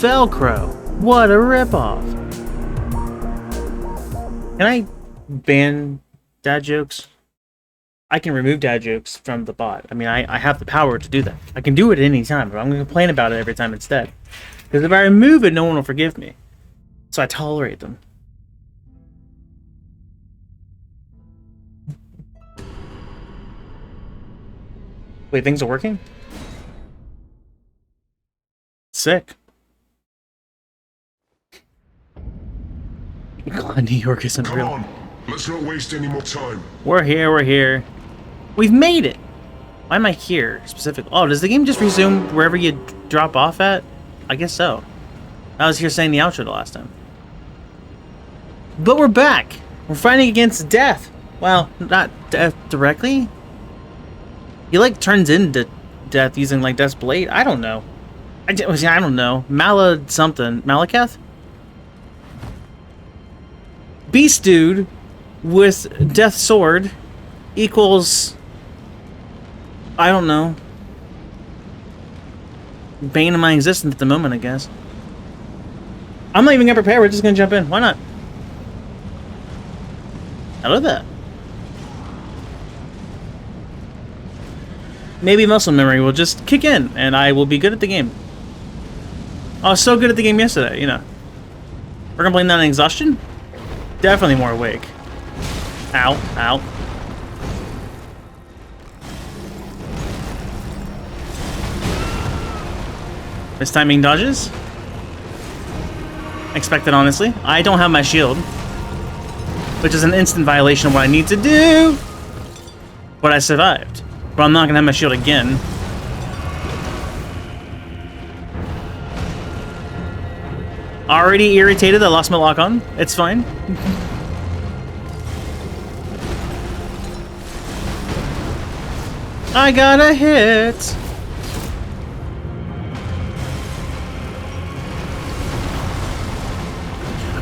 Velcro. What a ripoff. Can I ban dad jokes? I can remove dad jokes from the bot. I mean, I have the power to do that. I can do it at any time, but I'm going to complain about it every time instead. Because if I remove it, no one will forgive me. So I tolerate them. Wait, things are working? Sick. God, New York isn't real. Come on, let's not waste any more time. We're here, we're here. We've made it! Why am I here, specifically? Oh, does the game just resume wherever you drop off at? I guess so. I was here saying the outro the last time. But we're back! We're fighting against death! Well, not death directly. He, like, turns into death using, like, Death's Blade? I don't know. I don't know. Something. Malekith? Beast Dude with Death Sword equals... I don't know. Bane of my existence at the moment, I guess. I'm not even gonna prepare, we're just gonna jump in. Why not? Hello there. Maybe muscle memory will just kick in, and I will be good at the game. I was so good at the game yesterday, you know. We're gonna blame that on exhaustion? Definitely more awake. Ow, ow. Mistiming dodges? Expected, honestly. I don't have my shield, which is an instant violation of what I need to do. But I survived. But I'm not gonna have my shield again. Already irritated, I lost my lock on. It's fine. I got a hit.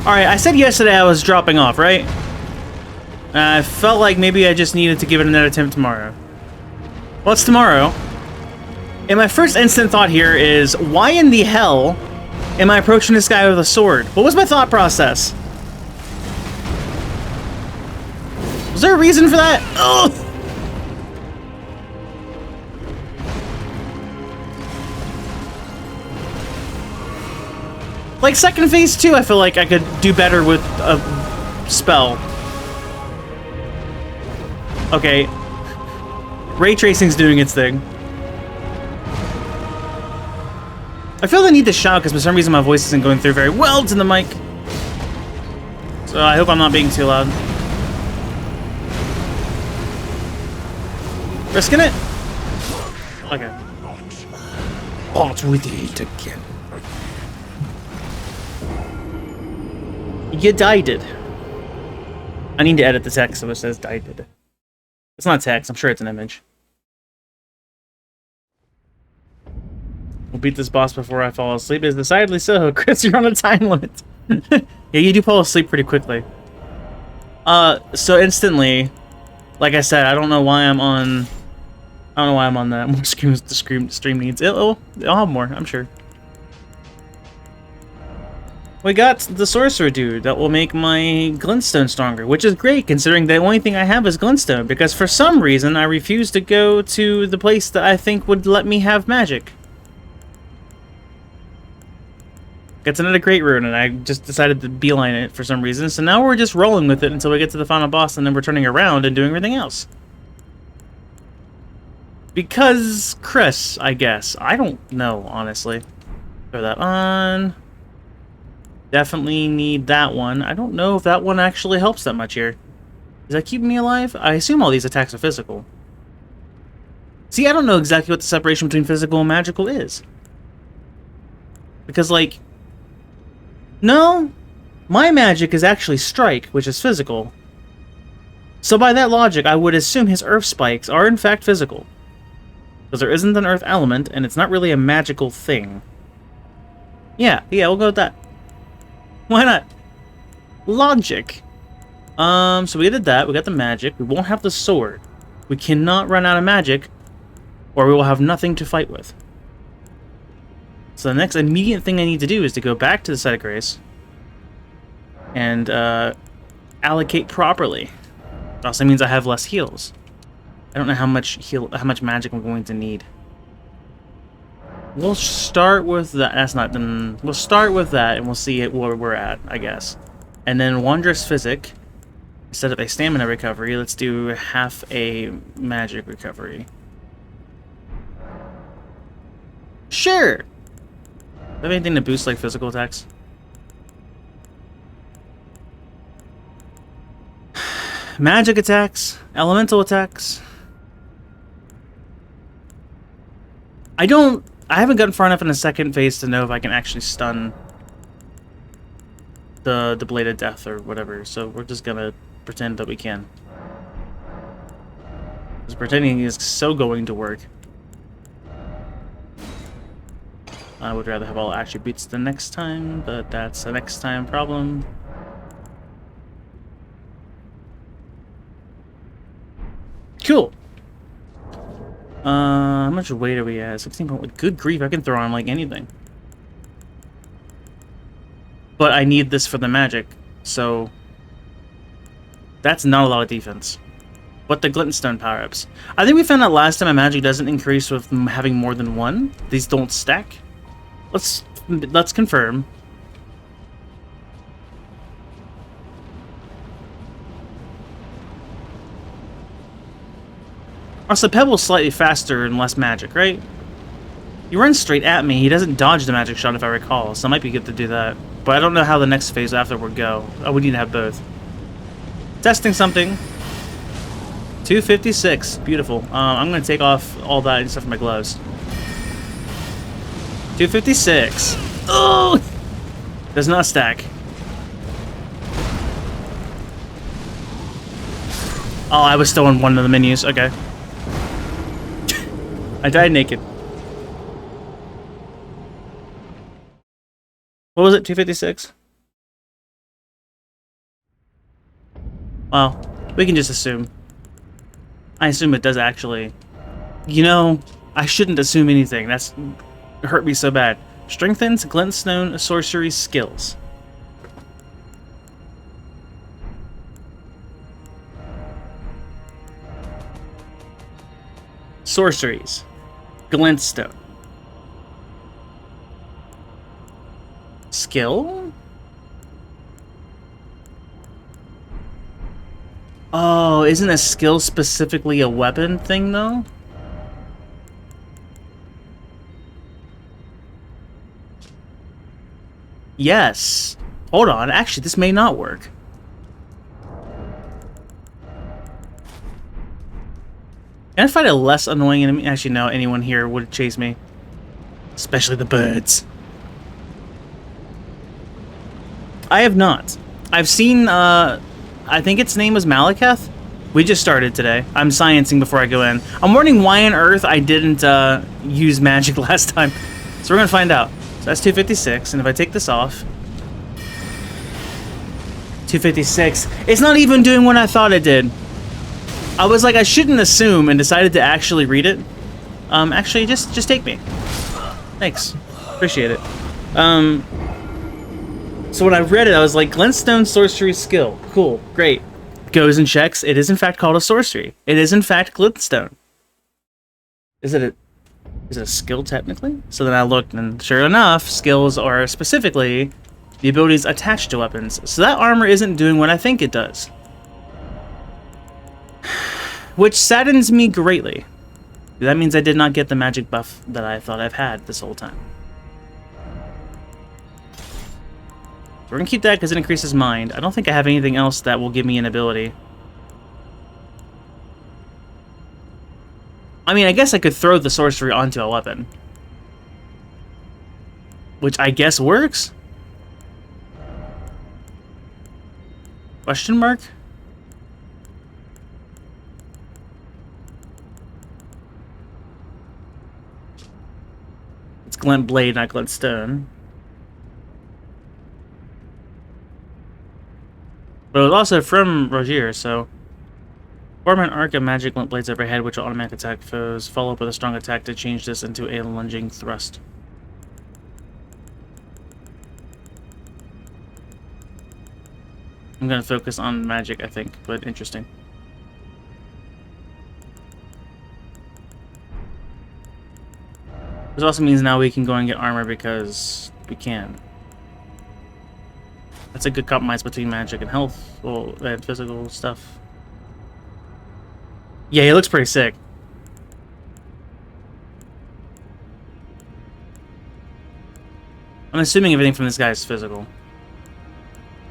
Alright, I said yesterday I was dropping off, right? I felt like maybe I just needed to give it another attempt tomorrow. Well, it's tomorrow. And my first instant thought here is, why in the hell am I approaching this guy with a sword? What was my thought process? Was there a reason for that? Ugh! Like, second phase 2, I feel like I could do better with a spell. Okay. Ray tracing's doing its thing. I feel the need to shout because for some reason my voice isn't going through very well to the mic. So I hope I'm not being too loud. Risking it? Okay. Out with it again. You died it. I need to edit the text so it says died it. It's not text, I'm sure it's an image. We'll beat this boss before I fall asleep. Is decidedly so. Chris, you're on a time limit. Yeah, you do fall asleep pretty quickly. So instantly, like I said, I don't know why I'm on... I don't know why I'm on that. More screams the stream needs. I'll have more, I'm sure. We got the sorcerer dude that will make my glintstone stronger, which is great considering the only thing I have is glintstone, because for some reason I refuse to go to the place that I think would let me have magic. It's another great rune, and I just decided to beeline it for some reason, so now we're just rolling with it until we get to the final boss, and then we're turning around and doing everything else. Because Chris, I guess. I don't know, honestly. Throw that on. Definitely need that one. I don't know if that one actually helps that much here. Is that keeping me alive? I assume all these attacks are physical. See, I don't know exactly what the separation between physical and magical is. Because, like... No! My magic is actually strike, which is physical. So by that logic, I would assume his earth spikes are in fact physical. Because there isn't an earth element, and it's not really a magical thing. Yeah, we'll go with that. Why not? Logic. So we did that. We got the magic. We won't have the sword. We cannot run out of magic, or we will have nothing to fight with. So the next immediate thing I need to do is to go back to the site of grace and allocate properly. It also means I have less heals. I don't know how much magic I'm going to need. We'll start with that. That's not. We'll start with that, and we'll see where we're at, I guess. And then Wondrous Physic. Instead of a stamina recovery, let's do half a magic recovery. Sure. Do I have anything to boost like physical attacks? Magic attacks, elemental attacks. I haven't gotten far enough in the second phase to know if I can actually stun the Blade of Death or whatever, so we're just gonna pretend that we can. Because pretending is so going to work. I would rather have all attributes the next time, but that's a next time problem. Cool. How much weight are we at? 16. Good grief, I can throw on like anything. But I need this for the magic, so that's not a lot of defense. But the glintstone power-ups. I think we found out last time my magic doesn't increase with having more than one. These don't stack. Let's confirm. Also, Pebble's slightly faster and less magic, right? He runs straight at me. He doesn't dodge the magic shot, if I recall, so it might be good to do that. But I don't know how the next phase after would go. Oh, we need to have both. Testing something. 256. Beautiful. I'm going to take off all that and stuff from my gloves. 256. Oh! Does not stack. Oh, I was still in one of the menus. Okay. I died naked. What was it? 256? Well, we can just assume. I assume it does actually. You know, I shouldn't assume anything. That's hurt me so bad. Strengthens glintstone sorcery skills. Sorceries. Glintstone. Skill? Oh, isn't a skill specifically a weapon thing, though? Yes. Hold on, actually, this may not work. Can I find a less annoying enemy? Actually, no, anyone here would chase me. Especially the birds. I have not. I've seen, I think its name was Malekith. We just started today. I'm sciencing before I go in. I'm wondering why on earth I didn't use magic last time. So we're gonna find out. So that's 256, and if I take this off... 256. It's not even doing what I thought it did. I was like, I shouldn't assume, and decided to actually read it. Actually, just take me. Thanks. Appreciate it. So when I read it, I was like, Glintstone sorcery skill. Cool, great. Goes and checks. It is in fact called a sorcery. It is in fact glintstone. Is it a skill technically? So then I looked, and sure enough, skills are specifically the abilities attached to weapons. So that armor isn't doing what I think it does. Which saddens me greatly. That means I did not get the magic buff that I thought I've had this whole time. We're gonna keep that because it increases mind. I don't think I have anything else that will give me an ability. I mean, I guess I could throw the sorcery onto a weapon. Which I guess works? Question mark? It's glint blade, not glint stone. But it was also from Rogier, so... Form an arc of magic glint blades overhead, which will automatically attack foes. Follow up with a strong attack to change this into a lunging thrust. I'm gonna focus on magic, I think, but interesting. This also means now we can go and get armor because we can. That's a good compromise between magic and health, well, and physical stuff. Yeah, he looks pretty sick. I'm assuming everything from this guy is physical.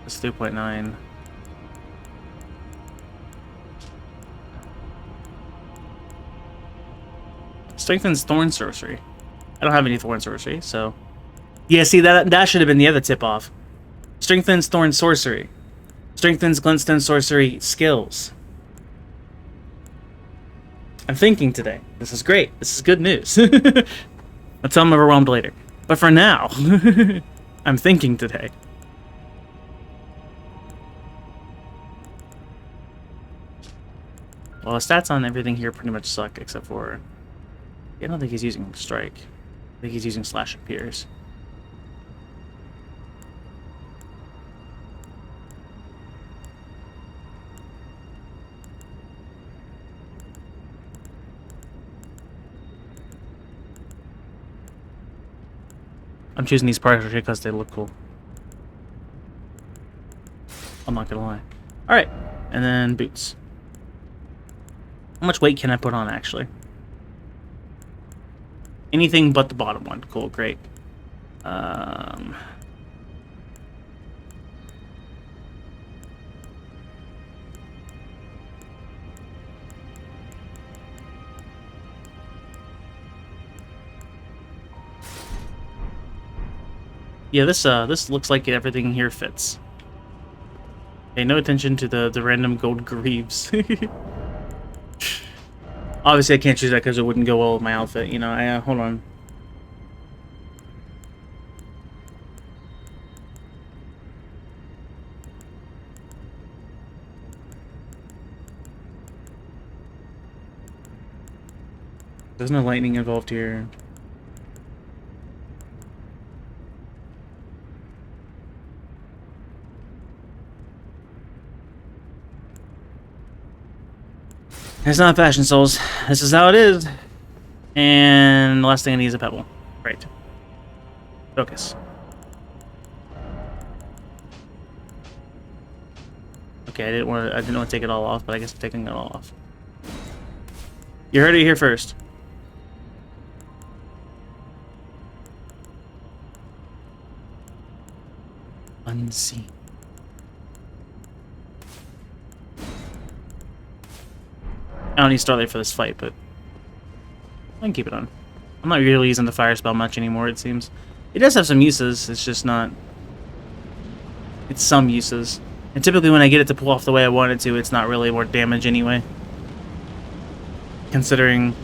That's 3.9. Strengthens Thorn Sorcery. I don't have any Thorn Sorcery, so... Yeah, see, that should have been the other tip-off. Strengthens Thorn Sorcery. Strengthens Glintstone Sorcery skills. I'm thinking today. This is great. This is good news. I'll tell I'm overwhelmed later. But for now, I'm thinking today. Well, the stats on everything here pretty much suck, except for... I don't think he's using Strike. I think he's using Slash and Pierce. I'm choosing these partially because they look cool. I'm not gonna lie. Alright, and then boots. How much weight can I put on, actually? Anything but the bottom one. Cool, great. Yeah, this looks like everything here fits. Pay no attention to the random gold greaves. Obviously, I can't choose that because it wouldn't go well with my outfit. You know, hold on. There's no lightning involved here. It's not Fashion Souls. This is how it is. And the last thing I need is a pebble. Right. Focus. Okay, I didn't want to take it all off, but I guess I'm taking it all off. You heard it here first. Unseen. I don't need Starlight for this fight, but I can keep it on. I'm not really using the fire spell much anymore, it seems. It does have some uses, it's just not... It's some uses. And typically when I get it to pull off the way I want it to, it's not really more damage anyway. Considering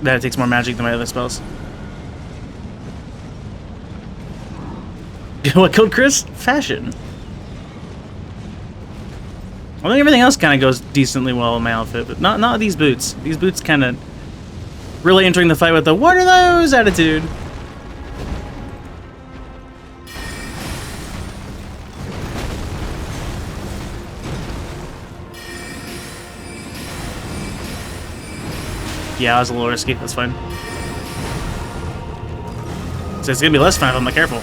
that it takes more magic than my other spells. What killed Chris? Fashion. I think everything else kind of goes decently well in my outfit, but not these boots. These boots kind of really entering the fight with the "what are those" attitude. Yeah, I was a little risky. That's fine. So it's gonna be less fun if I'm not careful.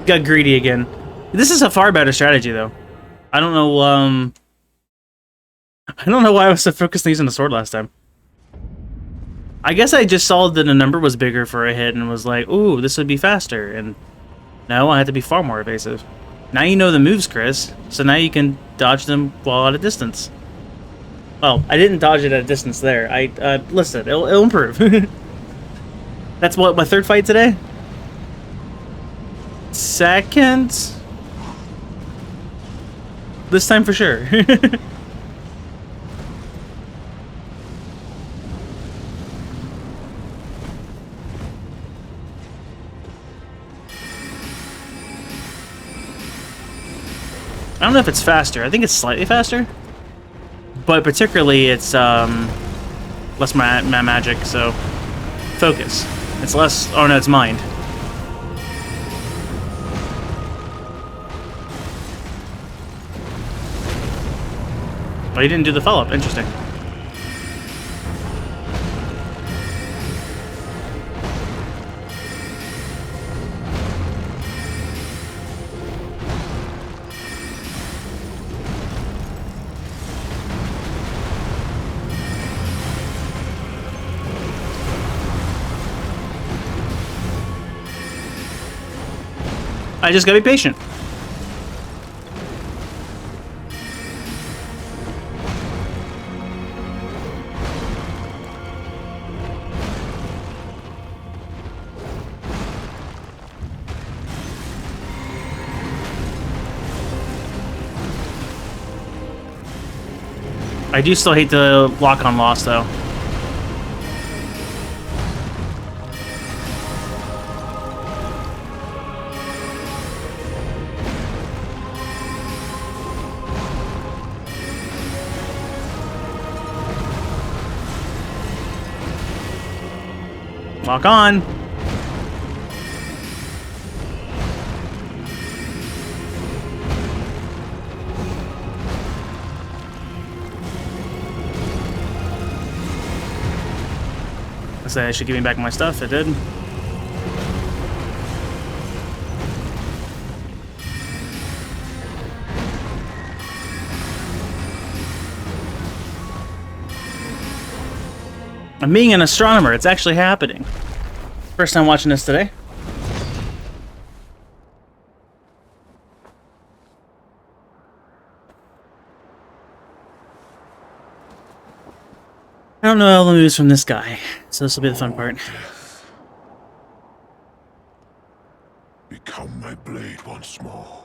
Got greedy again. This is a far better strategy, though. I don't know. I don't know why I was so focused on using the sword last time. I guess I just saw that the number was bigger for a hit and was like, "Ooh, this would be faster." And no, I had to be far more evasive. Now you know the moves, Chris. So now you can dodge them while at a distance. Well, I didn't dodge it at a distance there. Listen, it'll improve. That's what, my third fight today? Second? This time for sure. I don't know if it's faster. I think it's slightly faster. But particularly it's less my magic, so focus. It's less... Oh, no, it's mind. Oh, he didn't do the follow-up. Interesting. I just gotta be patient. I do still hate the lock-on loss, though. Lock on. I say I should give me back my stuff. It did. I'm being an astronomer. It's actually happening. First time watching this today. I don't know all the moves from this guy, so this will be the fun part. Become my blade once more.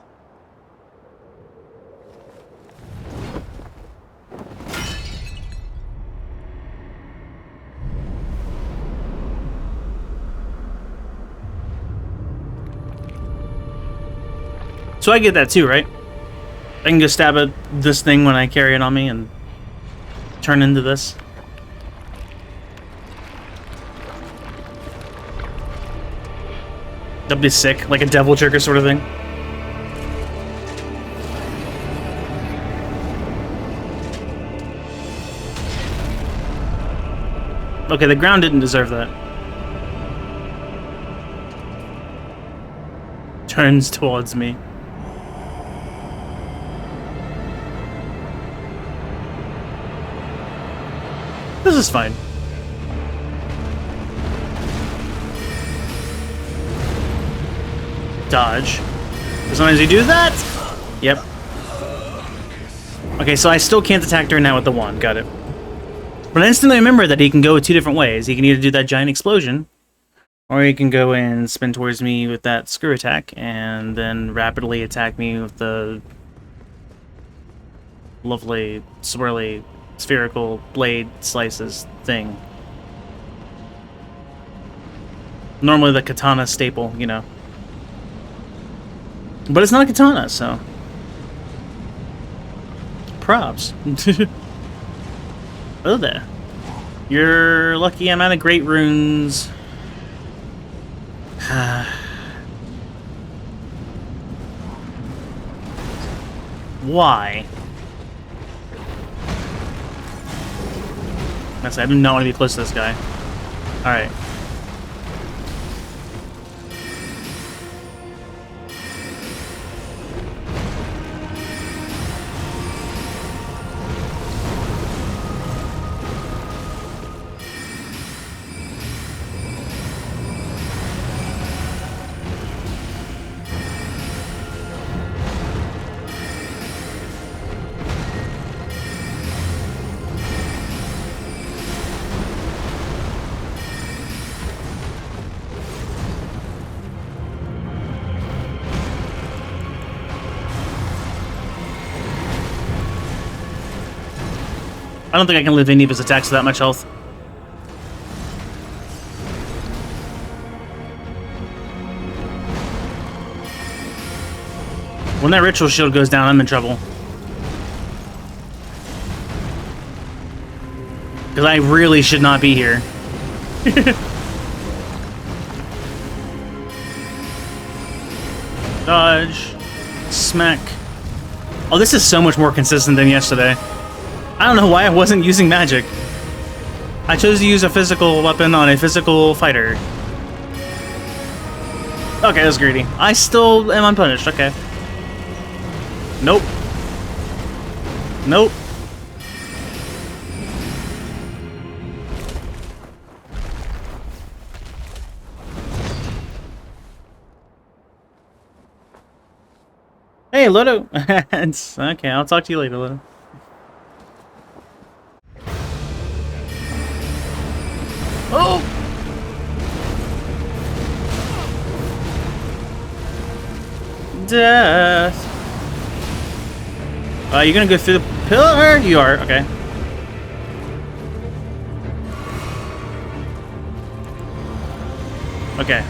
So I get that too, right? I can just stab at this thing when I carry it on me and turn into this. That'd be sick, like a devil trigger sort of thing. Okay, the ground didn't deserve that. Turns towards me. This is fine. Dodge. Sometimes you do that? Yep. Okay, so I still can't attack during that with the wand. Got it. But I instantly remember that he can go 2 different ways. He can either do that giant explosion, or he can go and spin towards me with that screw attack, and then rapidly attack me with the lovely, swirly, spherical blade slices thing. Normally the katana staple, you know. But it's not a katana, so... Props. Oh there. You're lucky I'm out of great runes. Why? I do not want to be close to this guy. Alright. I don't think I can live any of his attacks with that much health. When that ritual shield goes down, I'm in trouble. Because I really should not be here. Dodge. Smack. Oh, this is so much more consistent than yesterday. I don't know why I wasn't using magic. I chose to use a physical weapon on a physical fighter. Okay, that was greedy. I still am unpunished, okay. Nope. Nope. Hey, Lodo! It's, okay, I'll talk to you later, Lodo. Oh! Death! You gonna go through the pillar? You are, okay. Okay.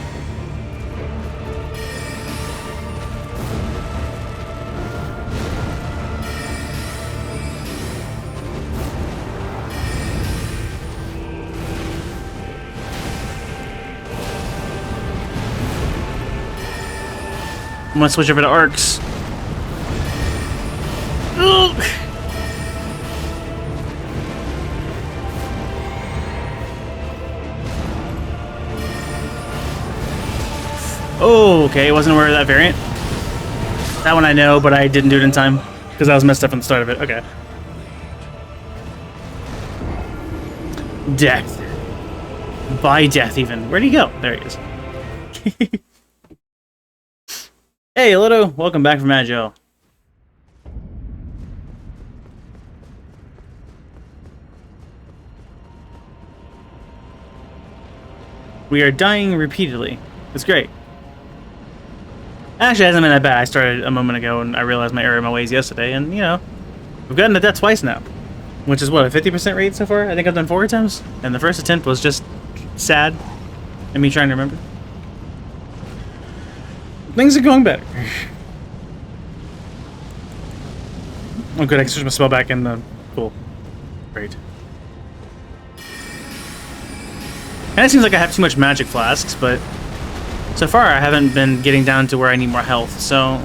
I'm gonna switch over to arcs. Ugh. Oh, okay, wasn't aware of that variant. That one I know, but I didn't do it in time because I was messed up on the start of it. Okay. Death. By death, even. Where'd he go? There he is. Hey, Lido. Welcome back from Agile. We are dying repeatedly. It's great. Actually, it hasn't been that bad. I started a moment ago and I realized my error in my ways yesterday, and, you know, we've gotten to death twice now. Which is, what, a 50% rate so far? I think I've done 4 attempts, and the first attempt was just sad, and me trying to remember. Things are going better. Oh, good. I can switch my spell back in the... Cool. Great. Kinda seems like I have too much magic flasks, but so far I haven't been getting down to where I need more health, so...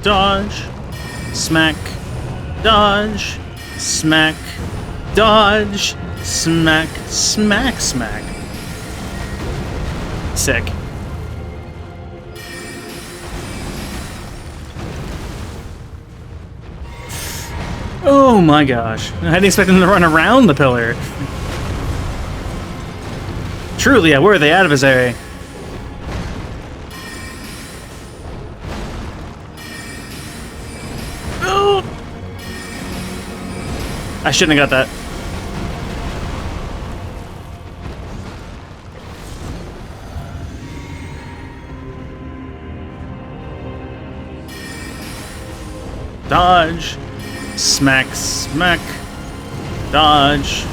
Dodge. Smack. Dodge. Smack. Dodge. Smack. Smack. Smack. Sick. Oh my gosh. I didn't expect him to run around the pillar. Truly a worthy adversary. Oh! I shouldn't have got that. Dodge. Smack, smack. Dodge.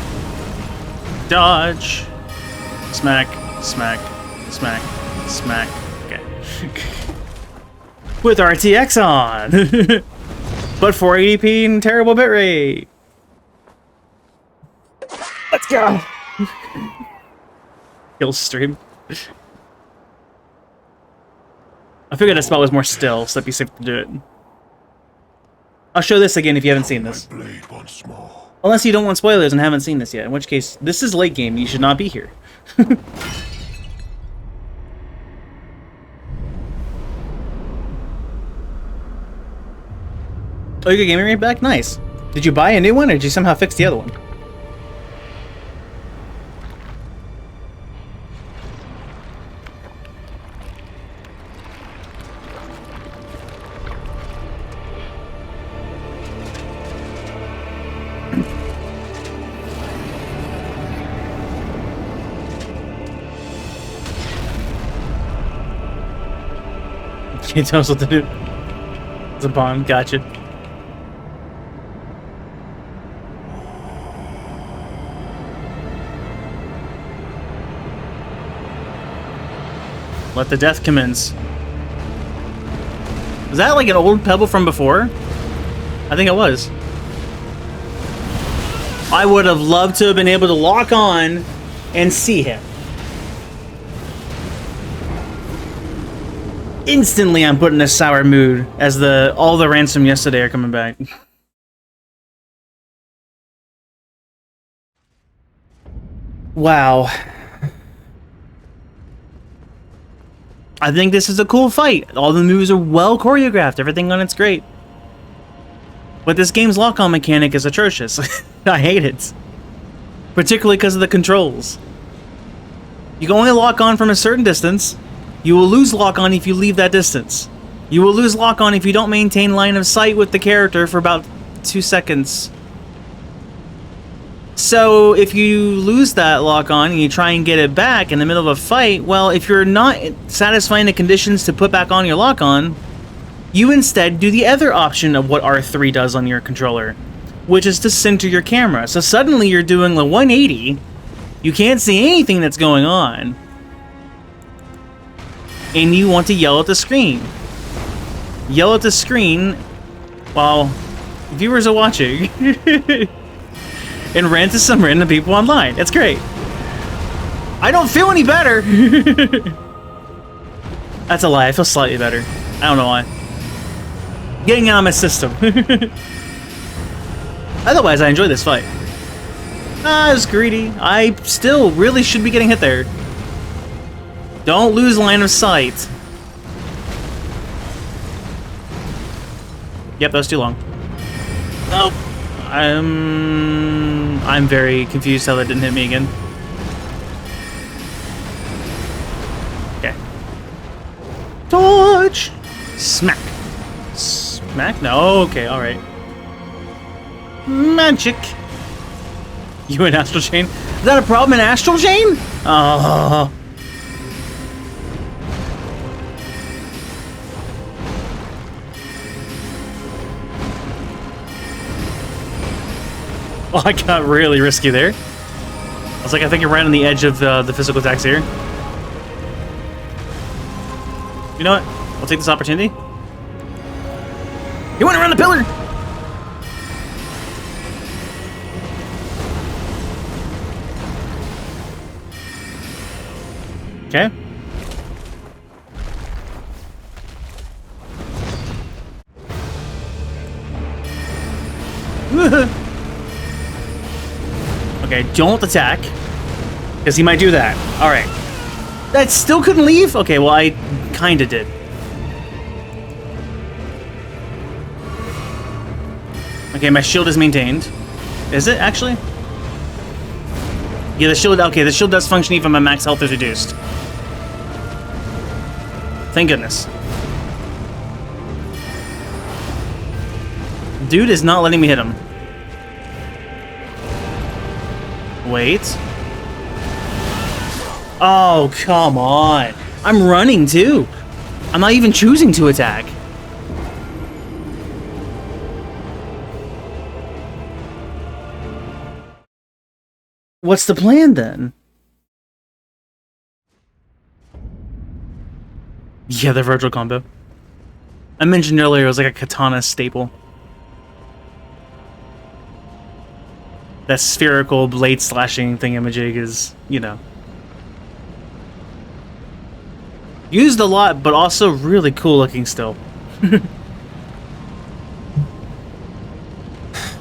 Dodge. Smack, smack, smack, smack. Okay. With RTX on! But 480p and terrible bitrate. Let's go! Kill stream. I figured that spot was more still, so that'd be safe to do it. I'll show this again if you haven't seen this. Blade once more. Unless you don't want spoilers and haven't seen this yet, in which case, this is late game, you should not be here. Oh, you got gaming rate back? Nice. Did you buy a new one, or did you somehow fix the other one? Can't tell us what to do. It's a bond, gotcha. Let the death commence. Is that like an old pebble from before? I think it was. I would have loved to have been able to lock on and see him. Instantly, I'm put in a sour mood as all the ransom yesterday are coming back. Wow. I think this is a cool fight. All the moves are well choreographed. Everything on it's great. But this game's lock-on mechanic is atrocious. I hate it. Particularly because of the controls. You can only lock on from a certain distance. You will lose lock-on if you leave that distance. You will lose lock-on if you don't maintain line of sight with the character for about 2 seconds. So, if you lose that lock-on and you try and get it back in the middle of a fight, well, if you're not satisfying the conditions to put back on your lock-on, you instead do the other option of what R3 does on your controller, which is to center your camera. So suddenly you're doing the 180, you can't see anything that's going on, and you want to yell at the screen. Yell at the screen while viewers are watching. And rant to some random people online. It's great. I don't feel any better. That's a lie. I feel slightly better. I don't know why. Getting it out of my system. Otherwise, I enjoy this fight. I was greedy. I still really should be getting hit there. Don't lose line of sight. Yep, that was too long. Oh. I'm very confused how that didn't hit me again. Okay. Dodge! Smack. Smack? No, okay, alright. Magic. You in Astral Chain? Is that a problem in Astral Chain? Oh. Oh, I got really risky there. I was like, I think you're right on the edge of the physical attacks here. You know what? I'll take this opportunity. He went around the pillar! Okay. Okay, don't attack. Because he might do that. Alright. That still couldn't leave? Okay, well, I kinda did. Okay, my shield is maintained. Is it, actually? Yeah, the shield... Okay, the shield does function even when my max health is reduced. Thank goodness. Dude is not letting me hit him. Wait. Oh, come on. I'm running, too. I'm not even choosing to attack. What's the plan, then? Yeah, the Virgil combo. I mentioned earlier it was like a katana staple. That spherical blade slashing thingamajig is, you know, used a lot, but also really cool looking still.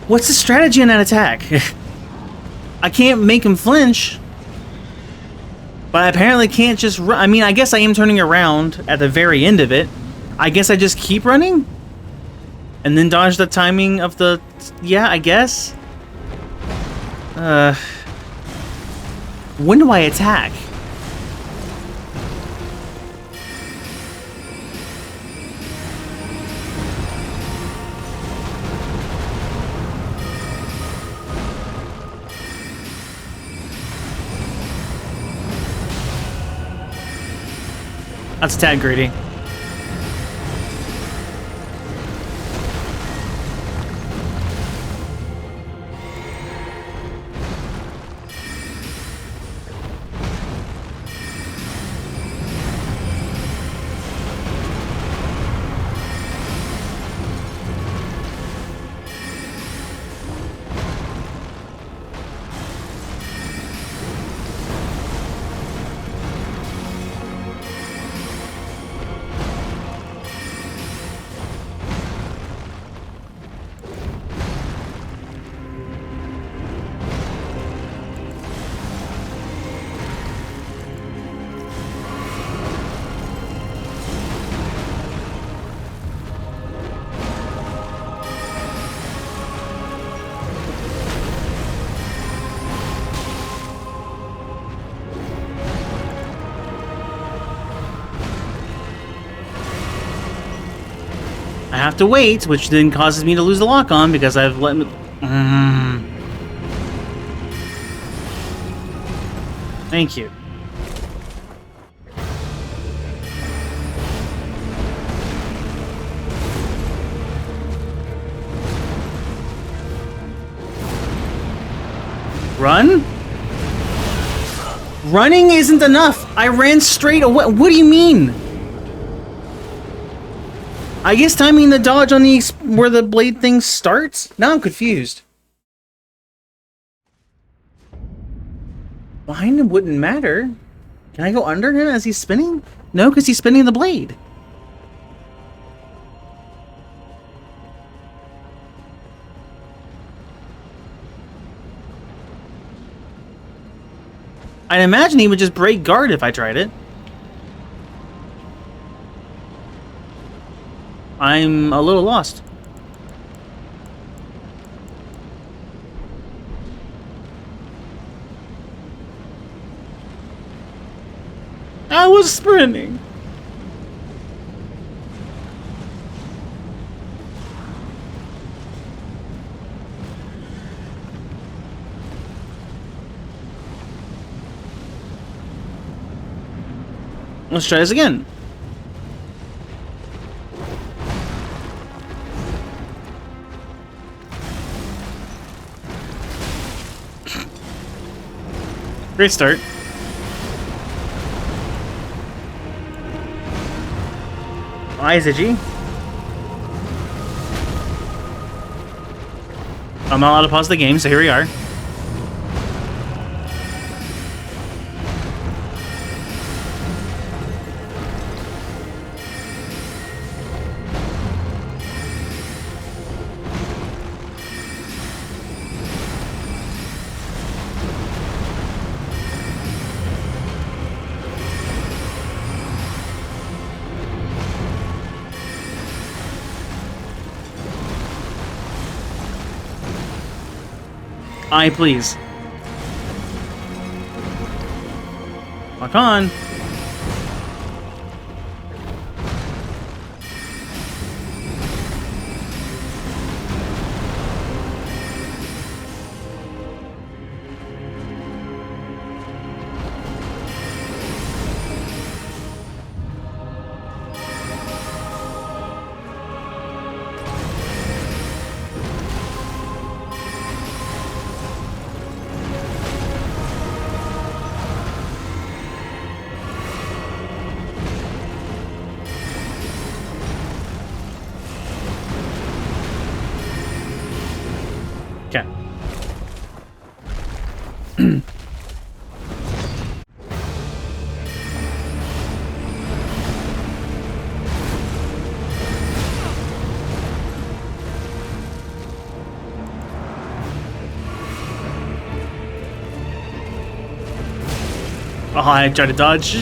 What's the strategy in that attack? I can't make him flinch, but I apparently can't just run. I mean, I guess I am turning around at the very end of it. I guess I just keep running and then dodge the timing of the... Yeah, I guess. When do I attack? That's a tad greedy. have to wait, which then causes me to lose the lock on because I've let me... Thank you. Run? Running isn't enough. I ran straight away. What do you mean? I guess timing the dodge on the where the blade thing starts? Now I'm confused. Behind him wouldn't matter. Can I go under him as he's spinning? No, because he's spinning the blade. I'd imagine he would just break guard if I tried it. I'm a little lost. I was sprinting. Let's try this again. Great start. Izzy. I'm not allowed to pause the game, so here we are. Aye, please. Lock on. Okay. Oh, I tried to dodge.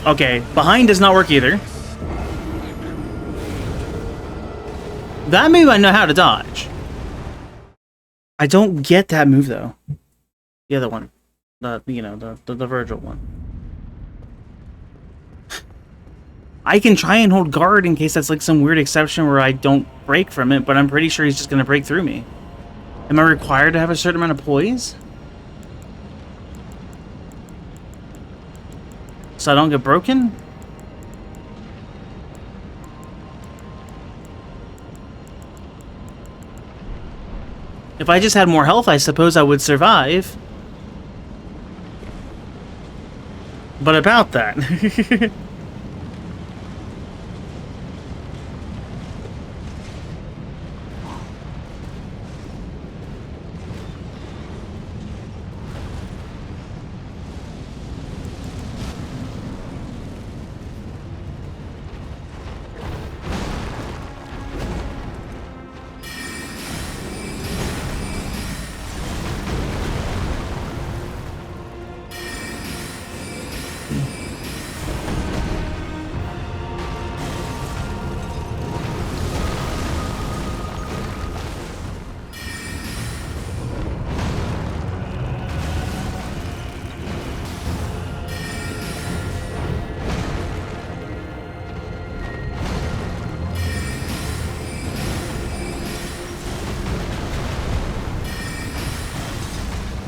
Okay, behind does not work either. That move I know how to dodge. I don't get that move though. The other one. The Virgil one. I can try and hold guard in case that's like some weird exception where I don't break from it, but I'm pretty sure he's just gonna break through me. Am I required to have a certain amount of poise? So I don't get broken? If I just had more health, I suppose I would survive. But about that.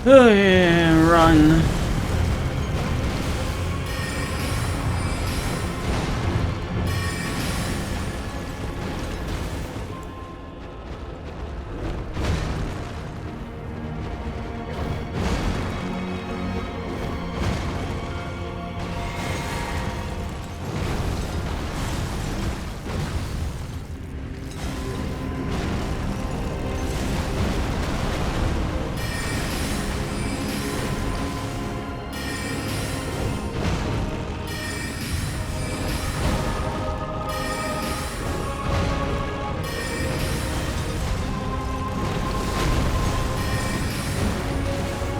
Run.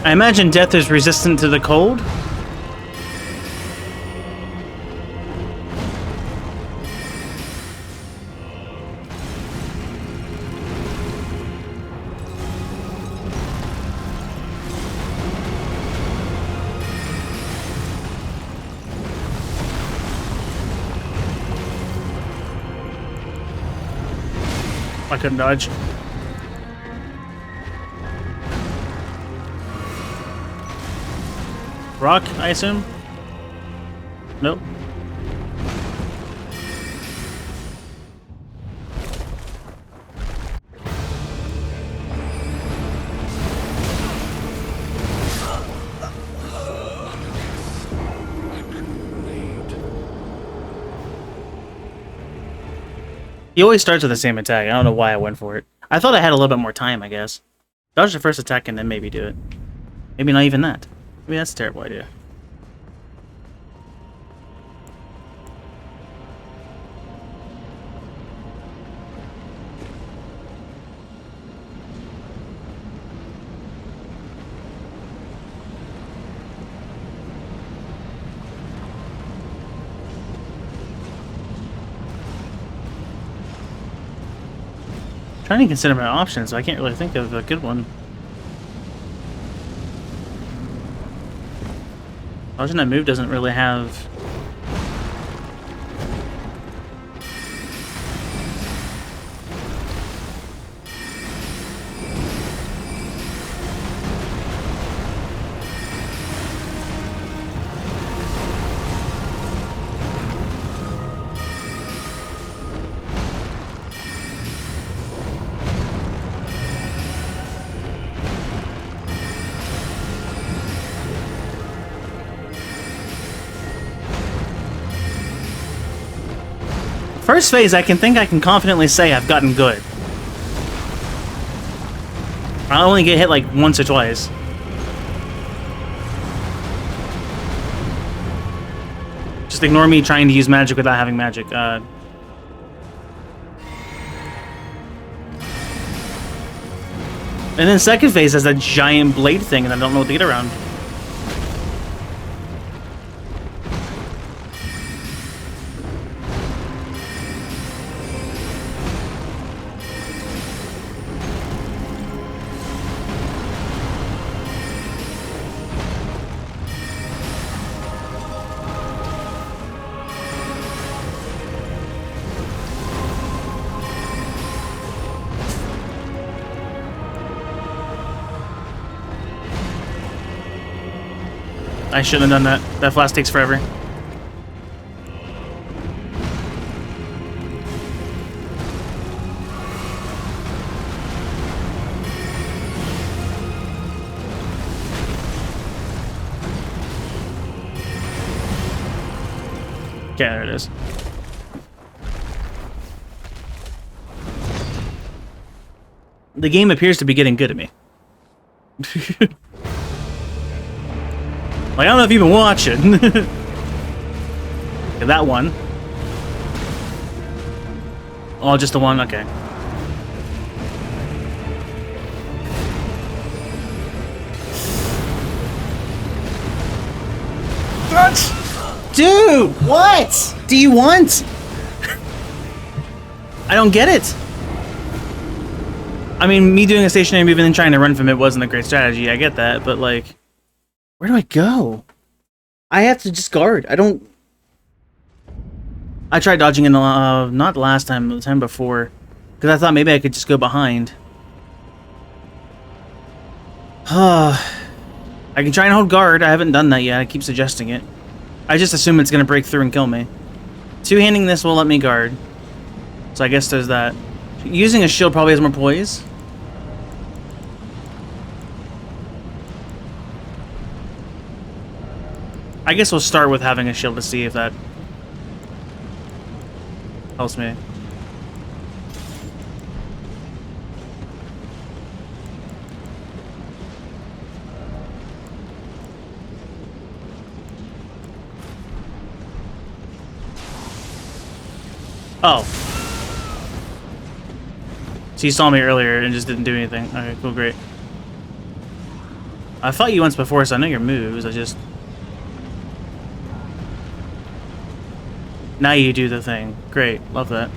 I imagine death is resistant to the cold. I couldn't dodge. Rock, I assume? Nope. He always starts with the same attack. I don't know why I went for it. I thought I had a little bit more time, I guess. Dodge the first attack and then maybe do it. Maybe not even that. Maybe that's a terrible idea. I'm trying to consider my options, so I can't really think of a good one. Dodging that move doesn't really have... First phase, I can confidently say I've gotten good. I only get hit like once or twice. Just ignore me trying to use magic without having magic. And then second phase has that giant blade thing and I don't know what to get around. I shouldn't have done that. That flash takes forever. Okay, there it is. The game appears to be getting good at me. Like, I don't know if you've been watching. Okay, that one. Oh, just the one? Okay. What? Dude, what do you want? I don't get it. I mean, me doing a stationary move and then trying to run from it wasn't a great strategy. I get that, but like... Where do I go? I have to just guard. I don't... I tried dodging in the... not the last time, the time before. Because I thought maybe I could just go behind. I can try and hold guard. I haven't done that yet. I keep suggesting it. I just assume it's going to break through and kill me. Two-handing this will let me guard. So I guess there's that. Using a shield probably has more poise. I guess we'll start with having a shield to see if that helps me. Oh. So you saw me earlier and just didn't do anything. Okay, cool, great. I fought you once before, so I know your moves. I just... Now you do the thing. Great, love that.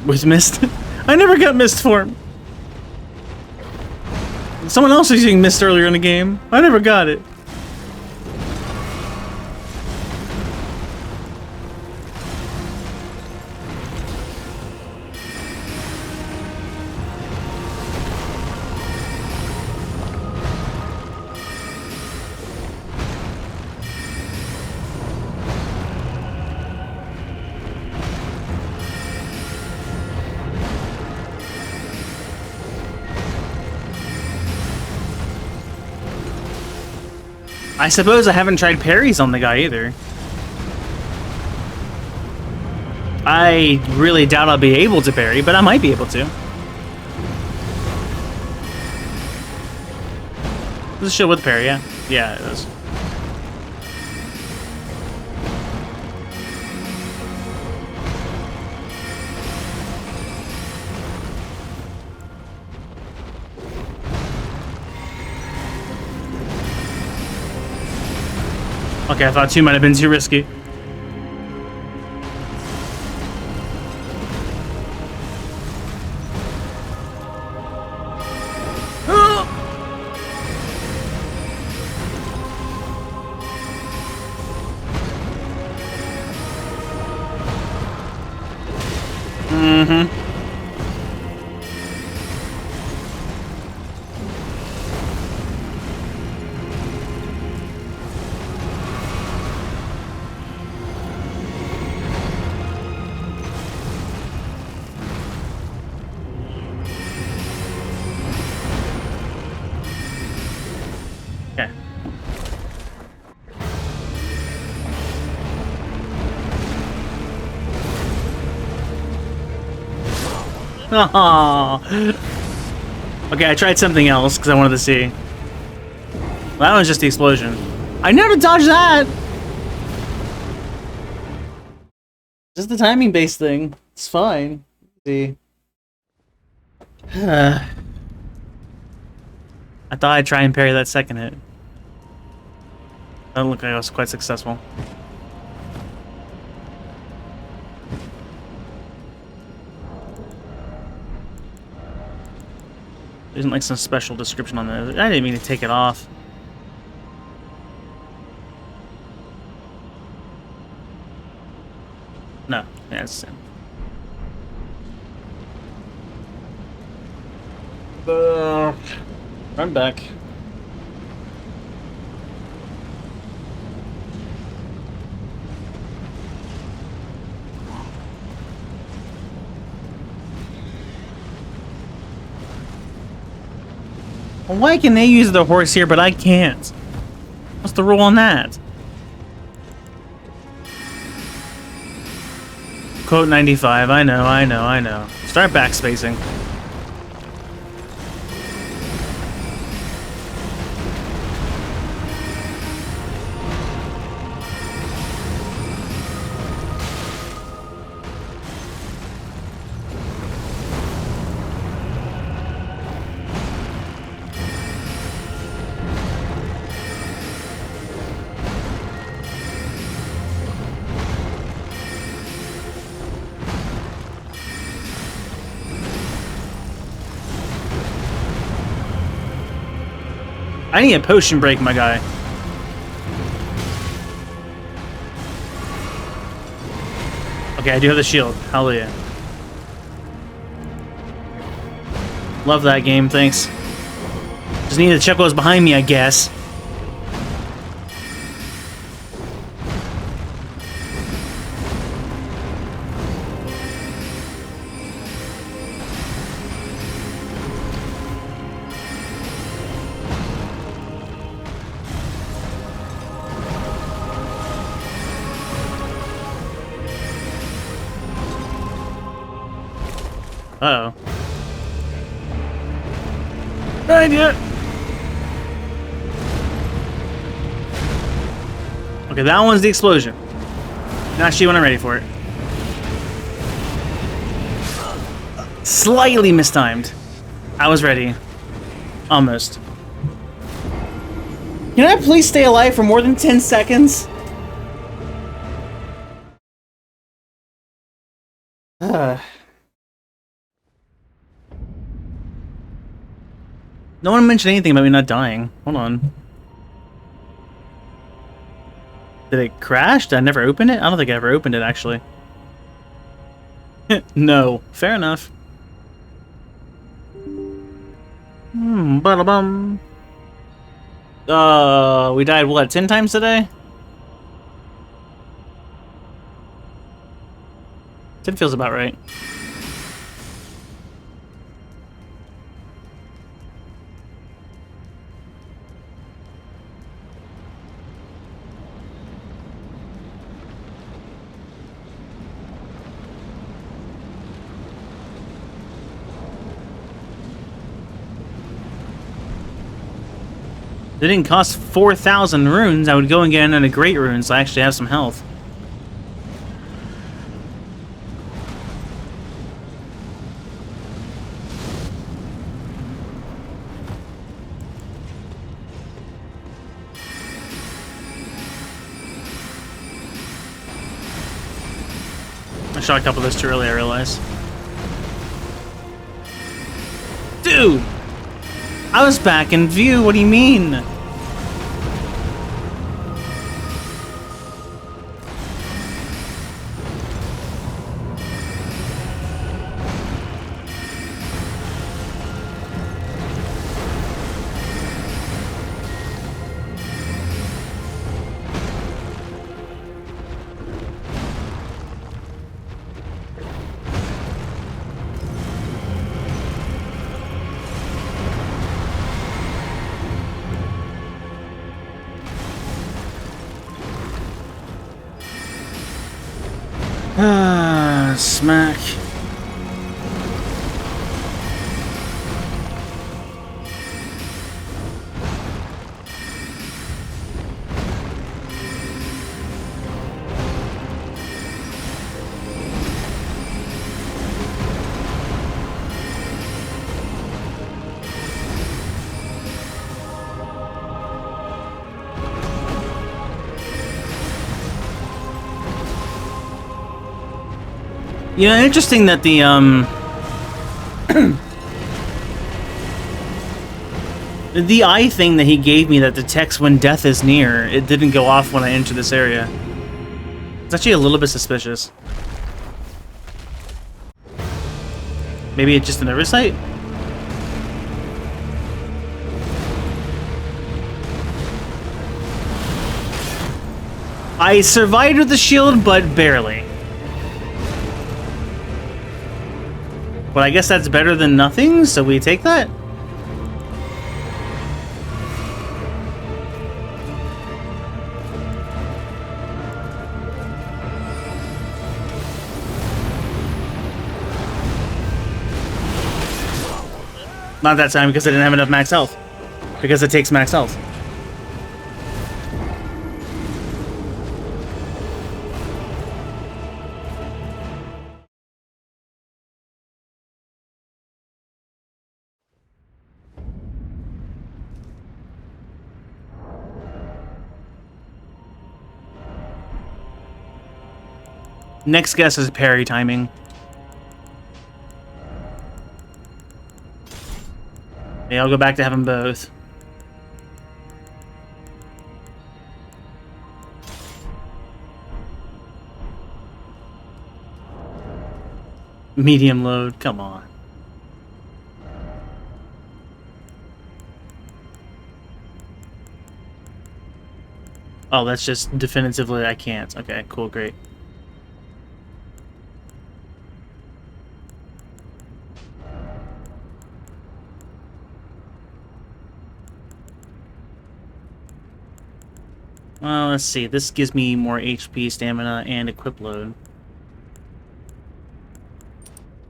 Was missed? I never got missed form. Someone else was using mist earlier in the game. I never got it. I suppose I haven't tried parries on the guy either. I really doubt I'll be able to parry, but I might be able to. Does it show with parry? Yeah. Yeah, it does. Okay, I thought 2 might have been too risky. Mm-hmm. Okay. Aww. Okay, I tried something else because I wanted to see. Well, that one's just the explosion. I never dodged that! Just the timing-based thing. It's fine. See. I thought I'd try and parry that second hit. That looked like I was quite successful. There isn't like some special description on that. I didn't mean to take it off. No, yeah, it's the same. Run back. Why can they use the horse here, but I can't? What's the rule on that? Quote 95, I know. Start backspacing. I need a potion break, my guy. Okay, I do have the shield. Hallelujah. Love that game, thanks. Just need to check what was behind me, I guess. Uh-oh. Right yet. Okay, that one's the explosion. Now shoot when I'm ready for it. Slightly mistimed. I was ready. Almost. Can I please stay alive for more than 10 seconds? No one mentioned anything about me not dying. Hold on. Did it crash? Did I never open it? I don't think I ever opened it, actually. No. Fair enough. Ba-da-bum. We died, what, 10 times today? 10 feels about right. It didn't cost 4,000 runes. I would go and get in a great rune, so I actually have some health. I shot a couple of those too early, I realize. Dude! I was back in view, what do you mean? Ah, smack. You know, interesting that the, the eye thing that he gave me that detects when death is near, it didn't go off when I entered this area. It's actually a little bit suspicious. Maybe it's just an oversight? I survived with the shield, but barely. But I guess that's better than nothing, so we take that? Not that time, because I didn't have enough max health. Because it takes max health. Next guess is parry timing. Yeah, I'll go back to having both. Medium load, come on. Oh, that's just definitively I can't. Okay, cool, great. Well, let's see. This gives me more HP, stamina, and equip load.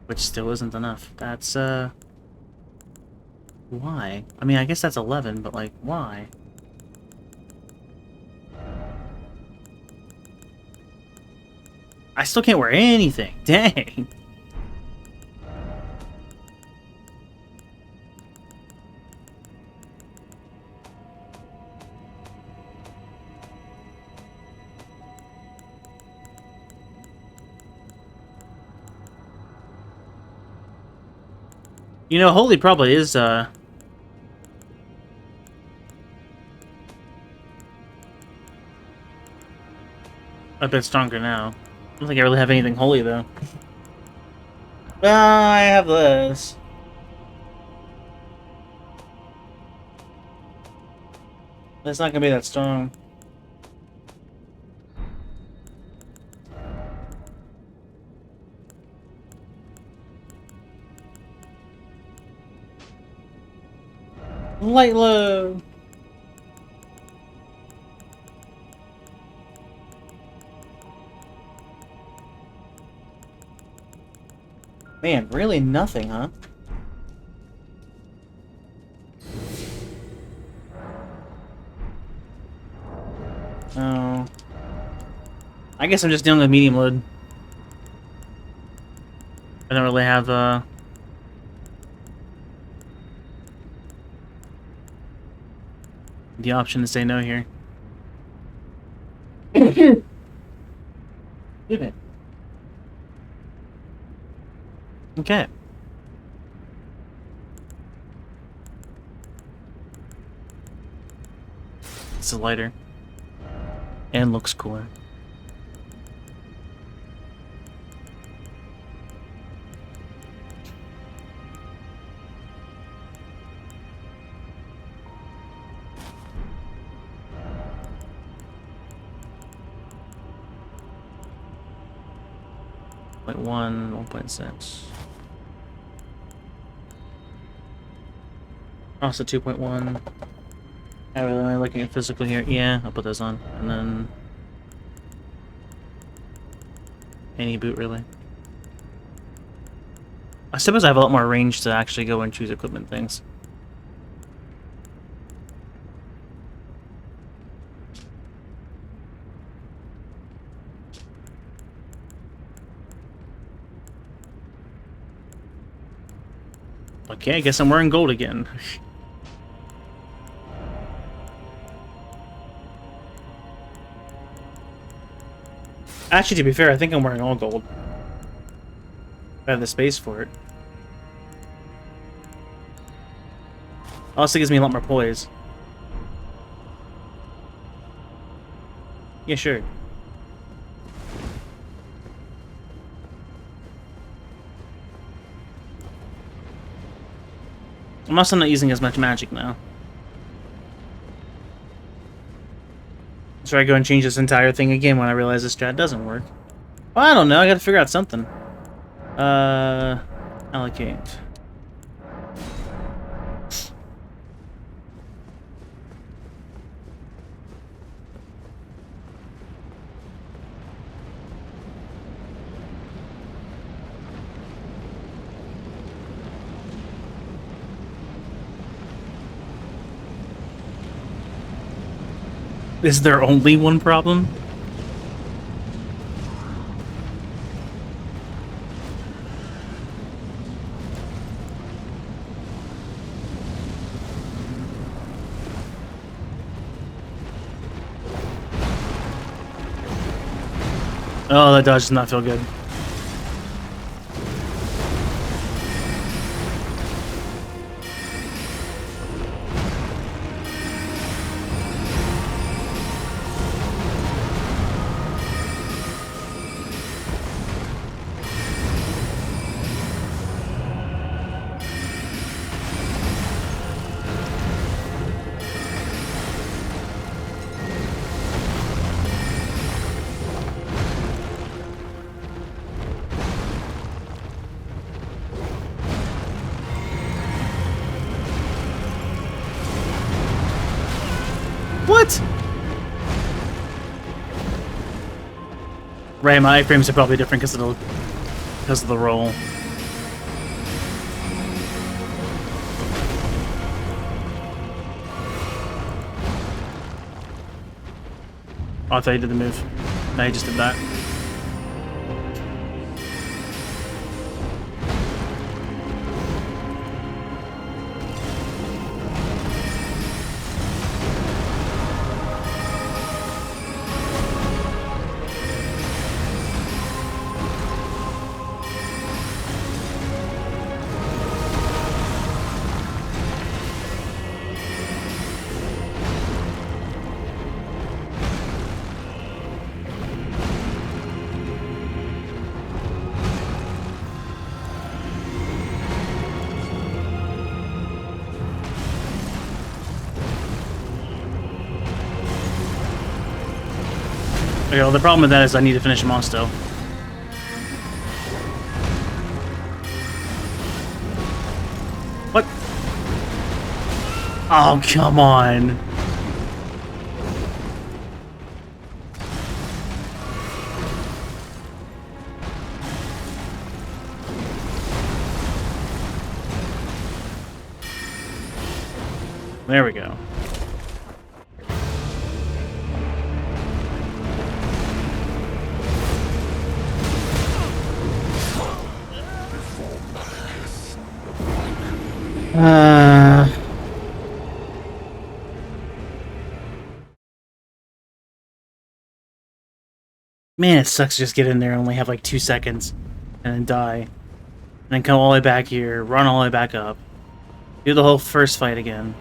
Which still isn't enough. That's, why? I mean, I guess that's 11, but, like, why? I still can't wear anything. Dang! You know, Holy probably is, a bit stronger now. I don't think I really have anything Holy, though. I have this. It's not gonna be that strong. Light load! Man, really nothing, huh? Oh. I guess I'm just dealing with medium load. I don't really have, the option to say no here. Excuse me. Okay. It's a lighter. And looks cooler. Point 1.6. Also 2.1. I really am I looking at physical here. Yeah, I'll put those on. And then any boot really. I suppose I have a lot more range to actually go and choose equipment things. Okay, I guess I'm wearing gold again. Actually, to be fair, I think I'm wearing all gold. I have the space for it. Also gives me a lot more poise. Yeah, sure. I'm also not using as much magic now. Should I go and change this entire thing again when I realize this strat doesn't work? Well, I don't know. I gotta figure out something. Allocate. Is there only one problem? Oh, that dodge does not feel good. What? Right, my iframes are probably different because of the roll. Oh, I thought he did the move. No, he just did that. Okay, well, the problem with that is I need to finish him off still. What? Oh, come on. There we go. Man, it sucks to just get in there and only have like 2 seconds and then die. And then come all the way back here, run all the way back up. Do the whole first fight again.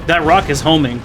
That rock is homing.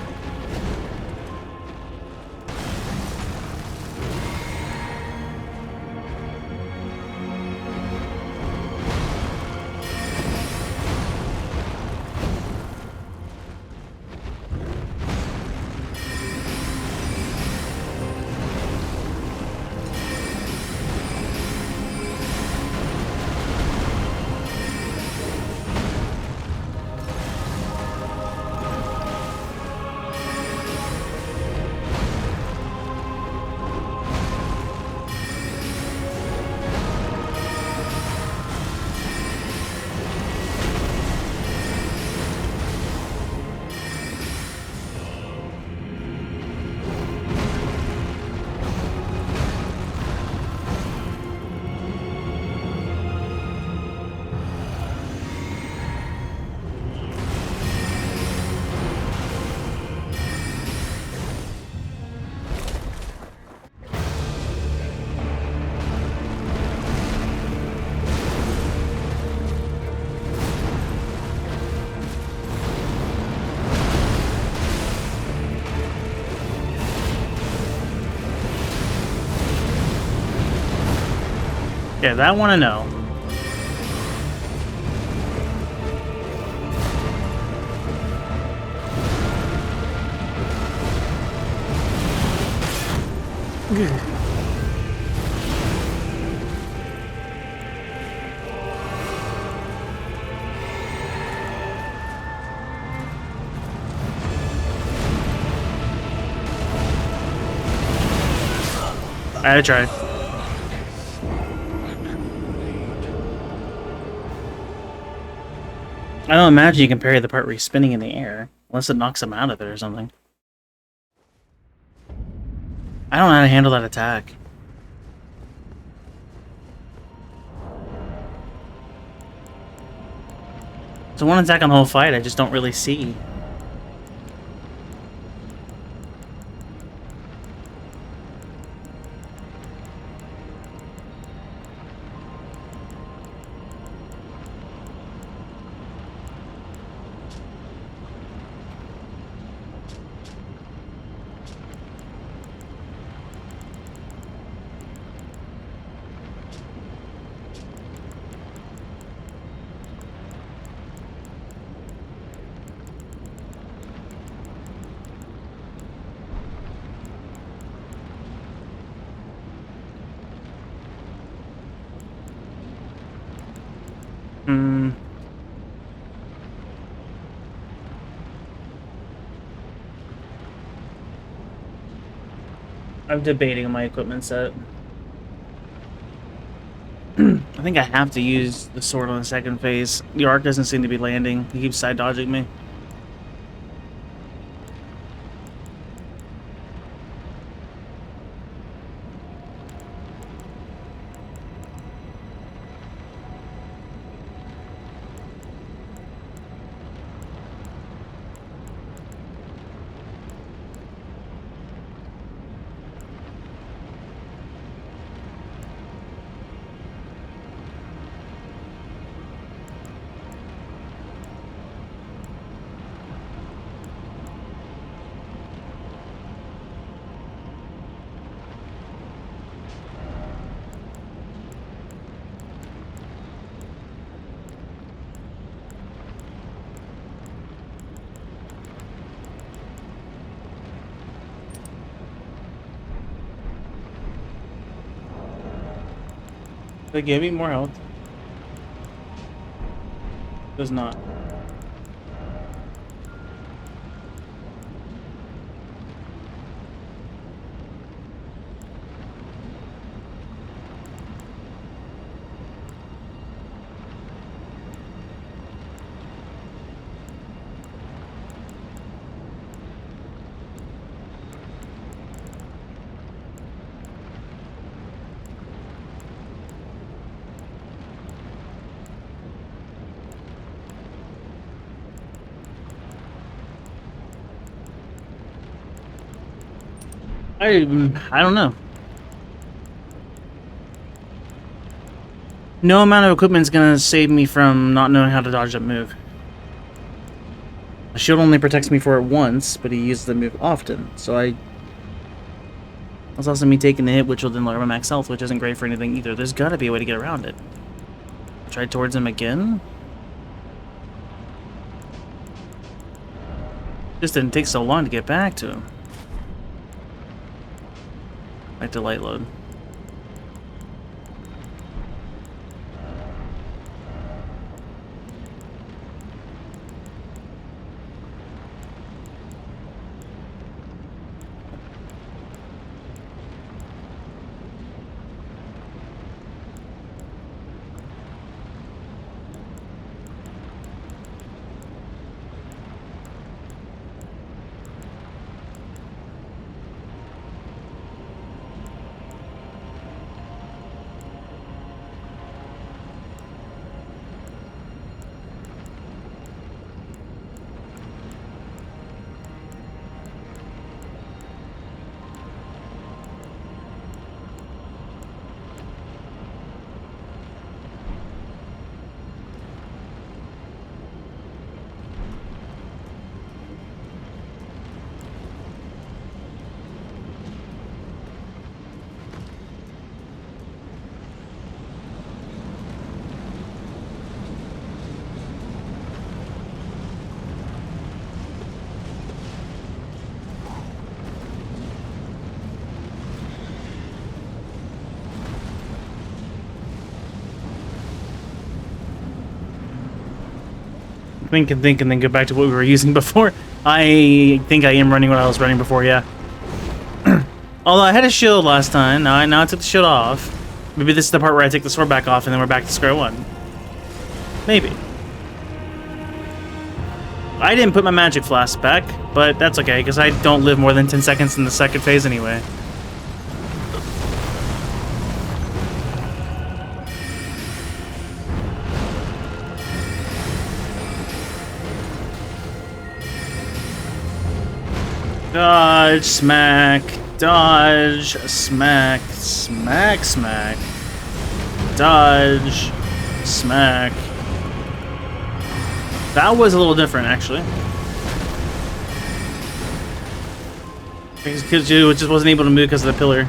Yeah, that one I know. I tried. I don't imagine you can parry the part where he's spinning in the air, unless it knocks him out of it or something. I don't know how to handle that attack. So one attack on the whole fight, I just don't really see. I'm debating on my equipment set. I think I have to use the sword on the second phase. The arc doesn't seem to be landing. He keeps side dodging me. They gave me more health. Does not. I don't know. No amount of equipment is gonna save me from not knowing how to dodge that move. The shield only protects me for it once, but he uses the move often, so that's also me taking the hit, which will then lower my max health, which isn't great for anything either. There's gotta be a way to get around it. Try towards him again? Just didn't take so long to get back to him. Back to light load. Think and think and then go back to what we were using before. I think I am running what I was running before, yeah. Although I had a shield last time, now I took the shield off. Maybe this is the part where I take the sword back off and then we're back to square one. Maybe. I didn't put my magic flask back, but that's okay, because I don't live more than 10 seconds in the second phase anyway. Dodge, smack, dodge, smack, smack, smack, dodge, smack. That was a little different, actually. Because you just wasn't able to move because of the pillar.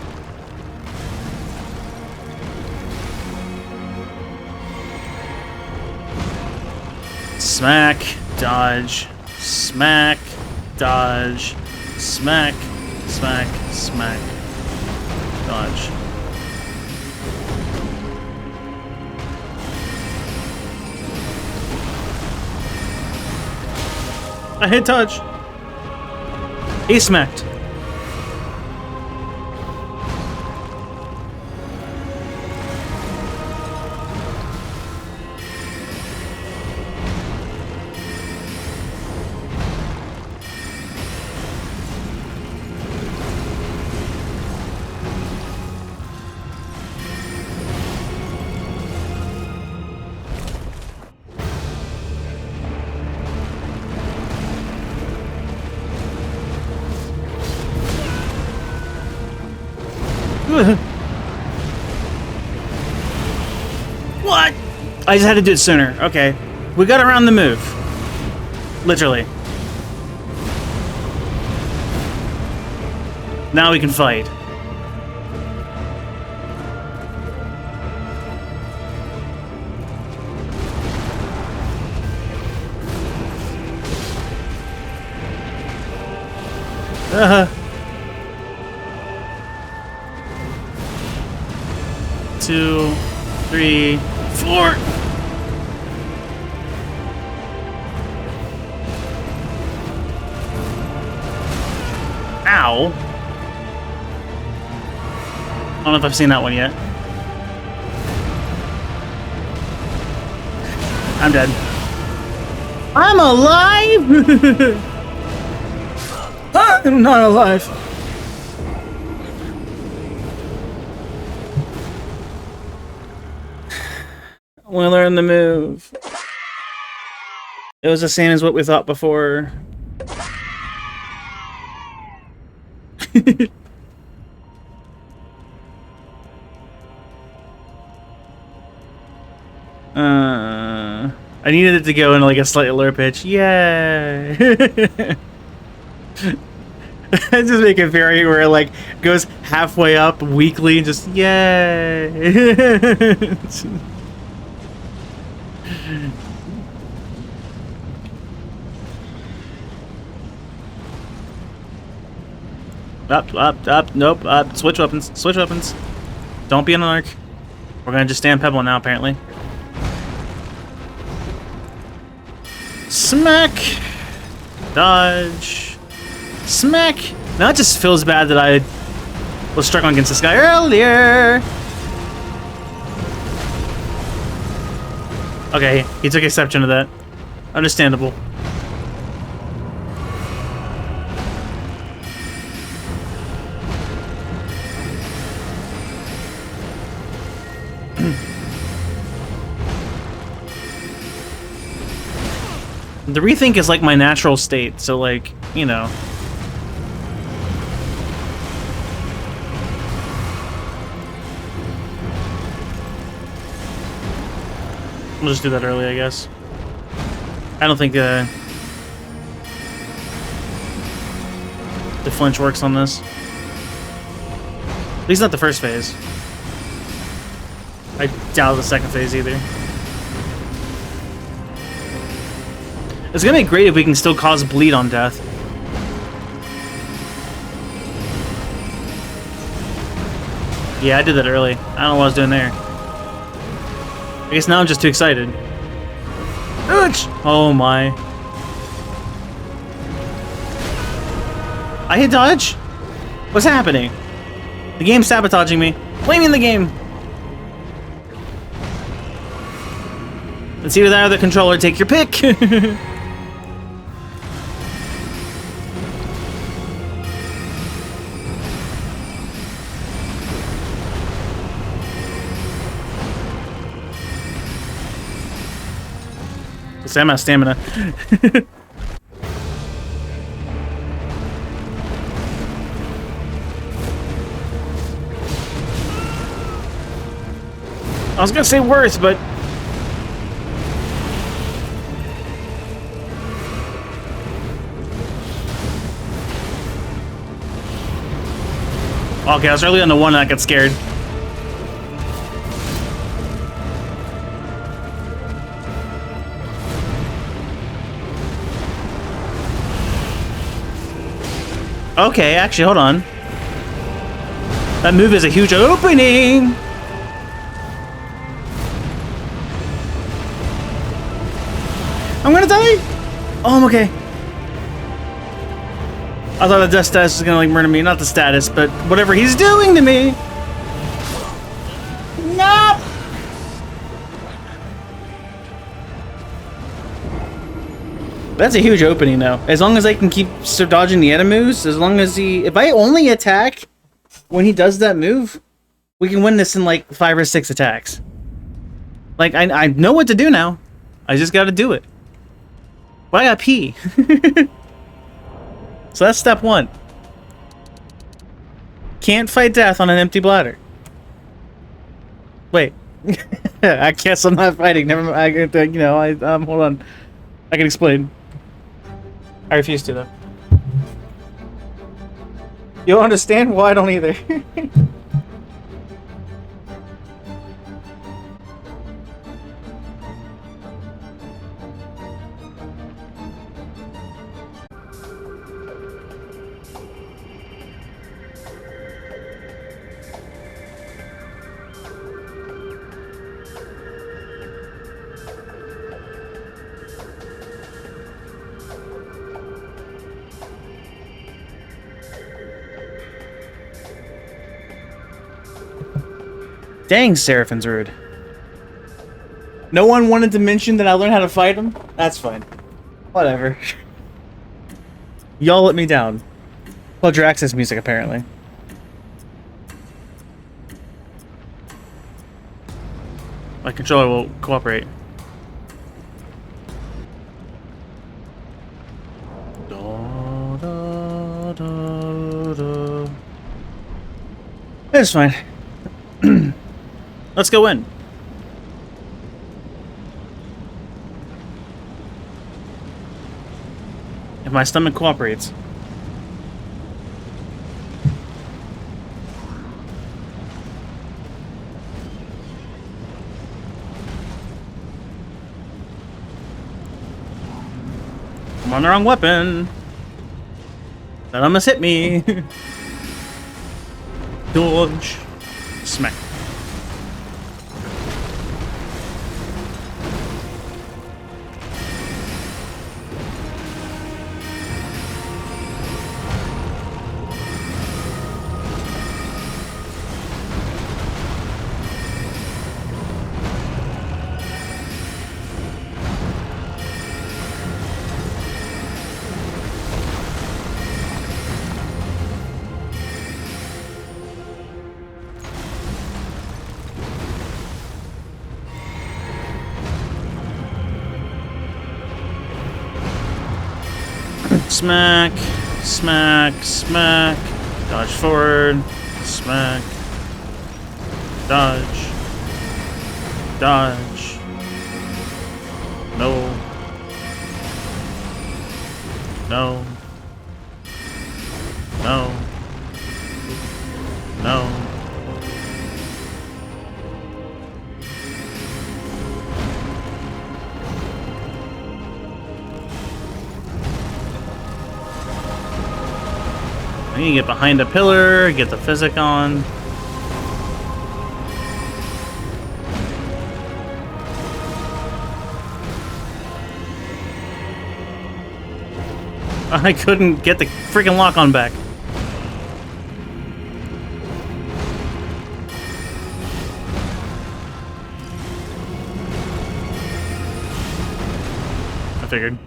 Smack, dodge, smack, dodge, smack, smack, smack, dodge. I hit touch. He smacked. What? I just had to do it sooner. Okay. We got around the move. Literally. Now we can fight. Two, three, four. Ow. I don't know if I've seen that one yet. I'm dead. I'm alive! I'm not alive. We learned the move. It was the same as what we thought before. I needed it to go in like a slightly lower pitch. Yay! I just make it very where it like goes halfway up weakly, just yay! Up, nope, switch weapons, switch weapons. Don't be an arc. We're gonna just stand Pebble now, apparently. Smack! Dodge. Smack! Now it just feels bad that I was struck on against this guy earlier. Okay, he took exception to that. Understandable. The rethink is like my natural state, so like, you know. We'll just do that early, I guess. I don't think the flinch works on this. At least not the first phase. I doubt the second phase either. It's gonna be great if we can still cause bleed on death. Yeah, I did that early. I don't know what I was doing there. I guess now I'm just too excited. Ouch! Oh my. I hit dodge? What's happening? The game's sabotaging me. Blaming the game. It's either that or the controller. Take your pick. I'm out of stamina. I was gonna say worth, but okay, I was early on the one and I got scared. Okay, actually, hold on. That move is a huge opening! I'm gonna die! Oh, I'm okay. I thought the death status was gonna, like, murder me. Not the status, but whatever he's doing to me! No! That's a huge opening, though. As long as I can keep dodging the enemies, as long as he... If I only attack when he does that move, we can win this in, like, 5 or 6 attacks. Like, I know what to do now. I just gotta do it. But I gotta pee. So that's step 1. Can't fight death on an empty bladder. Wait. I guess I'm not fighting. Never mind. Hold on. I can explain. I refuse to, though. You'll understand? Well, I don't either. Dang, Seraphin's rude. No one wanted to mention that I learned how to fight him? That's fine. Whatever. Y'all let me down. Plug your access music, apparently. My controller will cooperate. Da, da, da, da. It's fine. Let's go in. If my stomach cooperates. I'm on the wrong weapon. That almost hit me. Dodge. Smack. Smack, smack, smack, dodge forward, smack, dodge, dodge, no, no, no, no. I need to get behind a pillar, get the physic on. I couldn't get the freaking lock on back. figured.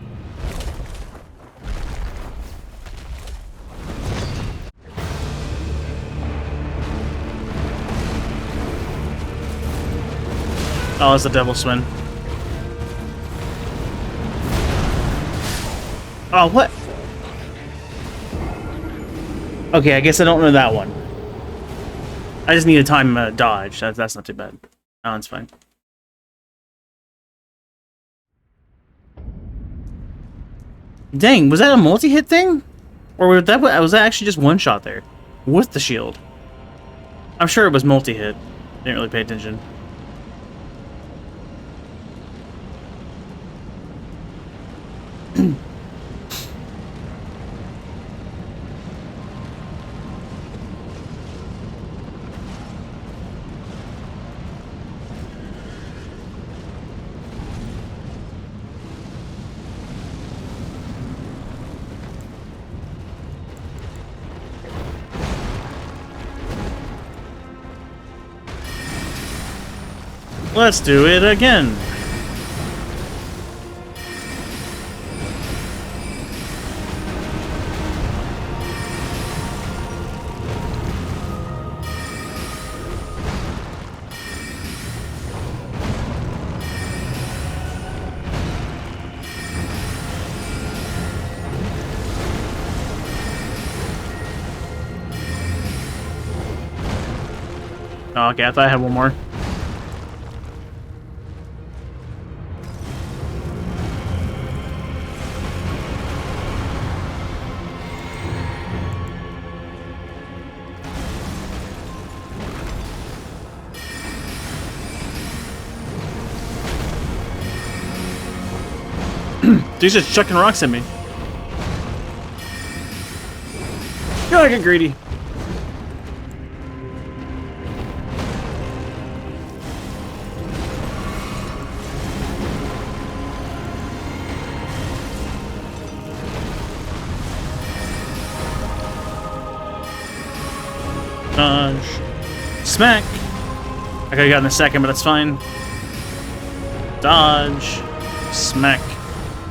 Oh, it's the devil swing. Oh, what? Okay, I guess I don't know that one. I just need a time dodge. That's not too bad. That one's fine. Dang, was that a multi-hit thing? Or was that actually just one shot there? With the shield? I'm sure it was multi-hit. Didn't really pay attention. Let's do it again. Oh, okay, I thought I had one more. Dude's just chucking rocks at me. Gotta get greedy. Dodge. Smack. I could've gotten a second, but that's fine. Dodge. Smack.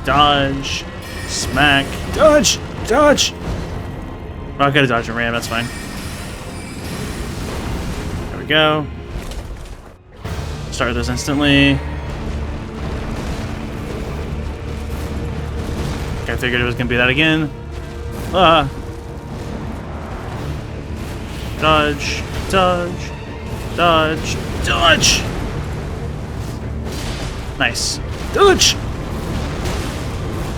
Dodge. Smack. Dodge! Dodge! Oh, I could've dodged and ran, that's fine. There we go. Start this instantly. Okay, I figured it was gonna be that again. Dodge, dodge, dodge, dodge! Nice. Dodge!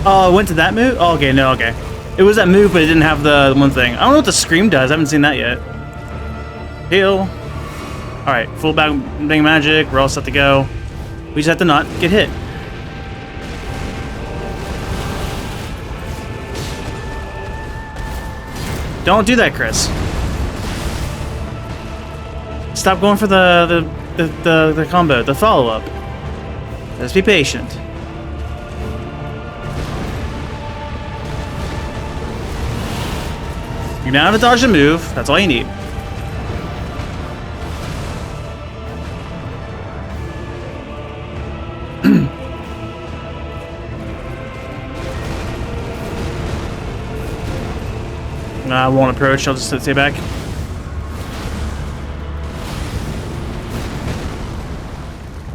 Oh, it went to that move? Oh, okay, no, okay. It was that move, but it didn't have the one thing. I don't know what the scream does. I haven't seen that yet. Heal. Alright, full bang magic. We're all set to go. We just have to not get hit. Don't do that, Chris. Stop going for the combo, the follow-up. Just be patient. You know how to dodge a move. That's all you need. I won't approach. I'll just stay back.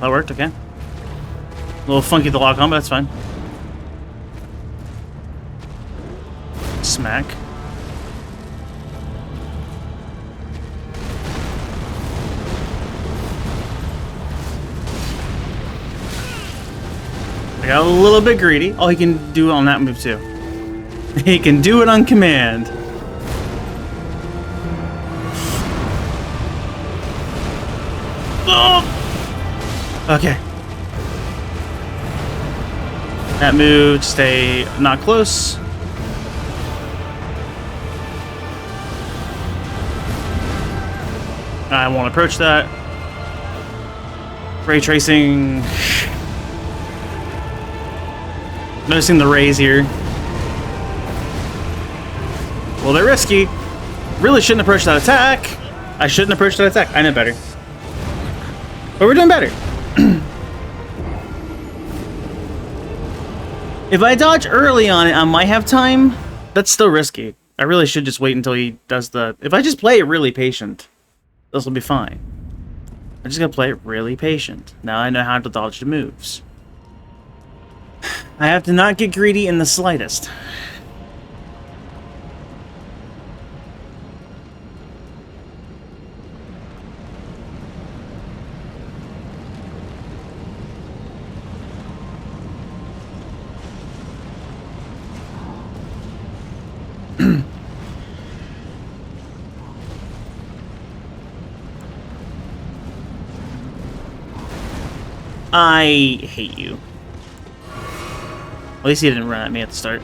That worked. Okay. A little funky the lock on, but that's fine. Smack. I got a little bit greedy. Oh, he can do it on that move too. He can do it on command. Oh! Okay. That move, stay not close. I won't approach that. Ray tracing. Noticing the rays here. Well, they're risky. Really shouldn't approach that attack. I shouldn't approach that attack. I know better. But we're doing better. If I dodge early on it, I might have time. That's still risky. I really should just wait until he does the... If I just play it really patient, this will be fine. I just gotta play it really patient. Now I know how to dodge the moves. I have to not get greedy in the slightest. I hate you. At least he didn't run at me at the start.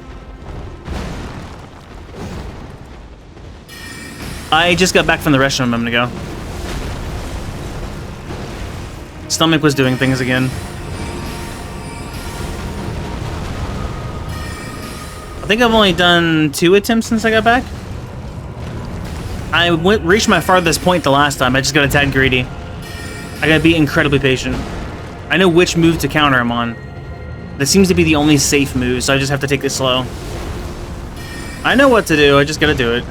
I just got back from the restroom a moment ago. Stomach was doing things again. I think I've only done 2 attempts since I got back. I reached my farthest point the last time. I just got a tad greedy. I gotta be incredibly patient. I know which move to counter him on. That seems to be the only safe move, so I just have to take this slow. I know what to do, I just gotta do it.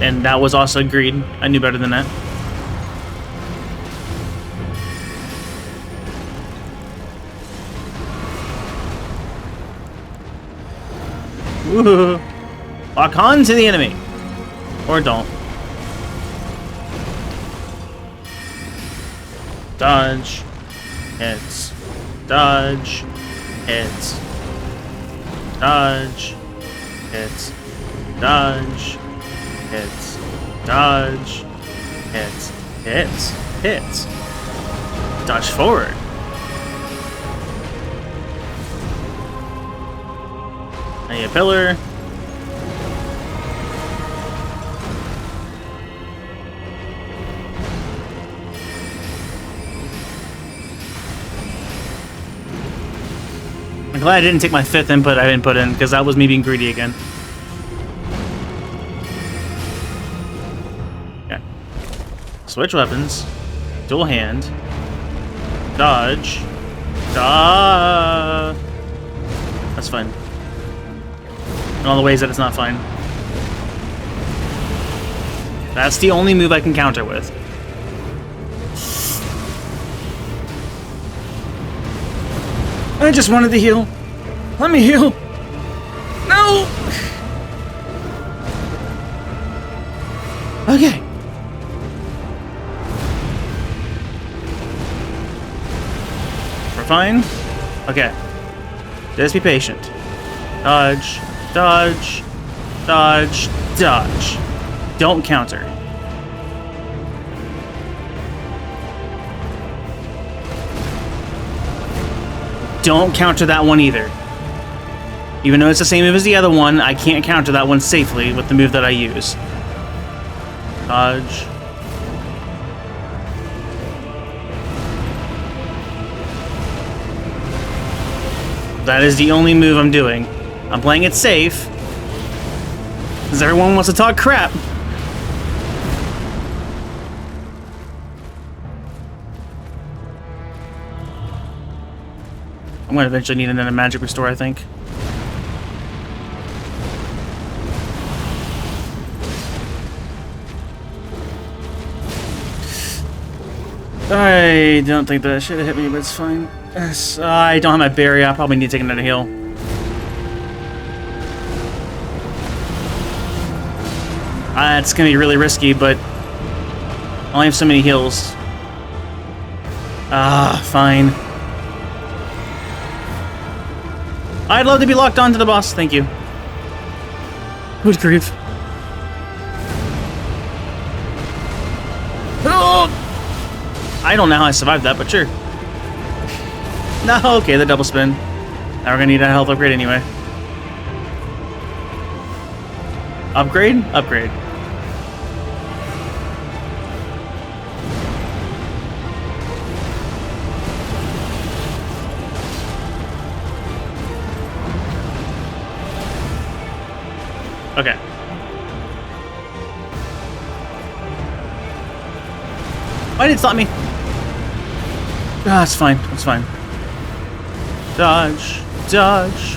And that was also greed. I knew better than that. Woohoo! Lock on to the enemy! Or don't. Dodge. Hits. Dodge. Hits. Dodge. Hits. Dodge. Hits. Dodge. Hits. Hits. Hits. Dodge forward. I need a pillar. I'm glad I didn't take my 5th input I didn't put in, because that was me being greedy again. Okay. Switch weapons. Dual hand. Dodge. That's fine. In all the ways that it's not fine. That's the only move I can counter with. I just wanted to heal. Let me heal. No! Okay. We're fine? Okay. Just be patient. Dodge. Dodge. Dodge. Dodge. Don't counter. Don't counter that one either. Even though it's the same move as the other one, I can't counter that one safely with the move that I use. Dodge. That is the only move I'm doing. I'm playing it safe, because everyone wants to talk crap. I'm gonna eventually need another magic restore, I think. I don't think that should have hit me, but it's fine. Yes, I don't have my berry. I probably need to take another heal. It's gonna be really risky, but I only have so many heals. Fine. I'd love to be locked onto the boss, thank you. Good grief. Oh! I don't know how I survived that, but sure. No, okay, the double spin. Now we're gonna need a health upgrade anyway. Upgrade? Upgrade. Okay. Why did it stop me? Ah, it's fine. It's fine. Dodge. Dodge.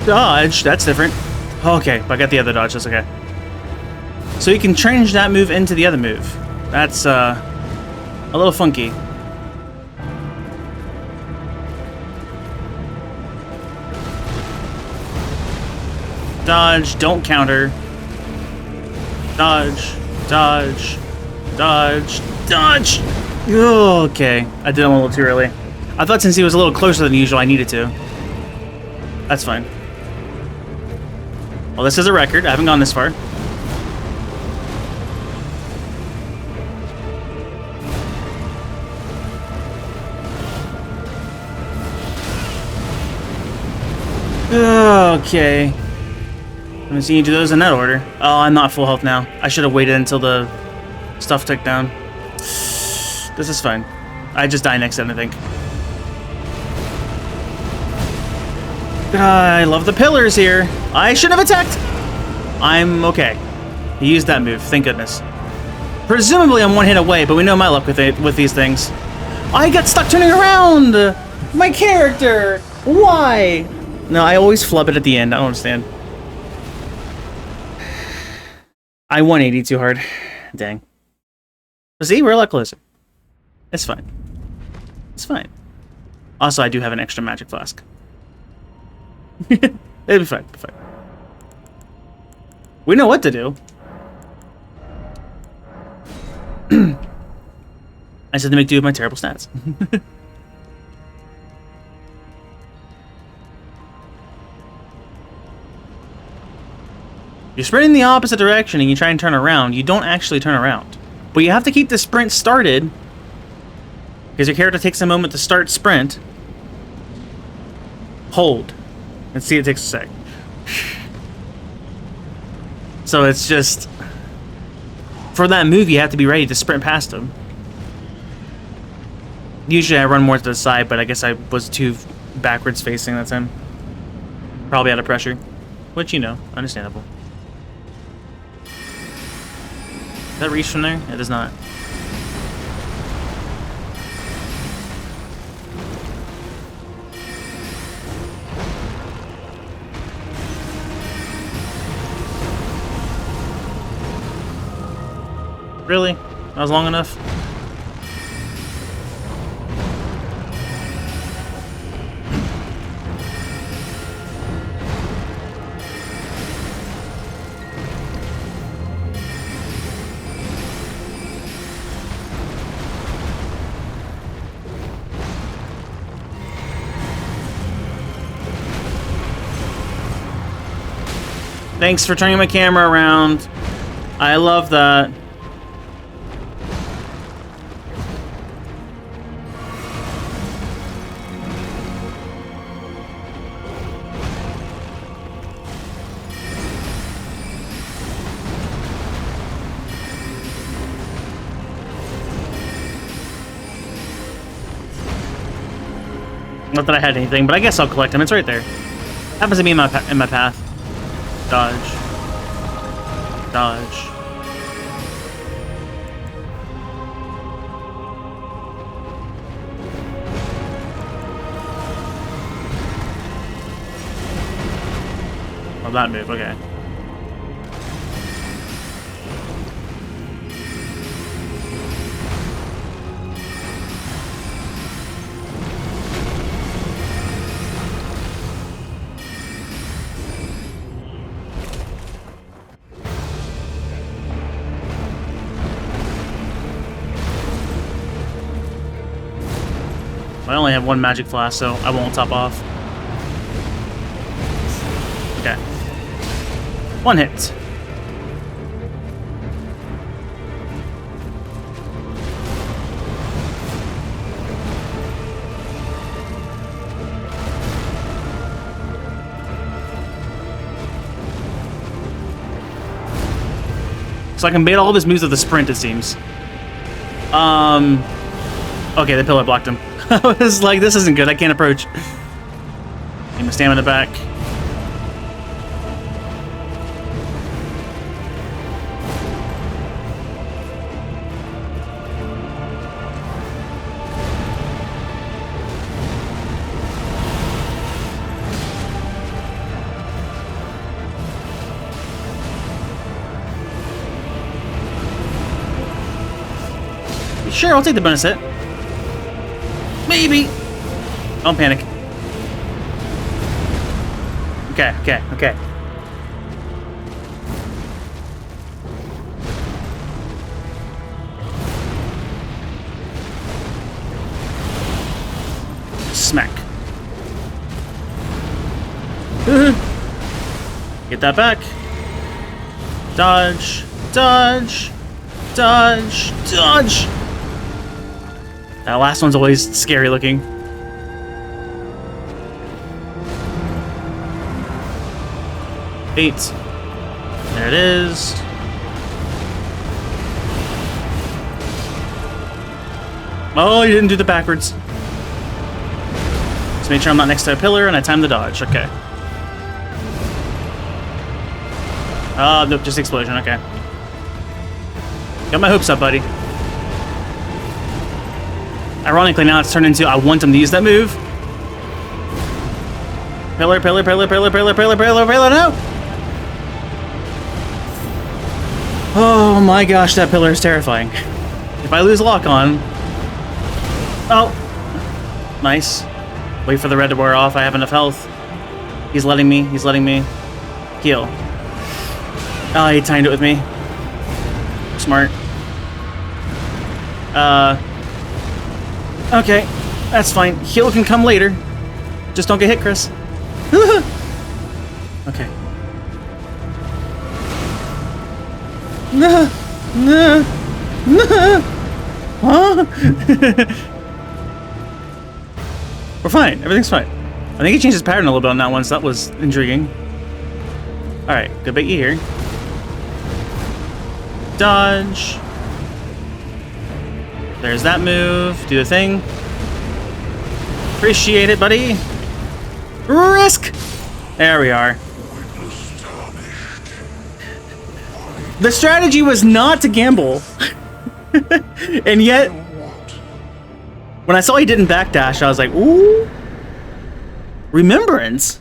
Dodge. That's different. Okay, but I got the other dodge. That's okay. So you can change that move into the other move. That's a little funky. Dodge. Don't counter. Dodge. Dodge. Dodge. Dodge! Okay. I did him a little too early. I thought since he was a little closer than usual, I needed to. That's fine. Well, this is a record. I haven't gone this far. Okay. I'm gonna see you do those in that order. Oh, I'm not full health now. I should have waited until the stuff ticked down. This is fine. I just die next time, I think. I love the pillars here. I should have attacked. I'm okay. He used that move, thank goodness. Presumably I'm one hit away, but we know my luck with these things. I got stuck turning around! My character! Why? No, I always flub it at the end. I don't understand. I 180 too hard. Dang. See, we're a lot closer. It's fine. It's fine. Also, I do have an extra magic flask. It'll be fine. It'll be fine. We know what to do. I just had to make do with my terrible stats. You're sprinting the opposite direction and you try and turn around, you don't actually turn around. But you have to keep the sprint started, because your character takes a moment to start sprint. Hold. And see, it takes a sec. So it's just... For that move, you have to be ready to sprint past him. Usually I run more to the side, but I guess I was too backwards facing that time. Probably out of pressure. Which, you know, understandable. Does that reach from there? It does not. Really? That was long enough? Thanks for turning my camera around. I love that. Not that I had anything, but I guess I'll collect them. It's right there. Happens to be in my path. Dodge. Dodge. Oh, that move, okay. I only have one magic flask, so I won't top off. Okay. One hit. So I can bait all of his moves with the sprint, it seems. Okay, the pillar blocked him. I was like, this isn't good. I can't approach. Need my stamina back. Sure, I'll take the bonus hit. Maybe. Don't panic. Okay, okay, okay. Smack. Get that back. Dodge. Dodge. Dodge. Dodge. That last one's always scary looking. Eight. There it is. Oh, you didn't do the backwards. Just make sure I'm not next to a pillar and I time the dodge. Okay. Nope, just explosion. Okay. Got my hopes up, buddy. Ironically, now it's turned into I want him to use that move. Pillar, pillar, pillar, pillar, pillar, pillar, pillar, pillar, no! Oh my gosh, that pillar is terrifying. If I lose lock on... Oh. Nice. Wait for the red to wear off. I have enough health. He's letting me. He's letting me heal. Oh, he timed it with me. Smart. Okay. That's fine. Heal can come later. Just don't get hit, Chris. Okay. No. No. No. Huh? We're fine. Everything's fine. I think he changed his pattern a little bit on that one, so that was intriguing. Alright, good bait you here. Dodge. There's that move. Do the thing. Appreciate it, buddy. Risk! There we are. The strategy was not to gamble. And yet, when I saw he didn't backdash, I was like, ooh. Remembrance.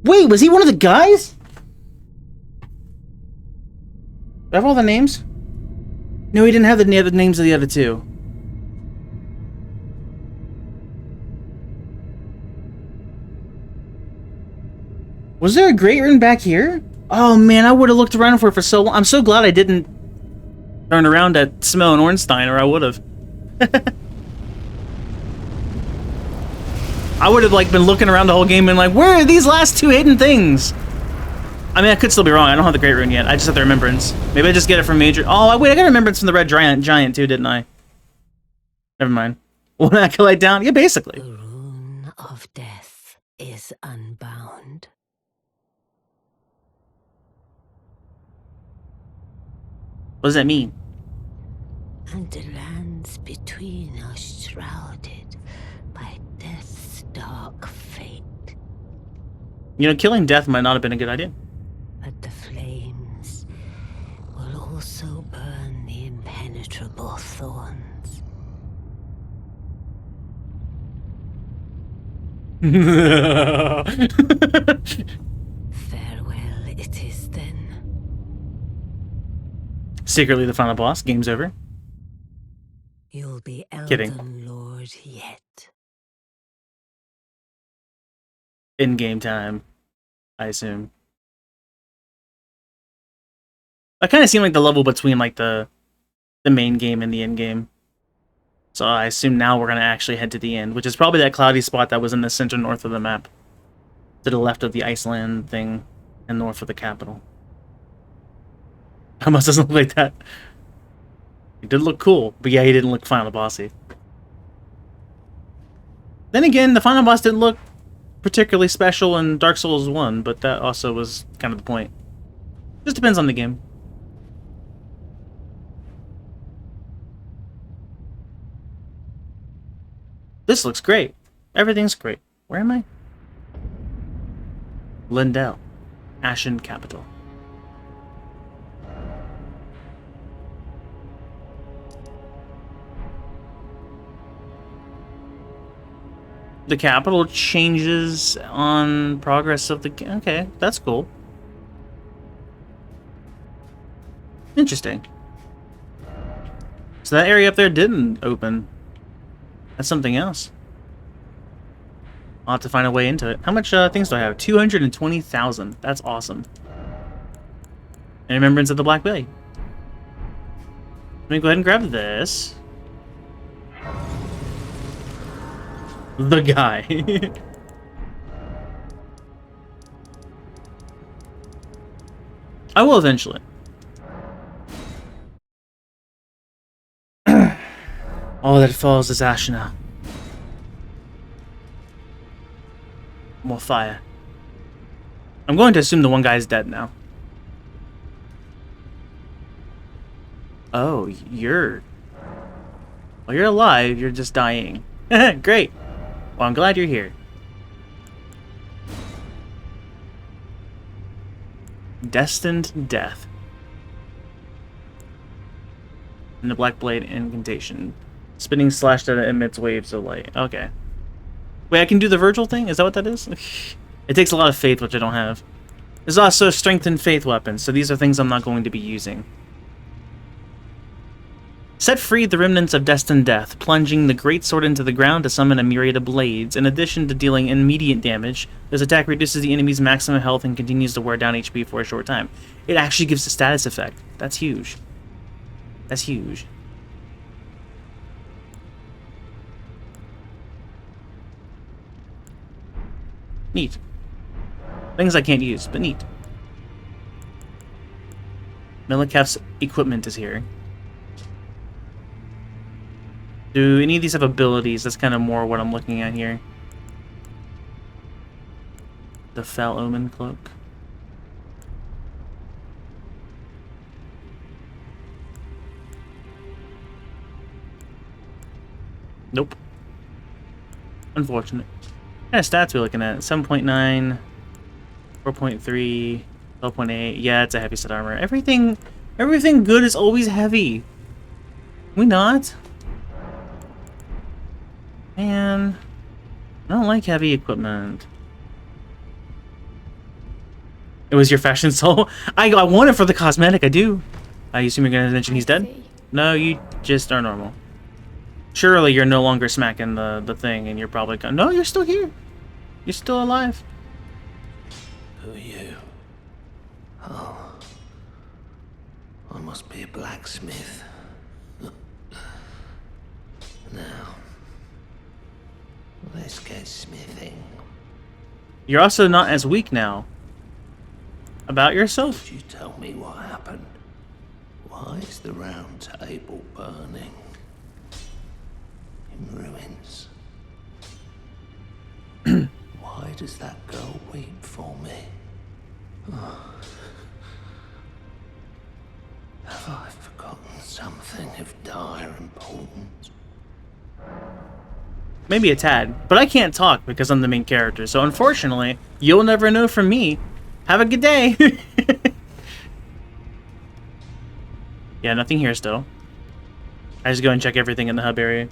Wait, was he one of the guys? Do I have all the names? No, he didn't have the names of the other two. Was there a Great Rune back here? Oh man, I would have looked around for it for so long. I'm so glad I didn't turn around at Smell and Ornstein, or I would have. I would have like been looking around the whole game and like, where are these last two hidden things? I mean, I could still be wrong. I don't have the Great Rune yet. I just have the Remembrance. Maybe I just get it from Major. Oh, wait, I got Remembrance from the Red Giant too, didn't I? Never mind. One Acolyte down? Yeah, basically. The rune of death is unbound. What does that mean? And the lands between are shrouded by death's dark fate. You know, killing Death might not have been a good idea. But the flames will also burn the impenetrable thorns. Farewell it is then. Secretly the final boss. Game's over. You'll be Kidding. Elden Lord yet. In-game time, I assume. That kind of seemed like the level between like the main game and the end game. So I assume now we're gonna actually head to the end, which is probably that cloudy spot that was in the center north of the map, to the left of the Iceland thing, and north of the capital. Almost doesn't look like that. He did look cool, but yeah, he didn't look final bossy. Then again, the final boss didn't look particularly special in Dark Souls 1, but that also was kind of the point. Just depends on the game. This looks great. Everything's great. Where am I? Lindell. Ashen Capital. The capital changes on progress of the... Okay, that's cool. Interesting. So that area up there didn't open. That's something else. I'll have to find a way into it. How much things do I have? 220,000. That's awesome. And Remembrance of the Black Bay. Let me go ahead and grab this. The guy. I will eventually. All that falls is ash now. More fire. I'm going to assume the one guy's dead now. Oh, you're... Well, you're alive, you're just dying. Great. Well, I'm glad you're here. Destined Death. And the Black Blade Incantation. Spinning slash that emits waves of light. Okay. Wait, I can do the Virgil thing? Is that what that is? It takes a lot of faith, which I don't have. There's also strengthened faith weapons, so these are things I'm not going to be using. Set free the remnants of Destined Death, plunging the great sword into the ground to summon a myriad of blades. In addition to dealing immediate damage, this attack reduces the enemy's maximum health and continues to wear down HP for a short time. It actually gives a status effect. That's huge. That's huge. Neat. Things I can't use, but neat. Milikev's equipment is here. Do any of these have abilities? That's kind of more what I'm looking at here. The Fell Omen Cloak. Nope. Unfortunate. What kind of stats are we looking at? 7.9, 4.3, 12.8. Yeah, it's a heavy set armor. Everything good is always heavy. We not? Man, I don't like heavy equipment. It was your fashion soul? I want it for the cosmetic, I do. I assume you're going to mention he's dead? No, you just are normal. Surely you're no longer smacking the thing and you're probably gone. No, you're still here. You're still alive. Who are you? Oh. I must be a blacksmith. Now, let's get smithing. You're also not as weak now. About yourself? Could you tell me what happened? Why is the round table burning? In ruins. Why does that girl weep for me? Oh. Have I forgotten something of dire importance? Maybe a tad, but I can't talk because I'm the main character, so unfortunately, you'll never know from me. Have a good day! Yeah, nothing here still. I just go and check everything in the hub area.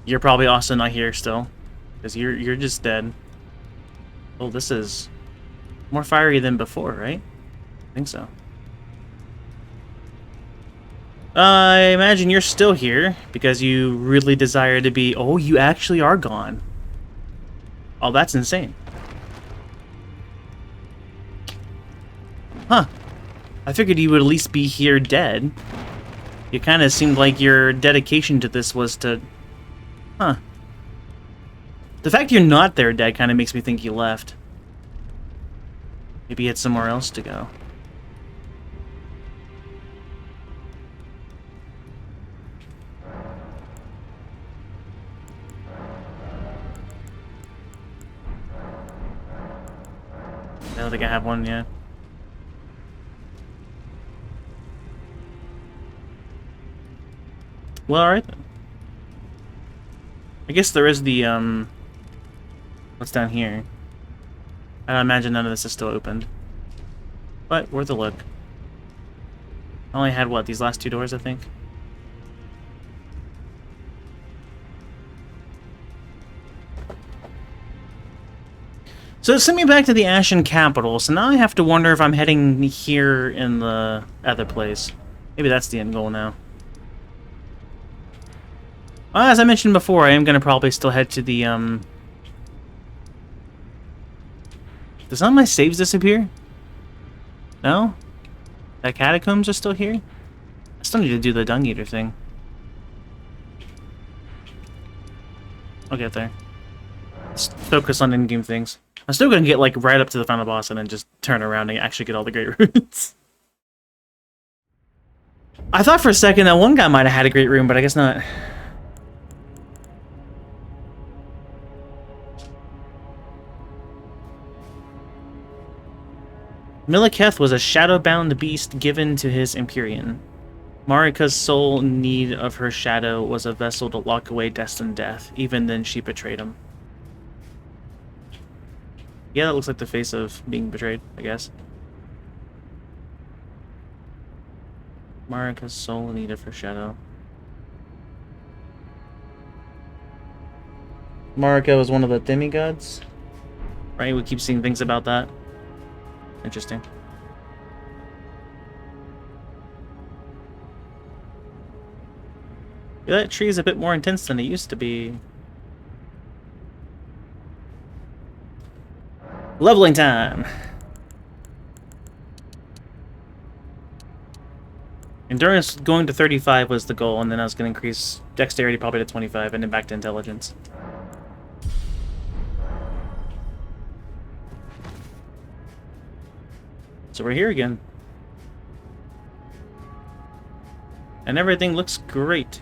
You're probably also not here still, because you're just dead. Oh, this is more fiery than before, right? I think so. I imagine you're still here, because you really desire to be... Oh, you actually are gone. Oh, that's insane. Huh. I figured you would at least be here dead. It kind of seemed like your dedication to this was to... Huh. The fact you're not there dead kind of makes me think you left. Maybe you had somewhere else to go. I don't think I have one yet. Well, alright then. I guess there is the, what's down here? I don't imagine none of this is still opened. But, worth a look. I only had, what, these last two doors, I think? So it sent me back to the Ashen Capital, so now I have to wonder if I'm heading here in the other place. Maybe that's the end goal now. Well, as I mentioned before, I am going to probably still head to the, Does none of my saves disappear? No? The catacombs are still here? I still need to do the Dung Eater thing. I'll get there. Let's focus on in-game things. I'm still gonna get, like, right up to the final boss and then just turn around and actually get all the great runes. I thought for a second that one guy might have had a great rune, but I guess not. Milliketh was a shadow-bound beast given to his Empyrean. Marika's sole need of her shadow was a vessel to lock away destined death. Even then, she betrayed him. Yeah, that looks like the face of being betrayed, I guess. Marika's sole need of her shadow. Marika was one of the demigods? Right, we keep seeing things about that. Interesting. Yeah, that tree is a bit more intense than it used to be. Leveling time! Endurance going to 35 was the goal, and then I was going to increase dexterity probably to 25, and then back to intelligence. So we're here again. And everything looks great.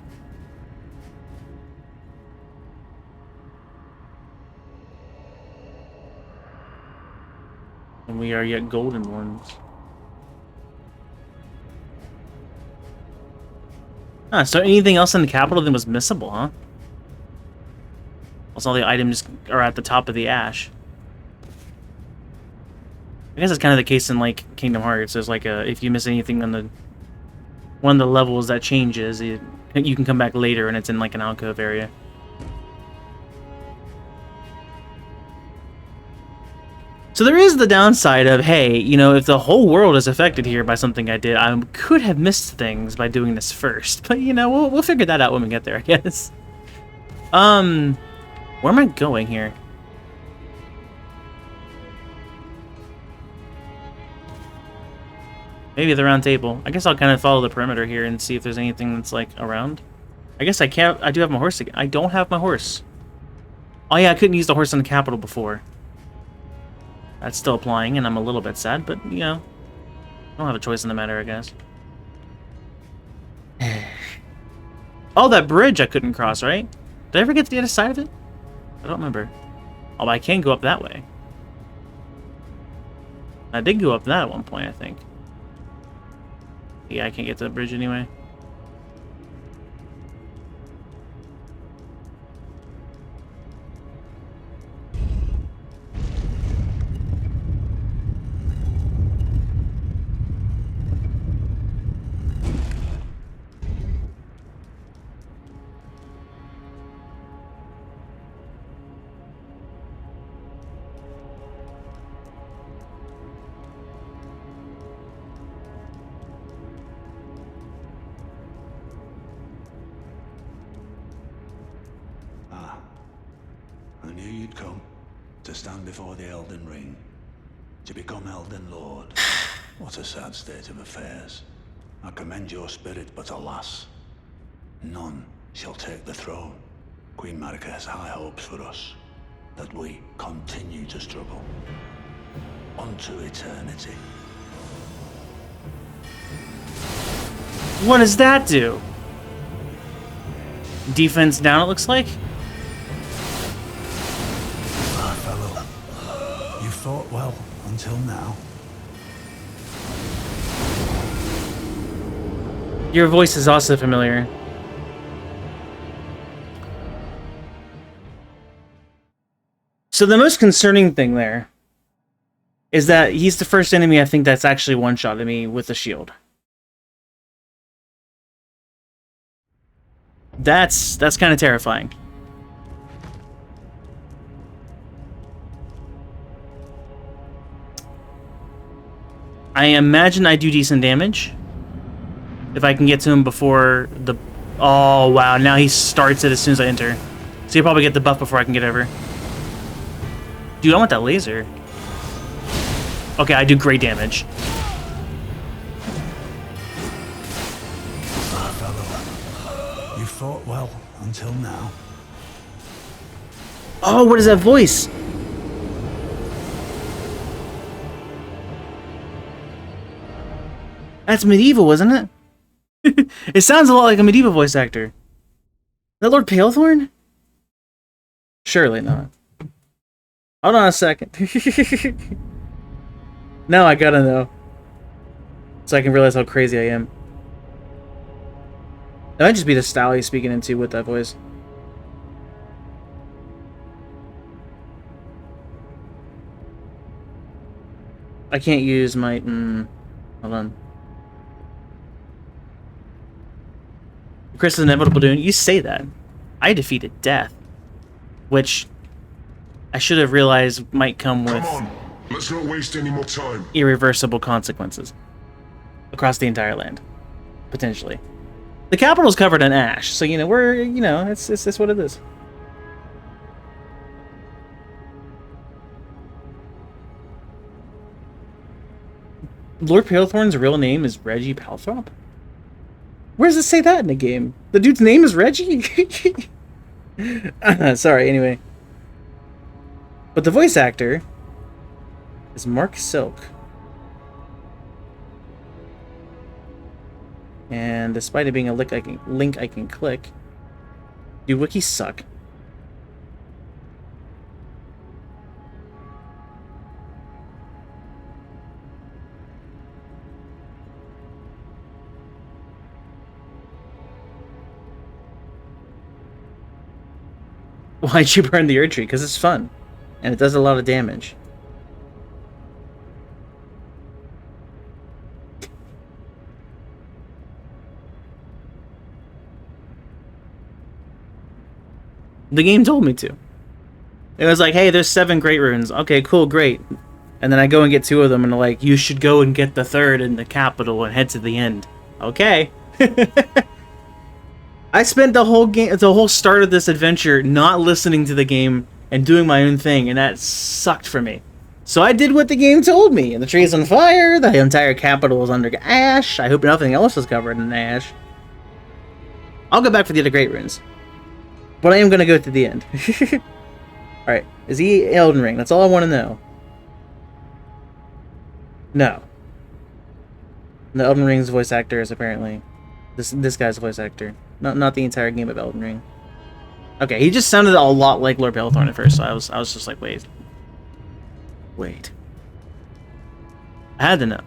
And we are yet golden ones. Ah, so anything else in the capital then was missable, huh? Also, all the items are at the top of the ash. I guess that's kind of the case in, like, Kingdom Hearts. There's, like, if you miss anything on the one of the levels that changes, you can come back later and it's in, like, an alcove area. So there is the downside of, hey, you know, if the whole world is affected here by something I did, I could have missed things by doing this first. But, you know, we'll figure that out when we get there, I guess. Where am I going here? Maybe the round table. I guess I'll kind of follow the perimeter here and see if there's anything that's, like, around. I guess I can't... I do have my horse again. I don't have my horse. Oh, yeah, I couldn't use the horse in the capital before. That's still applying, and I'm a little bit sad, but, you know... I don't have a choice in the matter, I guess. Oh, that bridge I couldn't cross, right? Did I ever get to the other side of it? I don't remember. Oh, but I can go up that way. I did go up that at one point, I think. Yeah, I can't get to the bridge anyway. I knew you'd come to stand before the Elden Ring, to become Elden Lord. What a sad state of affairs. I commend your spirit, but alas, none shall take the throne. Queen Marika has high hopes for us, that we continue to struggle unto eternity. What does that do? Defense down, it looks like? You fought well until now. Your voice is also familiar. So the most concerning thing there is that he's the first enemy I think that's actually one-shotted me with a shield. That's kind of terrifying. I imagine I do decent damage. If I can get to him before the... Oh, wow. Now he starts it as soon as I enter. So he'll probably get the buff before I can get over. Dude, I want that laser. Okay, I do great damage. Fellow, you fought well until now. Oh, what is that voice? That's medieval, wasn't it? It sounds a lot like a medieval voice actor. Is that Lord Palethorn? Surely not. Hold on a second. Now I gotta know. So I can realize how crazy I am. That might just be the style he's speaking into with that voice. I can't use my... hold on. Chris is inevitable doom. You say that. I defeated death. Which I should have realized might come with... Come on, let's not waste any more time. Irreversible consequences. Across the entire land. Potentially. The capital's covered in ash, so, you know, we're, you know, it's what it is. Lord Palethorn's real name is Reggie Palthrop? Where does it say that in the game? The dude's name is Reggie? Sorry, anyway. But the voice actor is Mark Silk. And despite it being a link I can click, do wikis suck? Why'd you burn the Erd Tree? Because it's fun. And it does a lot of damage. The game told me to. It was like, hey, there's 7 great runes. Okay, cool, great. And then I go and get 2 of them, and they're like, you should go and get the 3rd in the capital and head to the end. Okay. I spent the whole start of this adventure not listening to the game and doing my own thing, and that sucked for me. So I did what the game told me, and the tree is on fire, the entire capital is under ash. I hope nothing else is covered in ash. I'll go back for the other great runes. But I am going to go to the end. Alright, is he Elden Ring? That's all I want to know. No. The Elden Ring's voice actor is apparently... This guy's voice actor. Not the entire game of Elden Ring. Okay, he just sounded a lot like Lord Palethorn at first, so I was just like, wait. I had to know.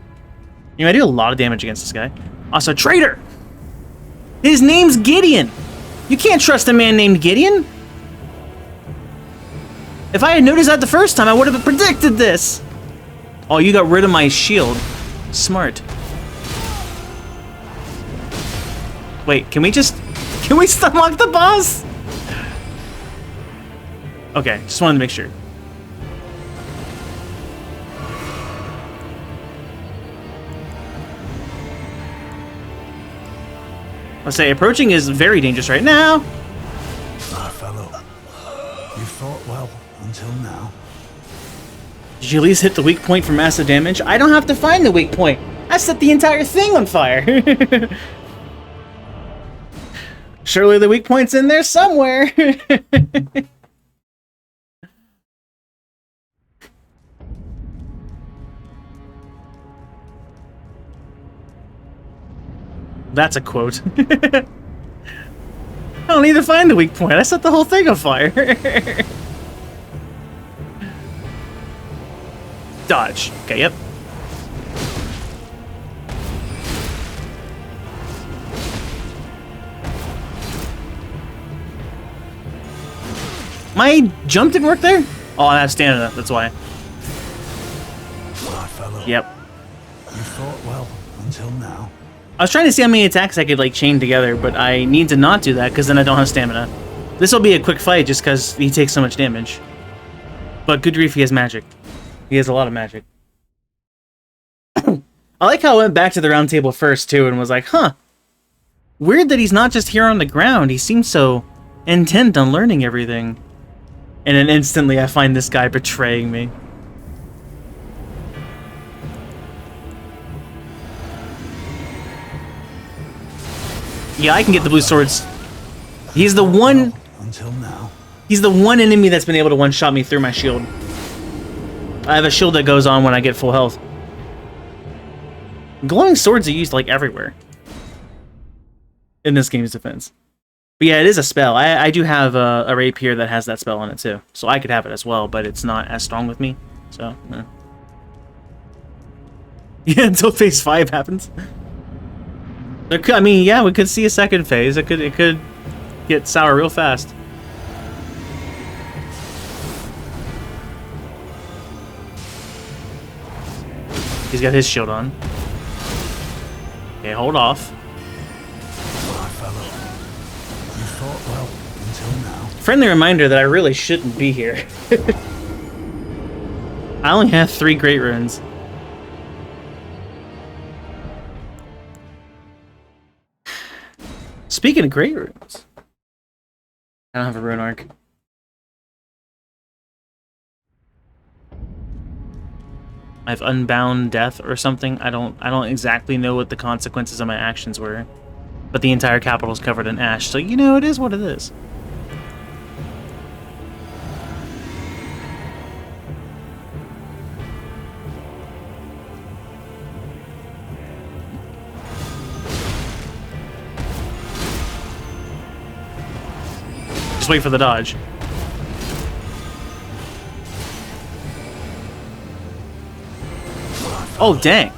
You know, I do a lot of damage against this guy. Also, traitor! His name's Gideon! You can't trust a man named Gideon! If I had noticed that the first time, I would have predicted this! Oh, you got rid of my shield. Smart. Wait, can we stunlock the boss? Okay, just wanted to make sure. Let's say approaching is very dangerous right now. My fellow, you fought well until now. Did you at least hit the weak point for massive damage? I don't have to find the weak point. I set the entire thing on fire. Surely the weak point's in there somewhere. That's a quote. I don't need to find the weak point. I set the whole thing on fire. Dodge. Okay, yep. My jump didn't work there? Oh, I have stamina, that's why. My fellow, Yep. you fought well until now. I was trying to see how many attacks I could like chain together, but I need to not do that because then I don't have stamina. This will be a quick fight just because he takes so much damage. But good grief, he has magic. He has a lot of magic. I like how I went back to the round table first, too, and was like, huh. Weird that he's not just here on the ground. He seems so intent on learning everything. And then instantly I find this guy betraying me. Yeah, I can get the blue swords. He's the one... Until now. He's the one enemy that's been able to one-shot me through my shield. I have a shield that goes on when I get full health. Glowing swords are used, like, everywhere. In this game's defense. But yeah, it is a spell. I do have a rapier that has that spell on it, too. So I could have it as well, but it's not as strong with me. So, yeah, until phase 5 happens. There could, I mean, yeah, we could see a second phase. It could get sour real fast. He's got his shield on. Okay, hold off. My fellow, you fought well until now. Friendly reminder that I really shouldn't be here. I only have 3 great runes. Speaking of great runes, I don't have a rune arc. I have Unbound Death or something. I don't exactly know what the consequences of my actions were, but the entire capital is covered in ash, so you know it is what it is. Just wait for the dodge. Oh, dang.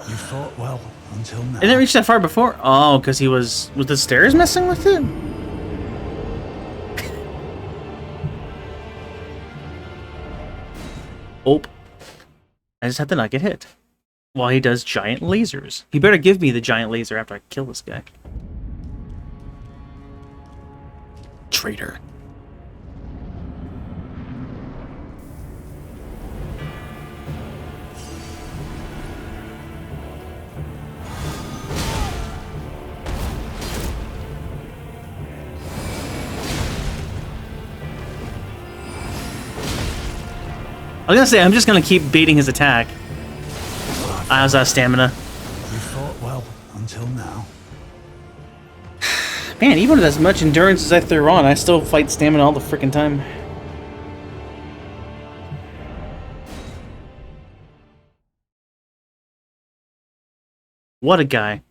You fought well until now. It didn't reach that far before? Oh, because he was the stairs messing with it? Oh. I just have to not get hit. While he does giant lasers. He better give me the giant laser after I kill this guy. Traitor. I was gonna say, I'm just gonna keep baiting his attack. How's that stamina? You fought well until now. Man, even with as much endurance as I threw on, I still fight stamina all the freaking time. What a guy.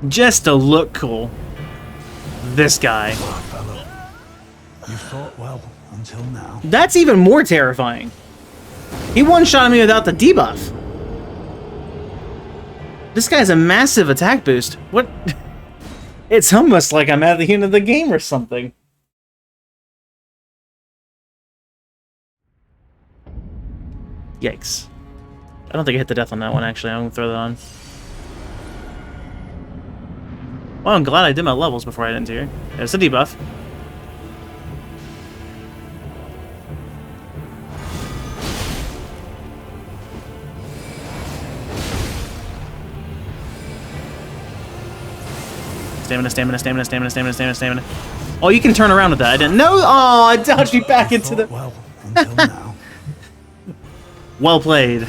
Just to look cool. This guy. Fellow, you fought well until now. That's even more terrifying. He one-shot me without the debuff. This guy's a massive attack boost. What? It's almost like I'm at the end of the game or something. Yikes. I don't think I hit the death on that one, actually. I'm gonna throw that on. Well, I'm glad I did my levels before I went here. There's a debuff. Stamina, stamina, stamina, stamina, stamina, stamina, stamina. Oh, you can turn around with that. I didn't know. Oh, it dodged me back into the... Well, until now. Well played.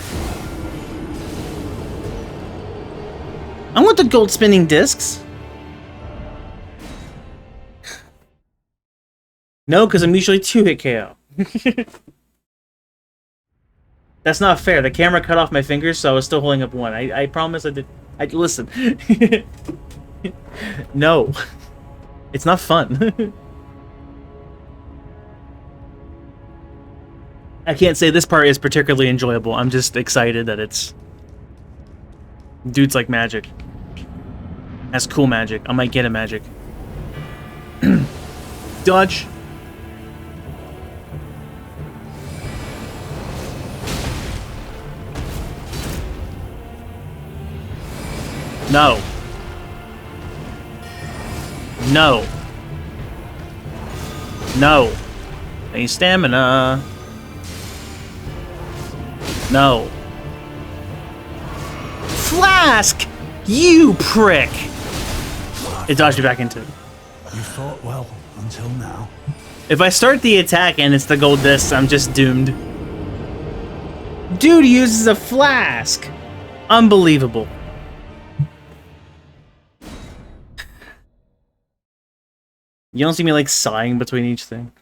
I want the gold spinning discs. No, because I'm usually 2-hit KO. That's not fair. The camera cut off my fingers, so I was still holding up one. I promise I did. Listen. No. It's not fun. I can't say this part is particularly enjoyable. I'm just excited that it's... Dude's like magic. That's cool magic. I might get a magic. Dodge. No. No. No. Any stamina. No. Flask! You prick! It dodged me back into it. You fought well until now. If I start the attack and it's the gold disc, I'm just doomed. Dude uses a flask! Unbelievable. You don't see me like sighing between each thing.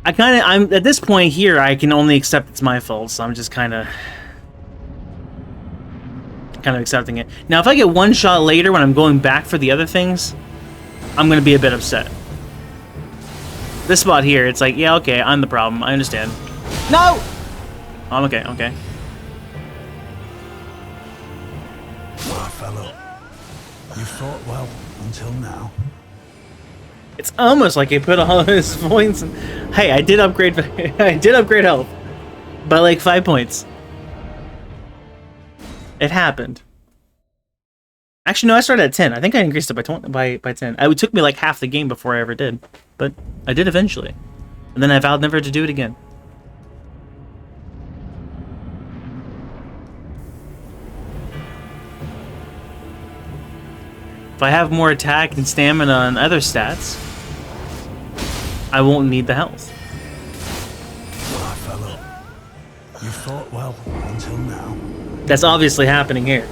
I'm at this point here, I can only accept it's my fault, so I'm just kind of accepting it. Now, if I get one shot later when I'm going back for the other things, I'm gonna be a bit upset. This spot here, it's like, yeah, okay, I'm the problem. I understand. No! I'm okay, okay. My fellow, you fought well until now. It's almost like he put all his points in. Hey, I did upgrade I did upgrade health by like 5 points. It happened. Actually, no, I started at 10. I think I increased it by 10. It took me like half the game before I ever did, but I did eventually. And then I vowed never to do it again. If I have more attack and stamina and other stats, I won't need the health. My fellow, you fought well until now. That's obviously happening here.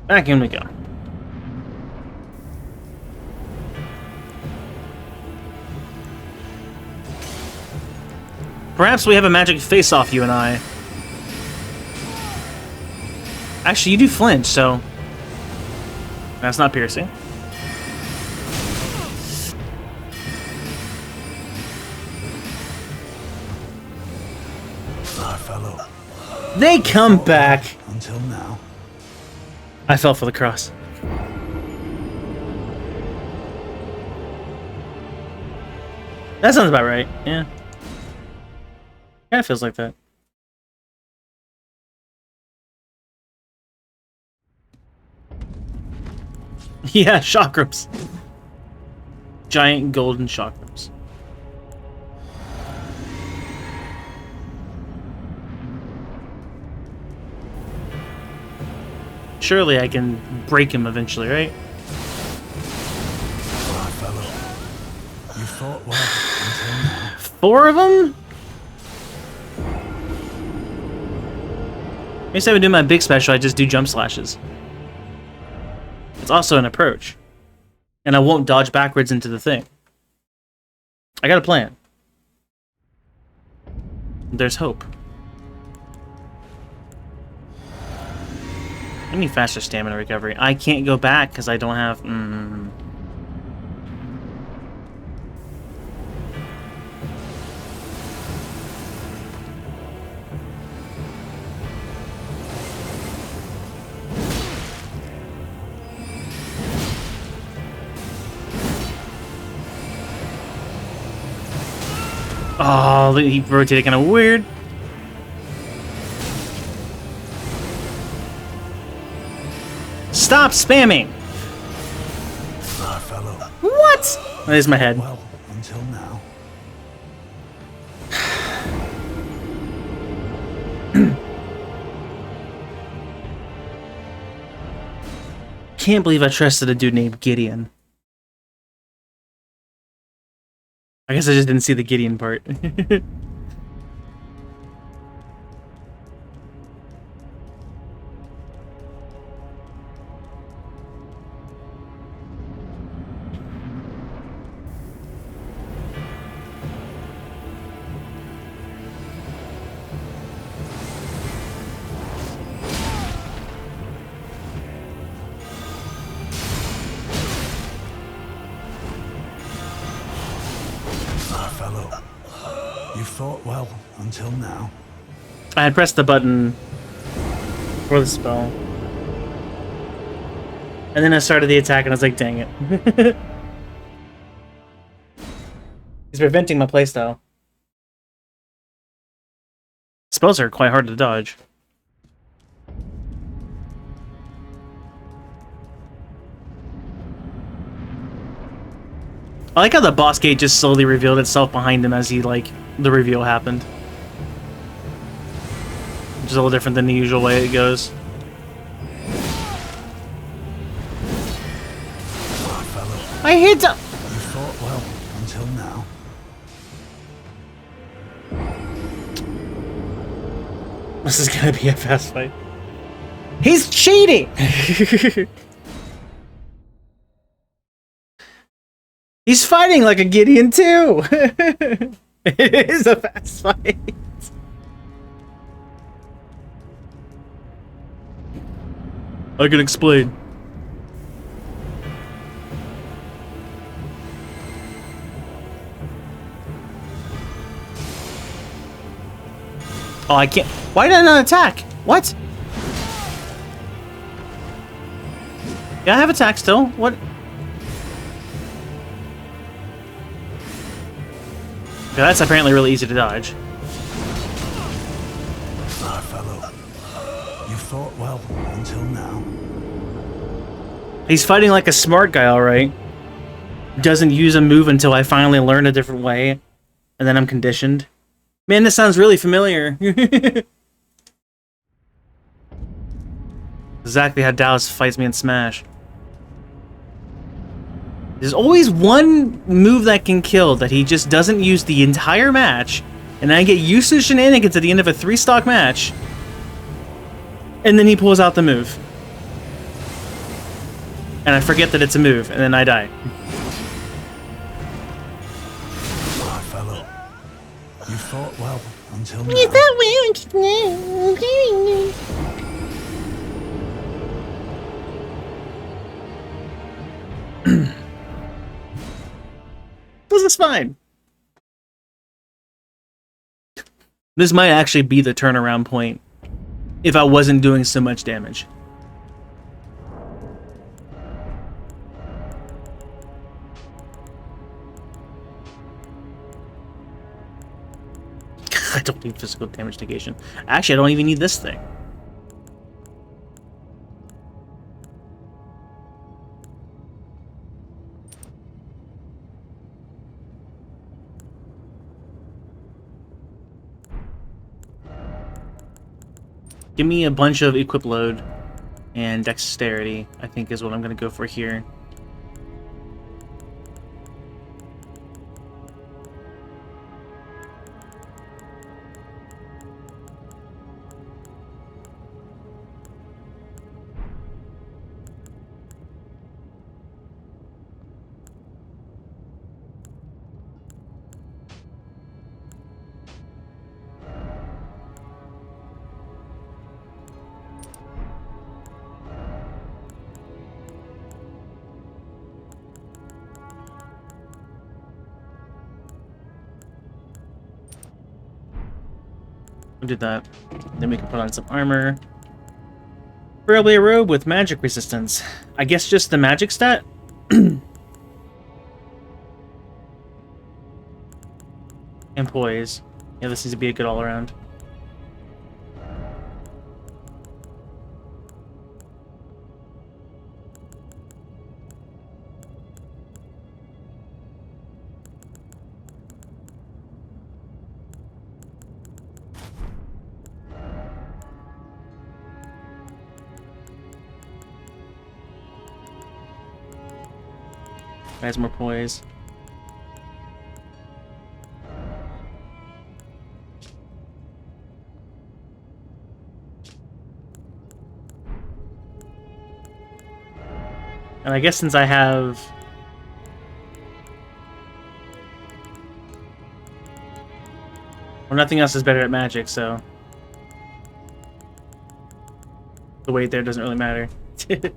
Back in we go. Perhaps we have a magic face-off, you and I. Actually, you do flinch, so... That's not piercing. My fellow, They come back! until now. I fell for the cross. That sounds about right, yeah. Kinda feels like that. Yeah, chakrams. Giant golden chakrams. Surely I can break him eventually, right? My fellow, you fought well until now. 4 of them? Instead of doing my big special, I just do jump slashes. It's also an approach. And I won't dodge backwards into the thing. I got a plan. There's hope. I need faster stamina recovery. I can't go back because I don't have... Oh, he rotated kind of weird. Stop spamming! My fellow, What? There's my head. well until now. Can't believe I trusted a dude named Gideon. I guess I just didn't see the Gideon part. My fellow, you fought well until now. I had pressed the button for the spell. And then I started the attack and I was like, dang it. He's preventing my playstyle. Spells are quite hard to dodge. I like how the boss gate just slowly revealed itself behind him as he, like, the reveal happened. Which is a little different than the usual way it goes. I hit up! You fought well until now. This is gonna be a fast fight. He's cheating! He's fighting like a Gideon too! It is a fast fight. I can explain. Oh, I can't. Why did I not attack? What? Yeah, I have attack still. What? Yeah, that's apparently really easy to dodge. My fellow, you fought well until now. He's fighting like a smart guy, alright. Doesn't use a move until I finally learn a different way. And then I'm conditioned. Man, this sounds really familiar. Exactly how Dallas fights me in Smash. There's always one move that can kill that he just doesn't use the entire match, and I get used to shenanigans at the end of a 3-stock match, and then he pulls out the move. And I forget that it's a move, and then I die. My fellow, you fought well until now. This is fine. This might actually be the turnaround point if I wasn't doing so much damage. I don't need physical damage negation. Actually, I don't even need this thing. Give me a bunch of equip load and dexterity, I think is what I'm going to go for here. We'll do that. Then we can put on some armor. Preferably a robe with magic resistance. I guess just the magic stat? And poise. Yeah, this needs to be a good all-around. Has more poise. And I guess since I have... Well, nothing else is better at magic, so... The weight there doesn't really matter. Can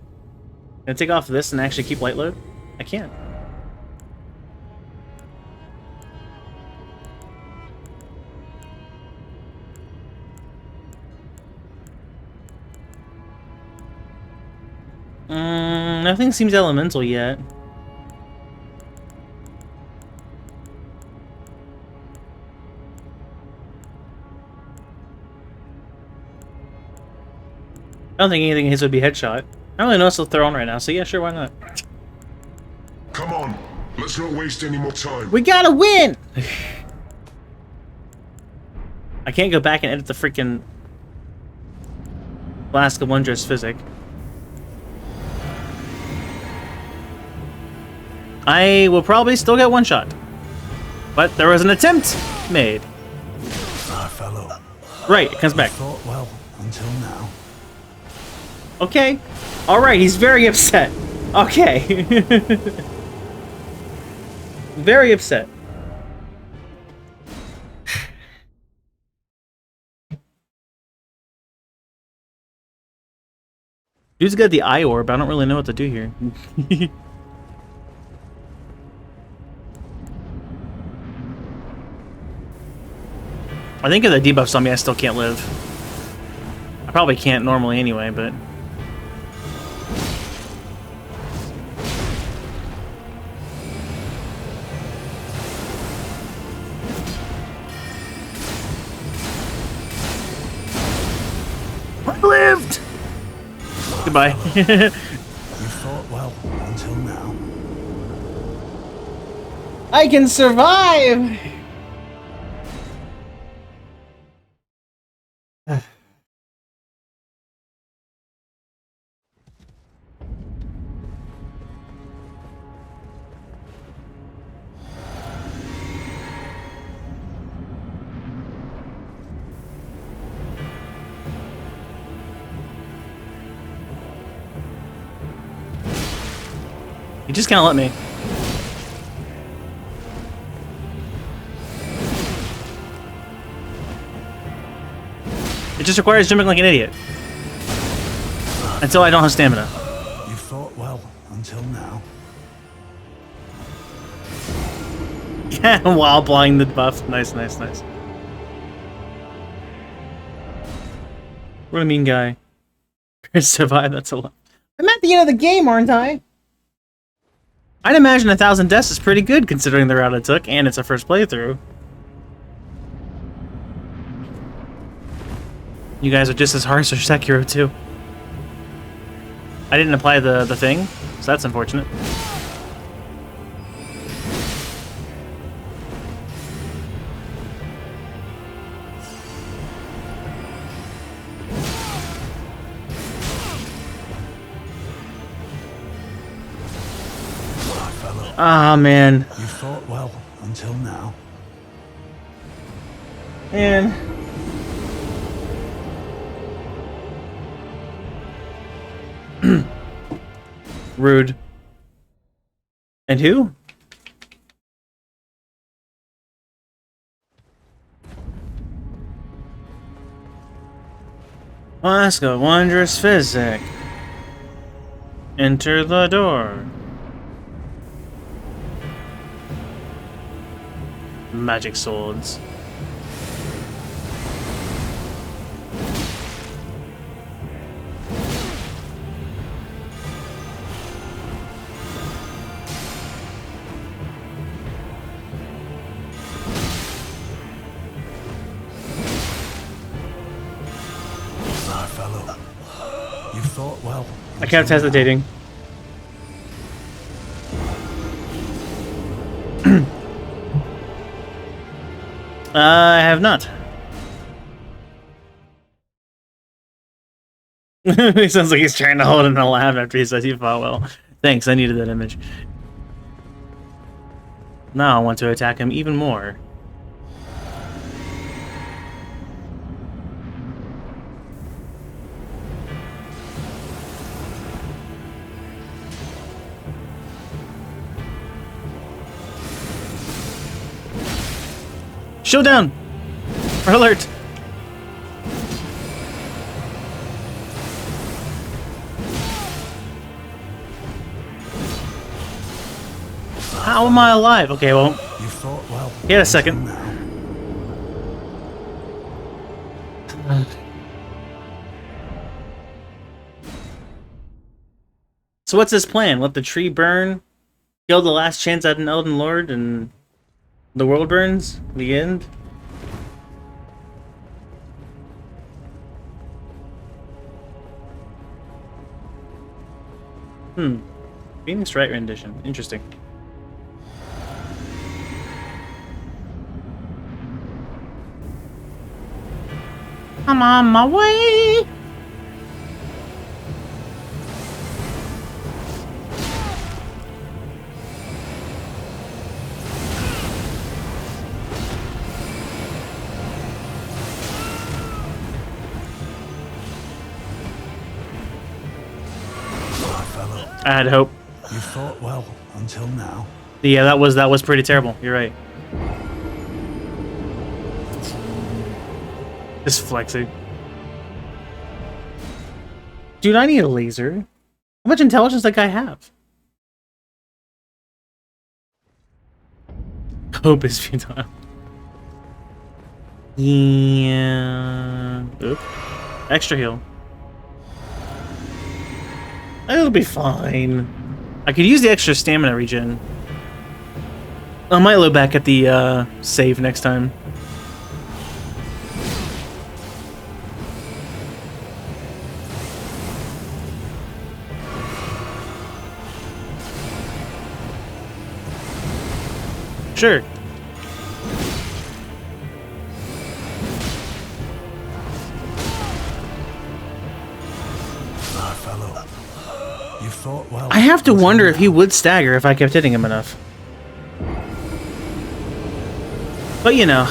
I take off this and actually keep light load? I can't. Nothing seems elemental yet. I don't think anything his would be headshot. I don't really know what's they're on right now, so yeah, sure, why not? Come on, let's not waste any more time. We gotta win! I can't go back and edit the freaking Alaska Wondrous Physic. I will probably still get one shot. But there was an attempt made. Our fellow. Right, it comes back. Thought well until now. Okay. Alright, he's very upset. Okay. Very upset. Dude's got the eye orb, I don't really know what to do here. I think if the debuff's on me, I still can't live. I probably can't normally anyway, but... I lived! Goodbye. You fought well until now. I can survive! You just can't let me. It just requires jumping like an idiot. Until I don't have stamina. You fought well until now. While applying the buff. Nice, nice, nice. What a mean guy. Survive, that's a lot. I'm at the end of the game, aren't I? I'd imagine 1,000 deaths is pretty good considering the route it took, and it's a first playthrough. You guys are just as harsh as Sekiro too. I didn't apply the thing, so that's unfortunate. Ah, man. You fought well until now. Man. Rude. And who? Let's go. Wondrous Physic. Enter the door. Magic swords. Our fellow. You fought well. I kept hesitating. I have not. He sounds like he's trying to hold in a laugh after he says he fought well. Thanks, I needed that image. Now I want to attack him even more. Showdown! Alert! How am I alive? Okay, well, You fought well. he had a second. So what's his plan? Let the tree burn, kill the last chance at an Elden Lord, and the world burns? The end? Phoenix Wright rendition. Interesting. I'm on my way! I had hope. You fought well until now. Yeah, that was pretty terrible. You're right. Just flexing. Dude, I need a laser. How much intelligence does that guy have? Hope is futile. Yeah. Oop. Extra heal. It'll be fine. I could use the extra stamina regen. I might load back at the save next time. Sure. You fought well. I have to wonder if he would stagger if I kept hitting him enough. But you know.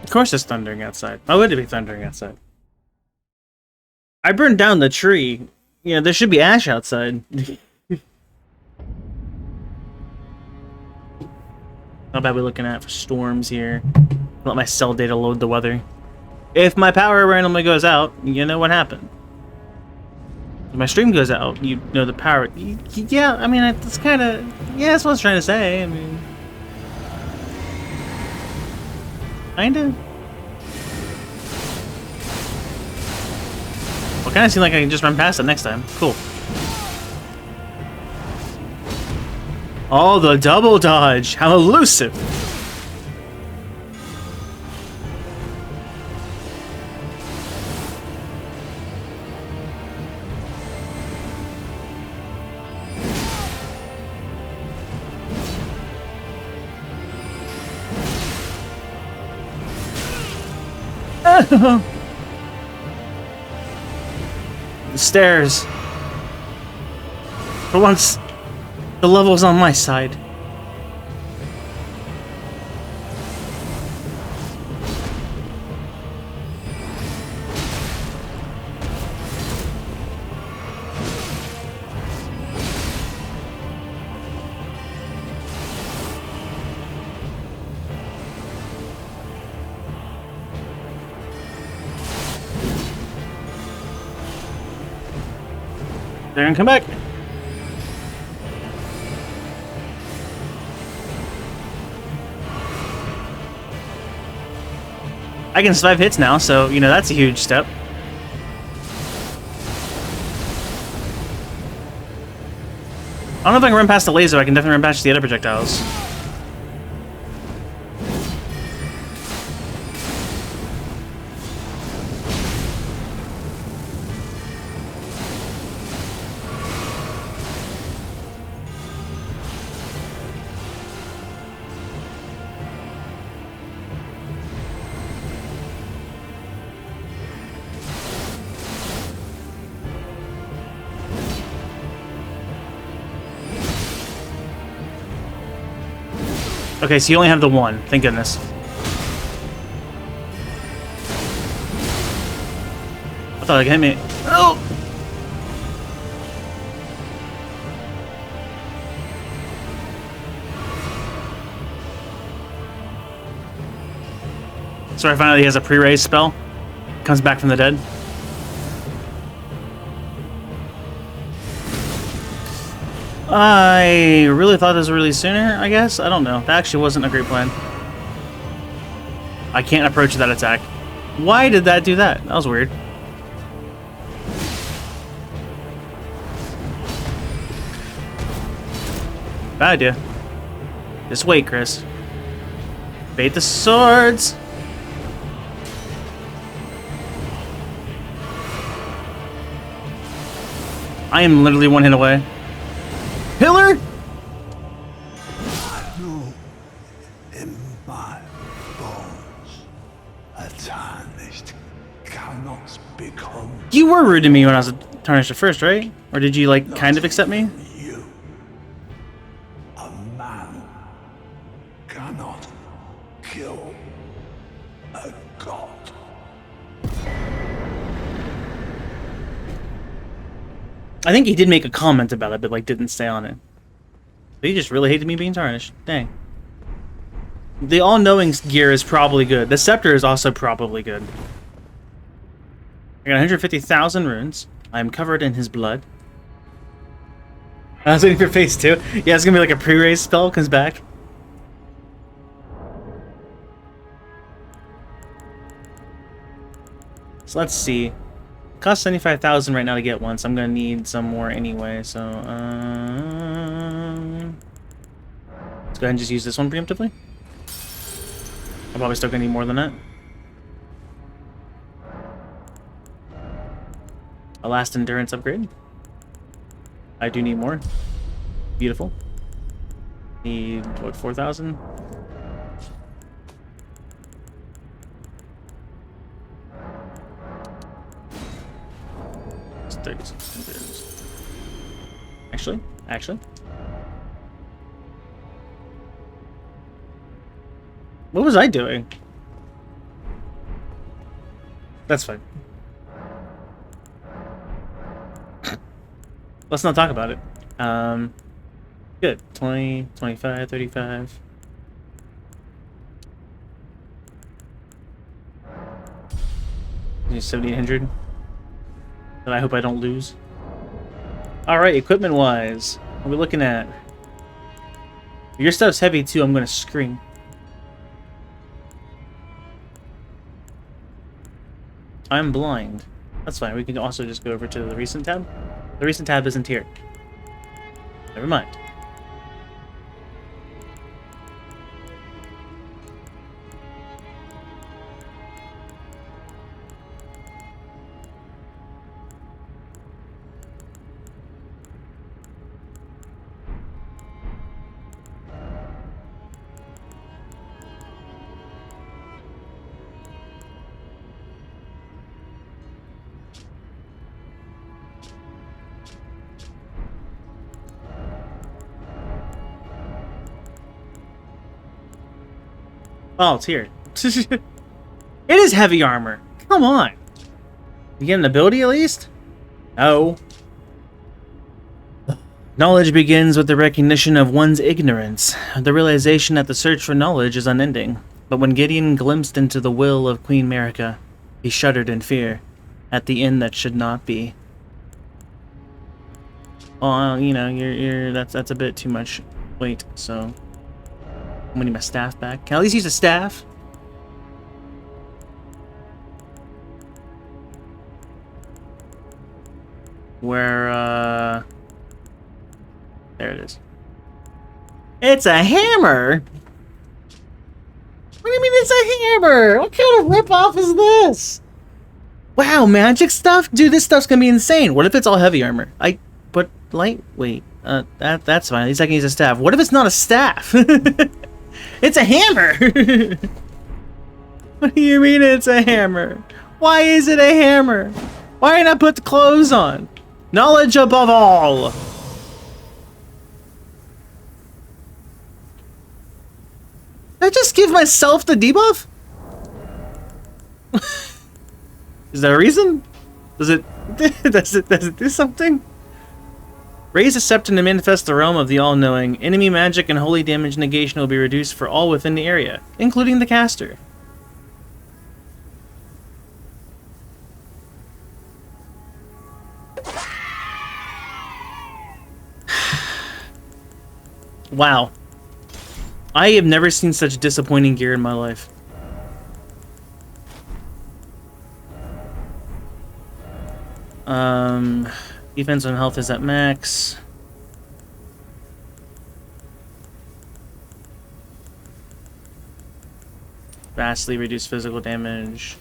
Of course it's thundering outside. Why would it be thundering outside? I burned down the tree. You know, there should be ash outside. How bad we looking at for storms here? Let my cell data load the weather. If my power randomly goes out, you know what happened. If my stream goes out, you know the power... Yeah, I mean, it's kind of... Yeah, that's what I was trying to say. I mean... Kinda. Well, kinda seem like I can just run past it next time. Cool. Oh, the double dodge! How elusive! The stairs. For once, the level's on my side. They're gonna come back. I can survive hits now, so, you know, that's a huge step. I don't know if I can run past the laser, I can definitely run past the other projectiles. Okay, so you only have the one. Thank goodness. I thought it hit me. Oh! Sorry, finally he has a pre-raise spell. Comes back from the dead. I really thought this was released sooner, I guess? I don't know. That actually wasn't a great plan. I can't approach that attack. Why did that do that? That was weird. Bad idea. Just wait, Chris. Bait the swords! I am literally one hit away. Pillar? No, in my bones, a tarnished cannot become You were rude to me when I was a tarnished at first, right? Or did you, like, kind of accept me? you. A man cannot kill a god. I think he did make a comment about it, but, like, didn't stay on it. But he just really hated me being tarnished. Dang. The all-knowing gear is probably good. The scepter is also probably good. I got 150,000 runes. I am covered in his blood. I was waiting for phase 2. Yeah, it's gonna be like a pre-raise spell comes back. So let's see. It costs 75,000 right now to get one, so I'm gonna need some more anyway. So let's go ahead and just use this one preemptively. I'm probably still gonna need more than that. A last endurance upgrade. I do need more. Beautiful. Need, what, 4,000? It's 36. Actually. What was I doing? That's fine. Let's not talk about it. Good. 20, 25, 35. Need 7,800. But I hope I don't lose. Alright, equipment-wise. What are we looking at? If your stuff's heavy too, I'm gonna scream. I'm blind. That's fine. We can also just go over to the recent tab. The recent tab isn't here. Never mind. Oh, it's here. It is heavy armor. Come on. You get an ability at least? No. Knowledge begins with the recognition of one's ignorance, the realization that the search for knowledge is unending. But when Gideon glimpsed into the will of Queen Merica, he shuddered in fear at the end that should not be. Oh, you know, that's a bit too much weight, so I'm gonna need my staff back. Can I at least use a staff? Where, there it is. It's a hammer! What do you mean it's a hammer? What kind of ripoff is this? Wow, magic stuff? Dude, this stuff's gonna be insane. What if it's all heavy armor? But lightweight. That's fine. At least I can use a staff. What if it's not a staff? It's a hammer! What do you mean it's a hammer? Why is it a hammer? Why didn't I put the clothes on? Knowledge above all! Did I just give myself the debuff? Is there a reason? Does it do something? Raise a scepter to manifest the realm of the all-knowing. Enemy magic and holy damage negation will be reduced for all within the area, including the caster. Wow. I have never seen such disappointing gear in my life. Defense and health is at max. Vastly reduced physical damage.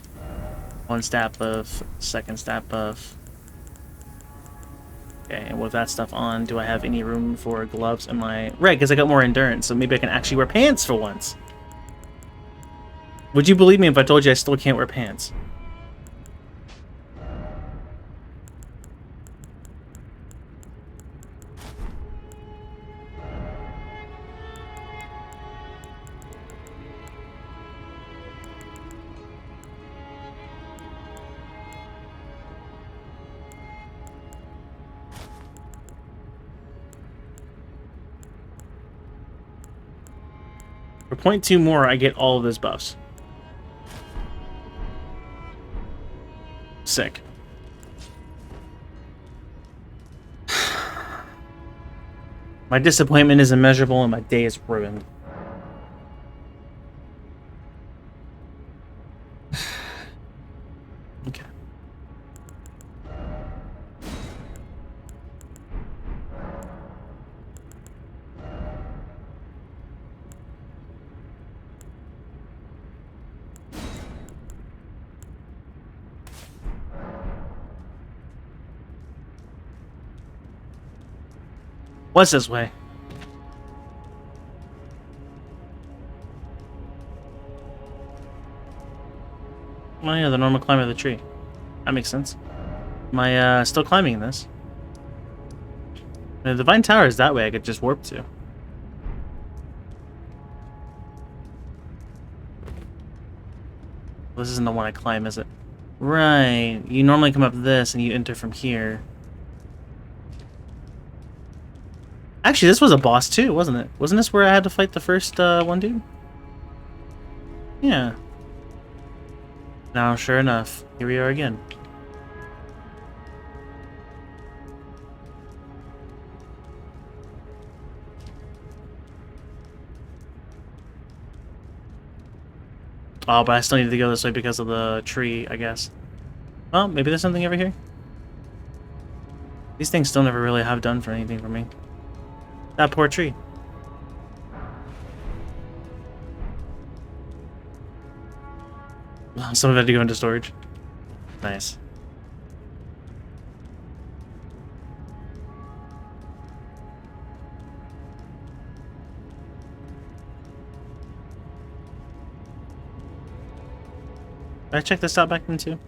1 stat buff. 2nd stat buff. Okay, and with that stuff on, do I have any room for gloves? Am I... Right, because I got more endurance, so maybe I can actually wear pants for once. Would you believe me if I told you I still can't wear pants? For 0.2 more, I get all of those buffs. Sick. My disappointment is immeasurable and my day is ruined. Okay. What's this way? Oh yeah, the normal climb of the tree. That makes sense. Am I still climbing this? The Divine Tower is that way I could just warp to. This isn't the one I climb, is it? Right. You normally come up this and you enter from here. Actually, this was a boss too, wasn't it? Wasn't this where I had to fight the first one dude? Yeah. Now, sure enough, here we are again. Oh, but I still need to go this way because of the tree, I guess. Well, maybe there's something over here. These things still never really have done for anything for me. That poor tree. Some of it had to go into storage. Nice. Did I check this out back then too?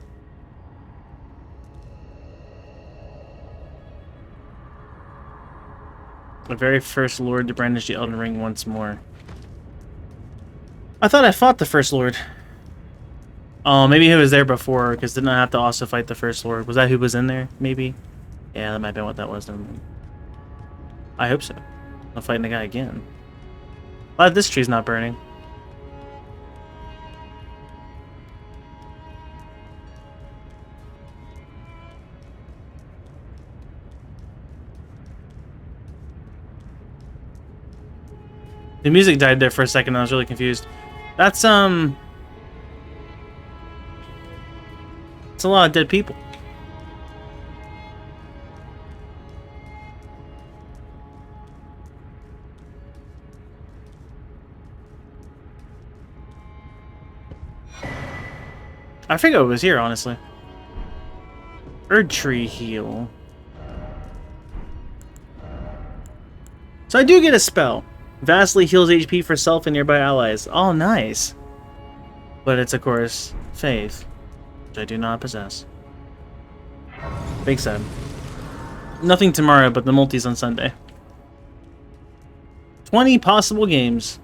The very first Lord to brandish the Elden Ring once more. I thought I fought the first Lord. Oh, maybe he was there before, because didn't I have to also fight the first Lord? Was that who was in there, maybe? Yeah, that might have been what that was. I hope so. I'm fighting the guy again. Glad this tree's not burning. The music died there for a second and I was really confused. That's it's a lot of dead people. I forgot it was here, honestly. Erd tree heal. So I do get a spell. Vastly heals HP for self and nearby allies. Oh, nice. But it's, of course, faith, which I do not possess. Big sad. Nothing tomorrow, but the multis on Sunday. 20 possible games.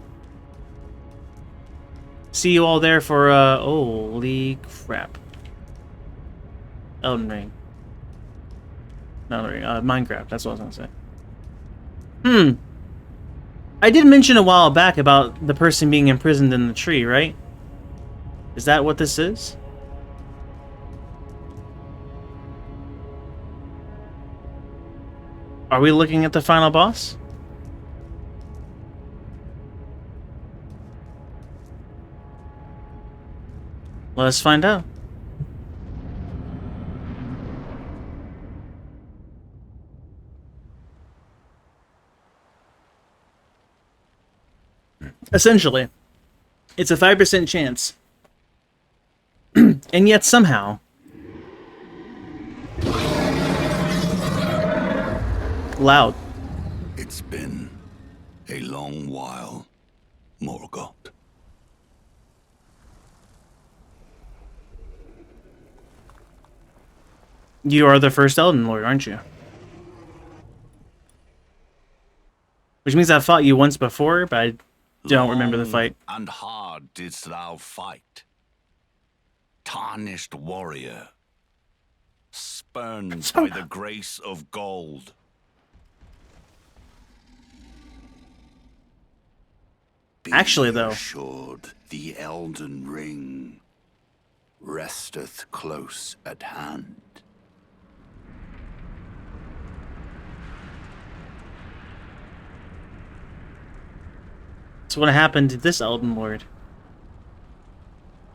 See you all there for, holy crap. Elden Ring. Not Elden Ring, Minecraft, that's what I was gonna say. I did mention a while back about the person being imprisoned in the tree, right? Is that what this is? Are we looking at the final boss? Let's find out. Essentially, It's a 5% chance. And yet somehow... Loud. It's been a long while, Morgoth. You are the first Elden Lord, aren't you? Which means I've fought you once before, but I don't remember the fight. And hard didst thou fight. Tarnished warrior. Spurned by the grace of gold. Actually, though. Be assured, the Elden Ring resteth close at hand. So what happened to this Elden Lord?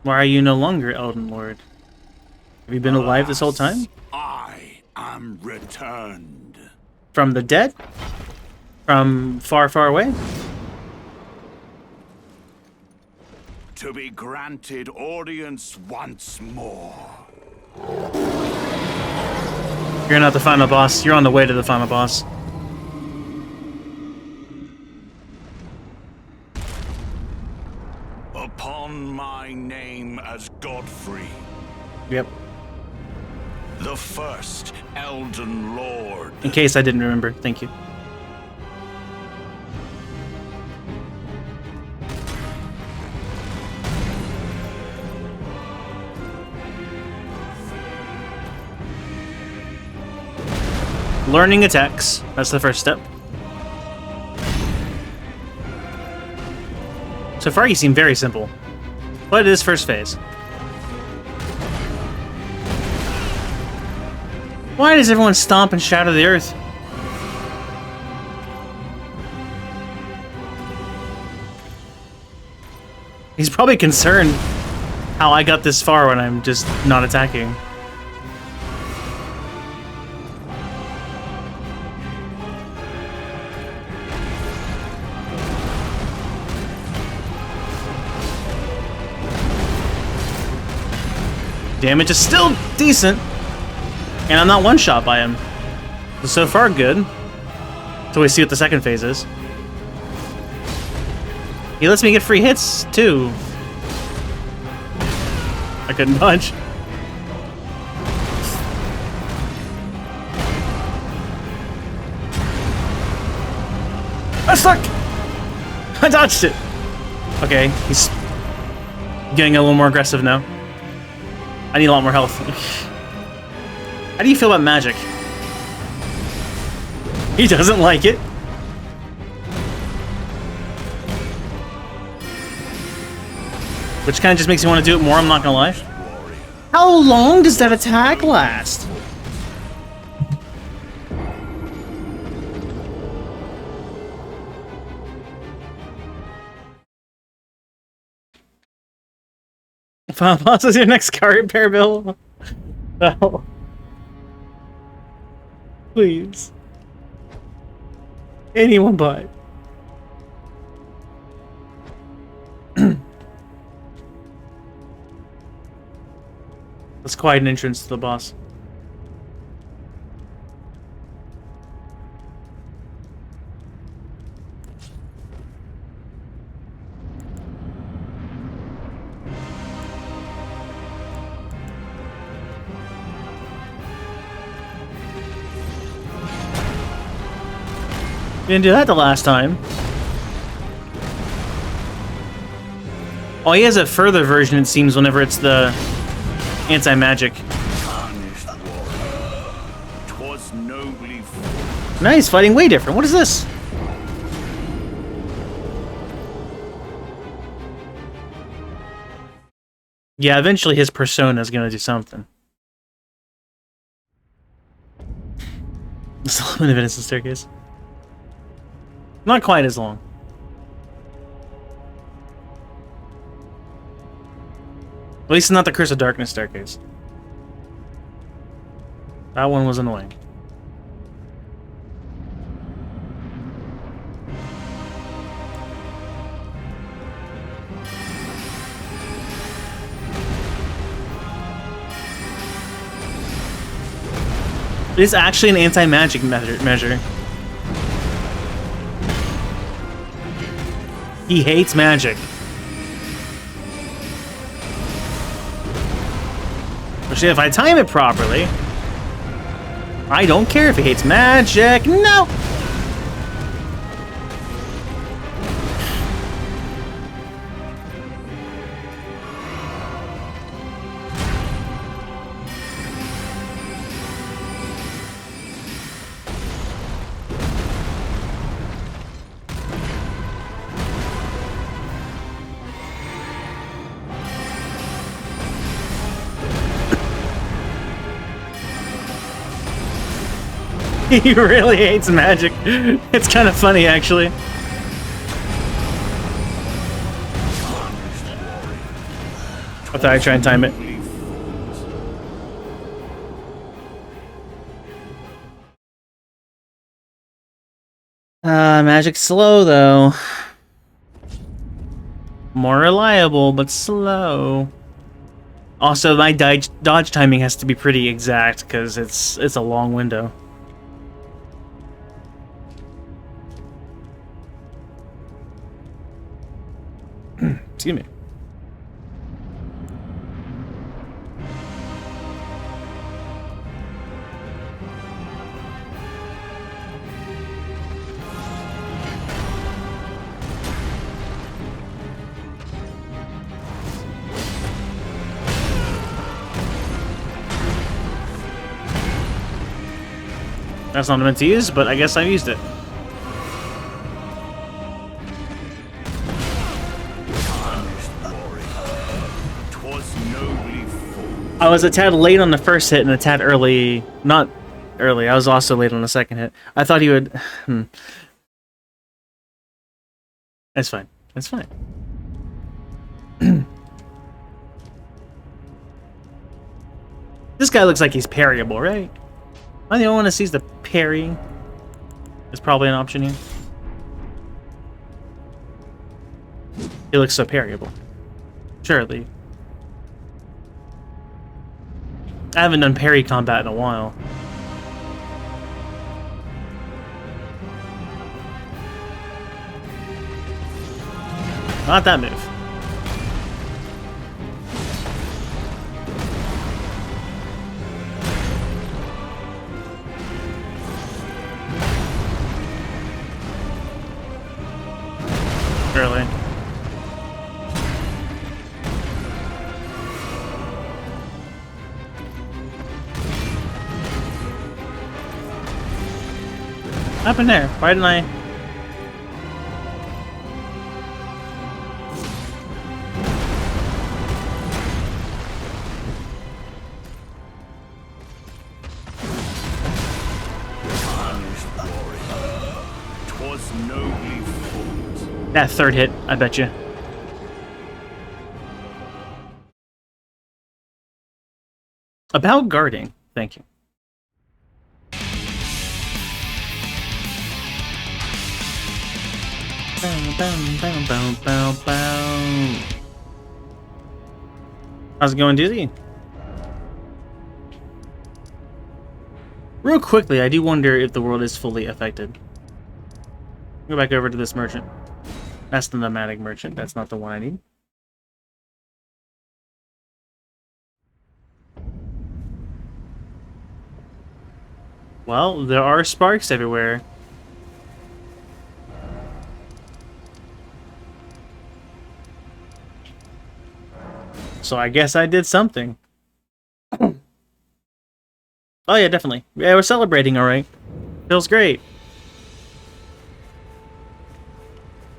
Why are you no longer Elden Lord? Have you been alive this whole time? I am returned. From the dead? From far, far away? To be granted audience once more. You're not the final boss. You're on the way to the final boss. Upon my name as Godfrey, Yep. the first Elden Lord. In case I didn't remember. Thank you. Learning attacks. That's the first step. So far, you seem very simple. But it is first phase. Why does everyone stomp and shatter the earth? He's probably concerned how I got this far when I'm just not attacking. Damage is still decent, and I'm not one-shot by him. So far, good. Till we see what the second phase is. He lets me get free hits, too. I couldn't dodge. I'm stuck! I dodged it! Okay, he's getting a little more aggressive now. I need a lot more health. How do you feel about magic? He doesn't like it. Which kind of just makes me want to do it more, I'm not gonna lie. How long does that attack last? Final boss is your next car repair bill. No. Please. Anyone but. That's quite an entrance to the boss. Didn't do that the last time. Oh, he has a further version, it seems, whenever it's the anti-magic. Nice, fighting way different. What is this? Yeah, eventually his persona is gonna do something. The Solomon of Innocence staircase. Not quite as long. At least not the Curse of Darkness staircase. That one was annoying. It's actually an anti-magic measure. He hates magic. Actually, if I time it properly, I don't care if he hates magic. No! He really hates magic. It's kind of funny, actually. I thought I'd try and time it. Magic's slow, though. More reliable, but slow. Also, my dodge timing has to be pretty exact, because it's a long window. Excuse me. That's not meant to use, but I guess I've used it. I was a tad late on the first hit and a tad early. Not early, I was also late on the second hit. I thought he would... It's fine. It's fine. This guy looks like he's parryable, right? Am I the only one that sees the parrying? There's probably an option here. He looks so parryable. Surely. I haven't done parry combat in a while. Not that move. Really. What happened there? Why didn't I? That third hit, I bet you. About guarding, thank you. How's it going, Dizzy? Real quickly, I do wonder if the world is fully affected. Go back over to this merchant. That's the nomadic merchant. That's not the one I need. Well, there are sparks everywhere. So I guess I did something. Oh yeah, definitely. Yeah, we're celebrating, alright. Feels great.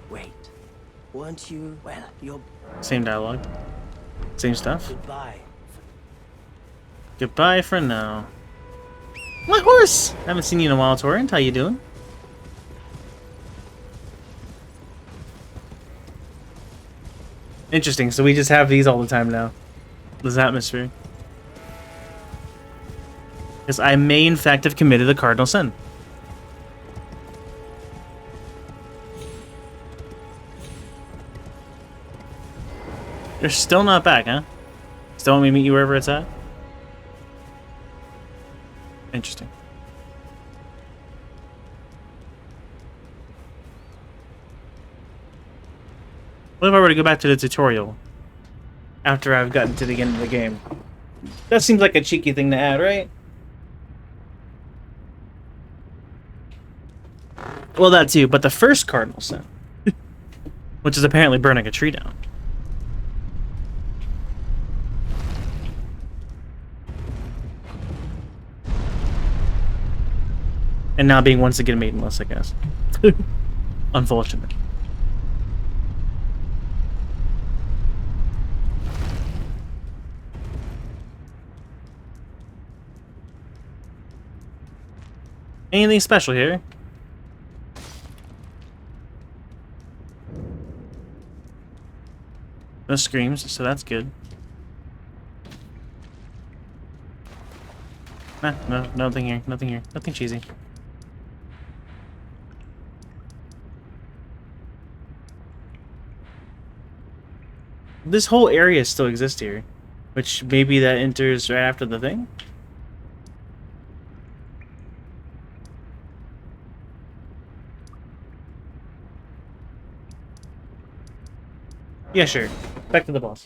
Wait. Weren't you... Well, you're... Same dialogue. Same stuff. Goodbye. Goodbye for now. My horse! Haven't seen you in a while, Torrent. How you doing? Interesting, so we just have these all the time now. This atmosphere. Because I may in fact have committed a cardinal sin. You're still not back, huh? Still want me to meet you wherever it's at? Interesting. What if I were to go back to the tutorial after I've gotten to the end of the game? That seems like a cheeky thing to add, right? Well, that too, but the first cardinal sin, which is apparently burning a tree down. And now being once again maidenless, I guess. Unfortunate. Anything special here? No screams, so that's good. Nah, no, nothing here, nothing here, nothing cheesy. This whole area still exists here, which maybe that enters right after the thing? Yeah, sure. Back to the boss.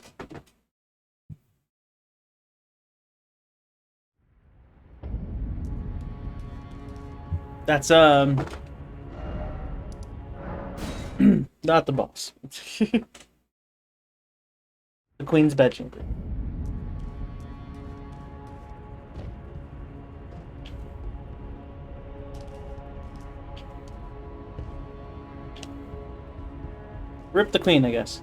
That's, not the boss. The Queen's bedchamber. Rip the Queen, I guess.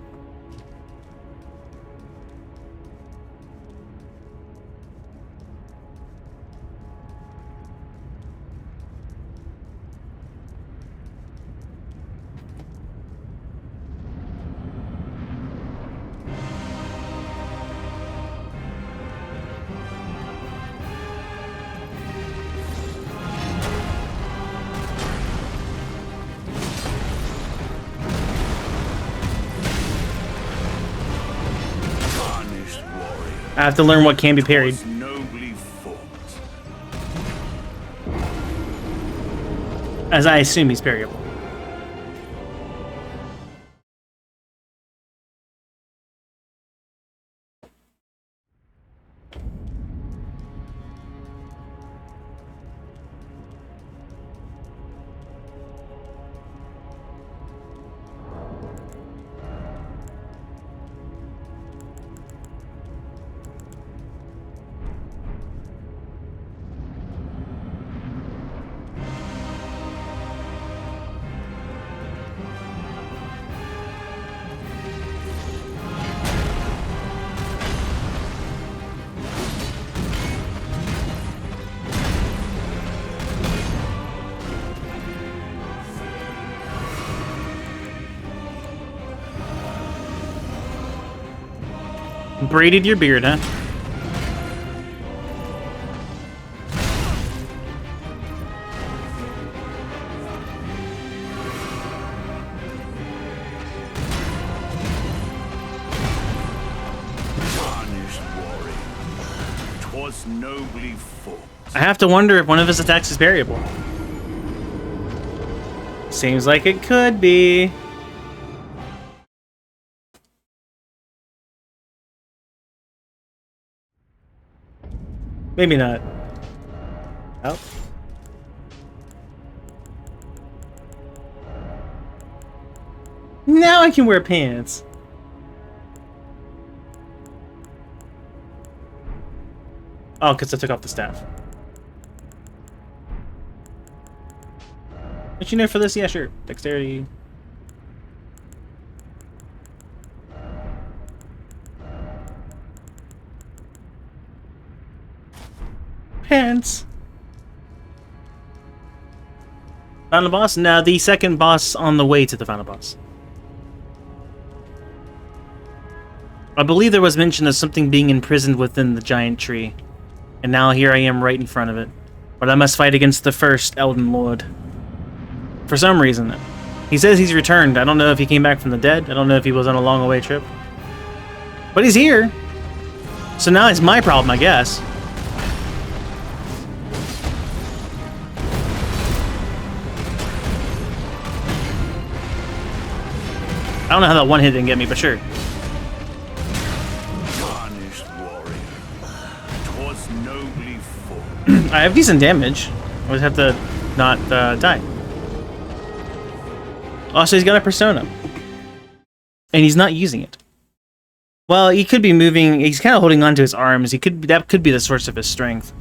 I have to learn what can be parried. Nobly fought. As I assume he's parryable. Braided your beard, huh? Tarnished warrior. 'Twas nobly fought. I have to wonder if one of his attacks is variable. Seems like it could be. Maybe not. Oh. Now I can wear pants. Oh, because I took off the staff. What you know for this? Yeah, sure. Dexterity. Pants. Final boss? Now the second boss on the way to the final boss. I believe there was mention of something being imprisoned within the giant tree. And now here I am right in front of it. But I must fight against the first Elden Lord. For some reason. He says he's returned. I don't know if he came back from the dead. I don't know if he was on a long away trip. But he's here. So now it's my problem, I guess. I don't know how that one hit didn't get me, but sure. Tarnished warrior, 'twas nobly fought. I have decent damage. I just have to not die. Also, he's got a persona. And he's not using it. Well, he could be moving. He's kind of holding on to his arms. That could be the source of his strength.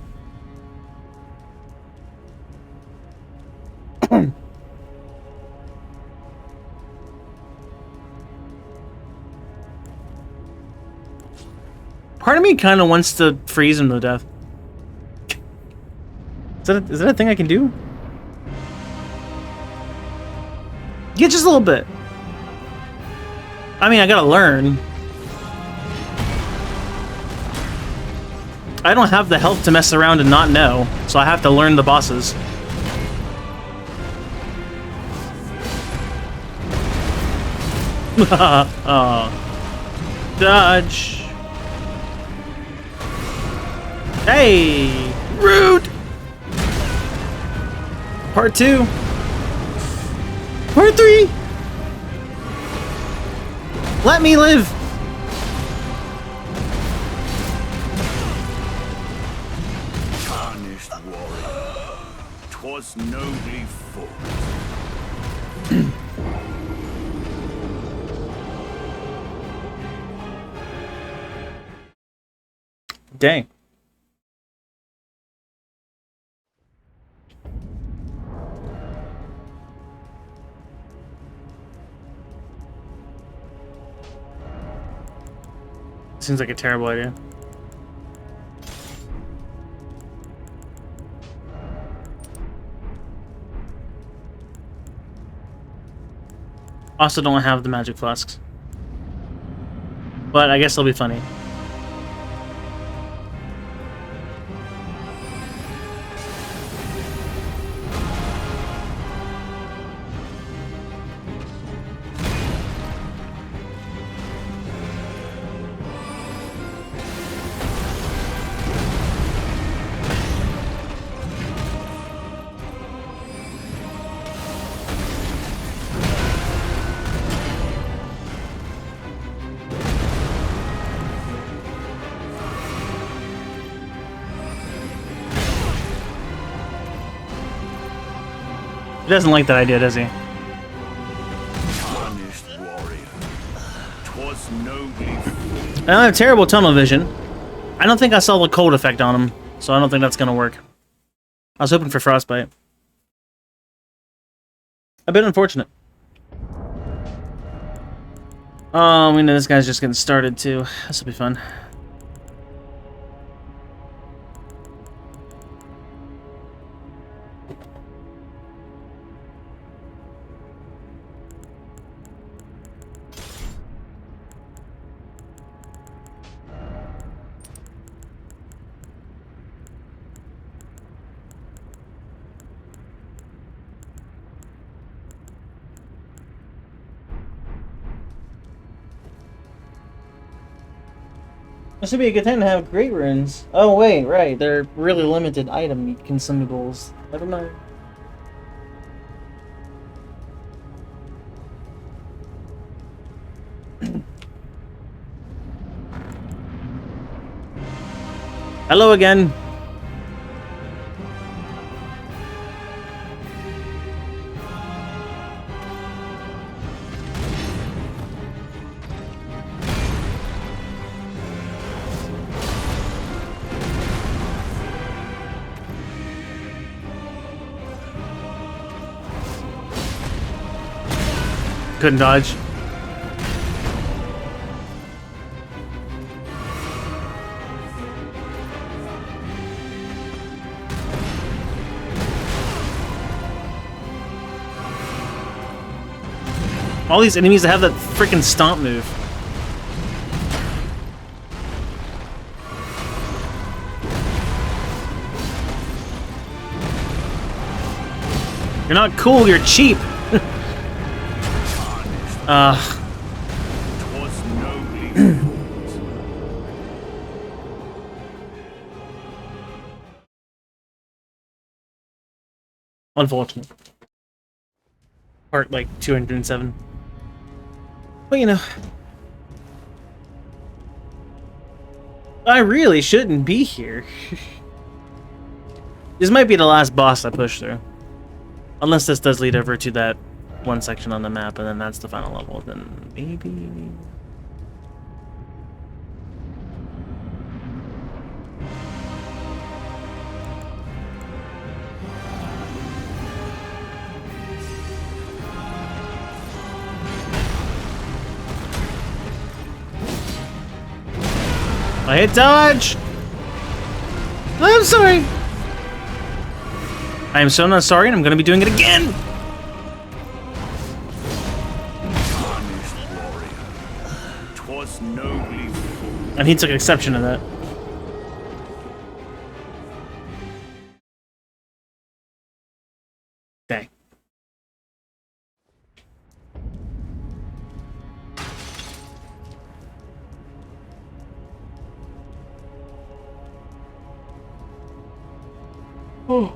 Part of me kind of wants to freeze him to death. Is that a thing I can do? Yeah, just a little bit. I mean, I gotta learn. I don't have the health to mess around and not know, so I have to learn the bosses. Oh. Dodge. Hey! Rude! Part 2. Part 3! Let me live! Tarnished warrior, 'twas nobly fought. Dang. Seems like a terrible idea. Also don't have the magic flasks. But I guess it'll be funny. He doesn't like that idea, does he? Tarnished warrior, 'twas nobly fought. I have terrible tunnel vision. I don't think I saw the cold effect on him, so I don't think that's gonna work. I was hoping for frostbite. A bit unfortunate. Oh, we know this guy's just getting started too. This will be fun. This would be a good time to have great runes. Oh wait, right, they're really limited item consumables. Never mind. Hello again. Couldn't dodge. All these enemies that have that freaking stomp move. You're not cool, you're cheap. Twas nobly fought. Unfortunate. Part like 207. Well, you know, I really shouldn't be here. This might be the last boss I push through. Unless this does lead over to that one section on the map, and then that's the final level, then maybe... I hit dodge! I'm sorry! I am so not sorry, and I'm gonna be doing it again! And he took exception to that. Dang. Oh.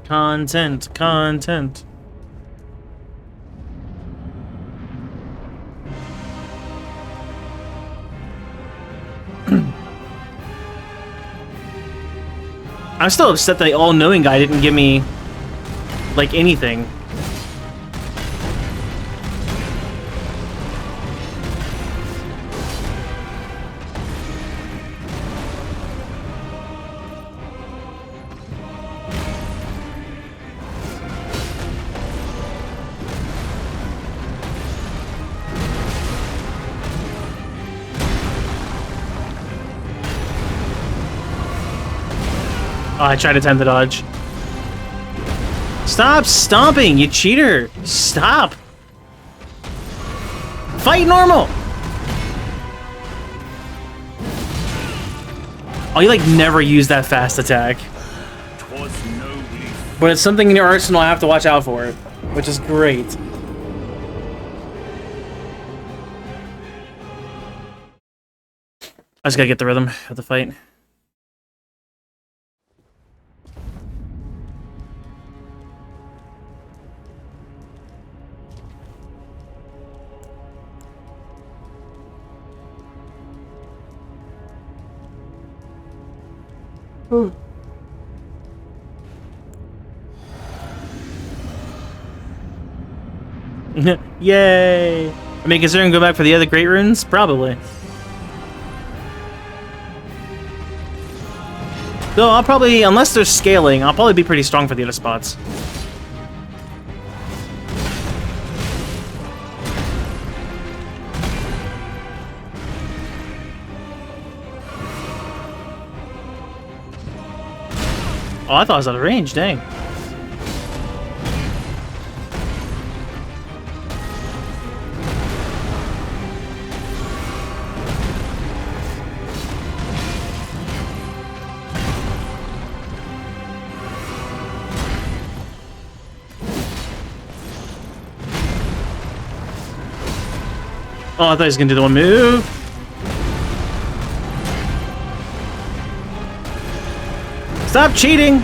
Content, content. I'm still upset that the all-knowing guy didn't give me, like, anything. Oh, I tried to time the dodge. Stop stomping, you cheater! Stop! Fight normal! Oh, you like never use that fast attack. But it's something in your arsenal I have to watch out for, which is great. I just gotta get the rhythm of the fight. Yay! I mean, considering go back for the other great runes? Probably. Though I'll probably, unless there's scaling, I'll probably be pretty strong for the other spots. Oh, I thought I was out of range, dang. Oh, I thought he was gonna do the one move. Stop cheating!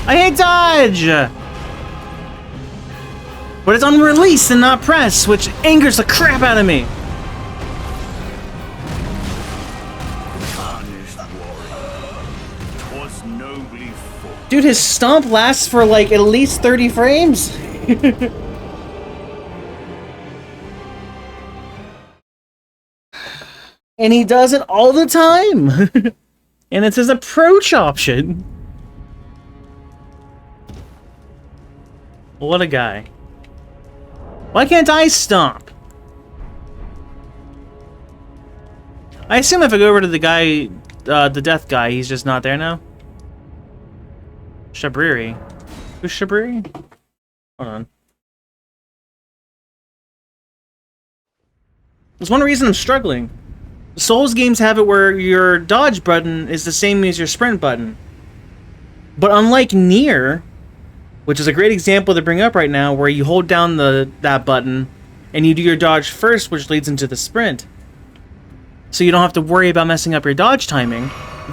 I hate dodge! But it's on release and not press, which angers the crap out of me. Dude, his stomp lasts for like at least 30 frames. And he does it all the time. And it's his approach option. What a guy. Why can't I stomp? I assume if I go over to the guy, the death guy, he's just not there now. Shabriri. Who's Shabriri? Hold on. There's one reason I'm struggling. Souls games have it where your dodge button is the same as your sprint button. But unlike Nier, which is a great example to bring up right now, where you hold down that button and you do your dodge first, which leads into the sprint. So you don't have to worry about messing up your dodge timing.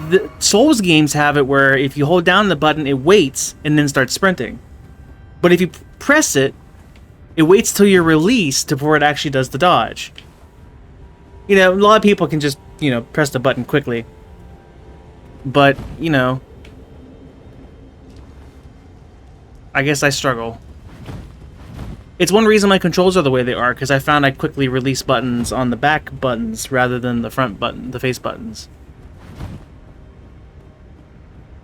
The Souls games have it where if you hold down the button, it waits and then starts sprinting. But if you press it, it waits till you're released before it actually does the dodge. You know, a lot of people can just, you know, press the button quickly. But, you know, I guess I struggle. It's one reason my controls are the way they are, because I found I quickly release buttons on the back buttons rather than the front button, the face buttons.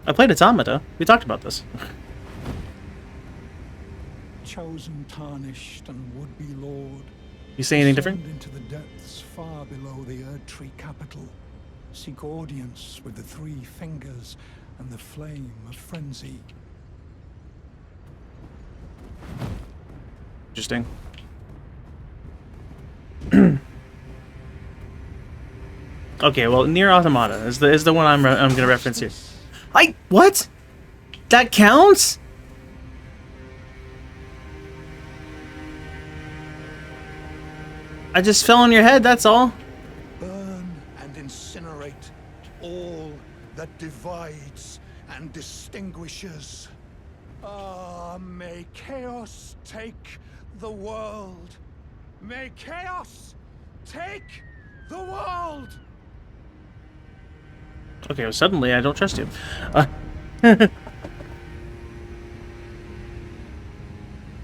I played Automata. We talked about this. Chosen, tarnished, and would-be lord. You say anything different? Into the depths far below the Erdtree capital. Seek audience with the three fingers and the flame of frenzy. Interesting. Okay, well, Nier Automata is the one I'm gonna reference here. What? That counts? I just fell on your head, that's all. Burn and incinerate all that divides and distinguishes. Ah, may chaos take the world. May chaos take the world. Okay, well, suddenly I don't trust you.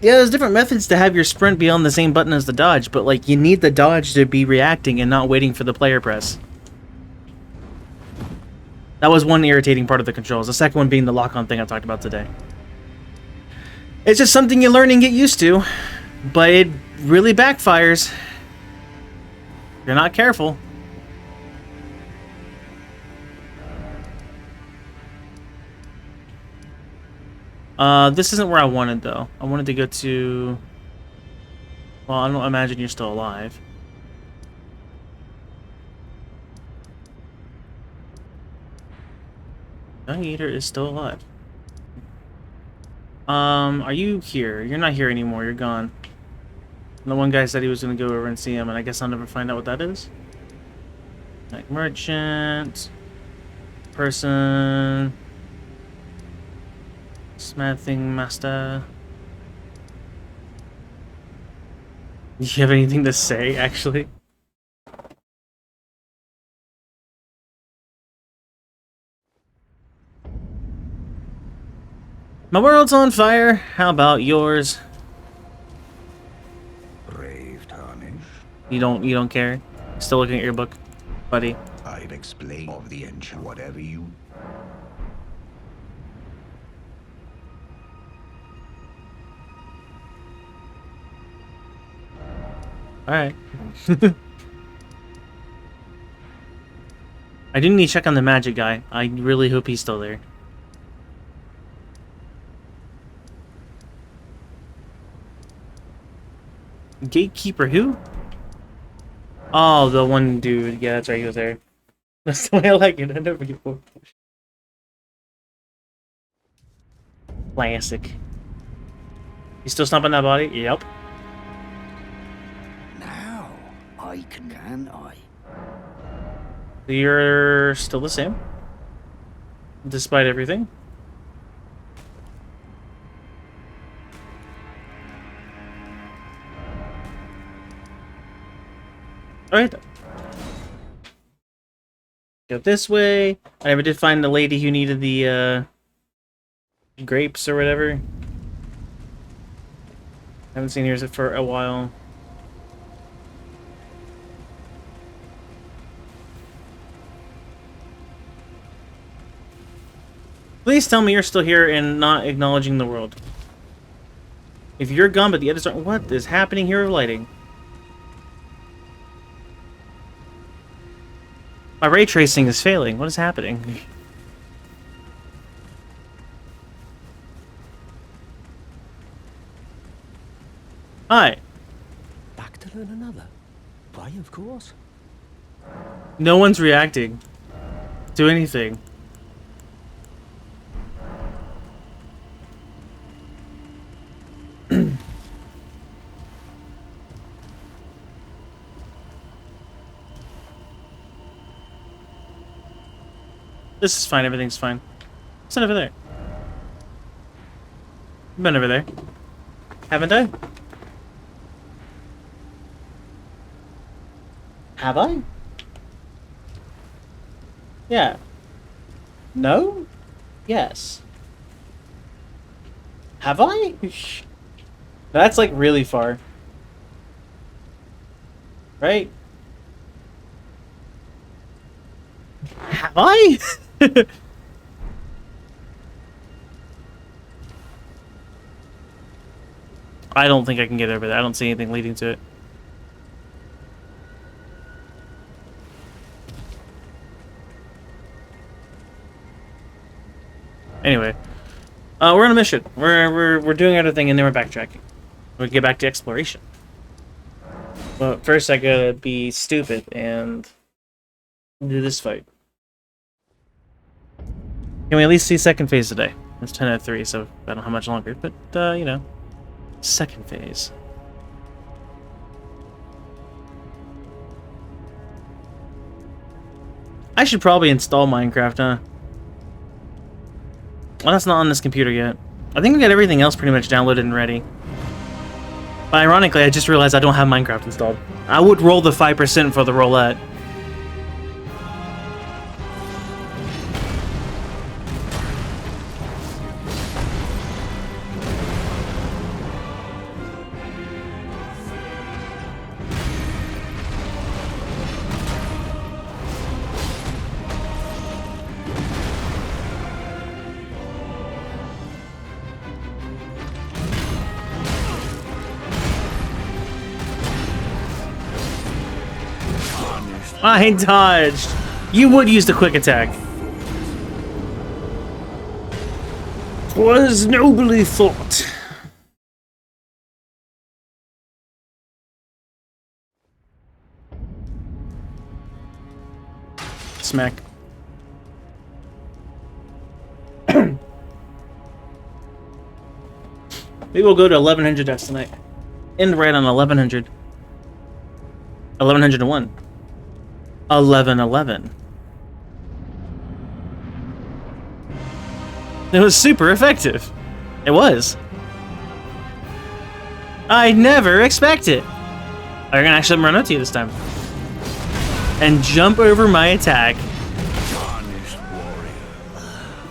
Yeah, there's different methods to have your sprint be on the same button as the dodge, but like you need the dodge to be reacting and not waiting for the player press. That was one irritating part of the controls. The second one being the lock-on thing I talked about today. It's just something you learn and get used to, but it really backfires if you're not careful. This isn't where I wanted, though. I wanted to go to... Well, I don't imagine you're still alive. Young Eater is still alive. Are you here? You're not here anymore. You're gone. And the one guy said he was going to go over and see him, and I guess I'll never find out what that is. Like, merchant... Person... Smithing master. Do you have anything to say, actually? My world's on fire. How about yours? Brave tarnished. You don't care? Still looking at your book, buddy. I'd explain of the ancient whatever you... Alright. I do need to check on the magic guy. I really hope he's still there. Gatekeeper who? Oh, the one dude. Yeah, that's right, he was there. That's the way I like it. I never get bored. Classic. You still stomping that body? Yep. Now, I can I? You're still the same. Despite everything. Alright. Go this way. I never did find the lady who needed the grapes or whatever. Haven't seen her for a while. Please tell me you're still here and not acknowledging the world. If you're gone but the others aren't, what is happening here with lighting? My ray tracing is failing. What is happening? Hi. Back to learn another. Why, of course. No one's reacting to anything. This is fine. Everything's fine. What's that over there? I've been over there. Haven't I? Have I? Yeah. No? Yes. Have I? That's like really far. Right? Have I? I don't think I can get over there. I don't see anything leading to it. Anyway, we're on a mission. We're doing everything, and then we're backtracking. We get back to exploration. But first, I gotta be stupid and do this fight. Can we at least see second phase today? It's 10:03, so I don't know how much longer, but you know, second phase. I should probably install Minecraft, huh? Well, that's not on this computer yet. I think we got everything else pretty much downloaded and ready. But ironically, I just realized I don't have Minecraft installed. I would roll the 5% for the roulette. I dodged. You would use the quick attack. Was nobly thought. Smack. Maybe we'll go to 1100 deaths tonight. End right on 1100. 1101. 1111. It was super effective. It was. I never expect it. I'm gonna actually run up to you this time. And jump over my attack. Tarnished warrior,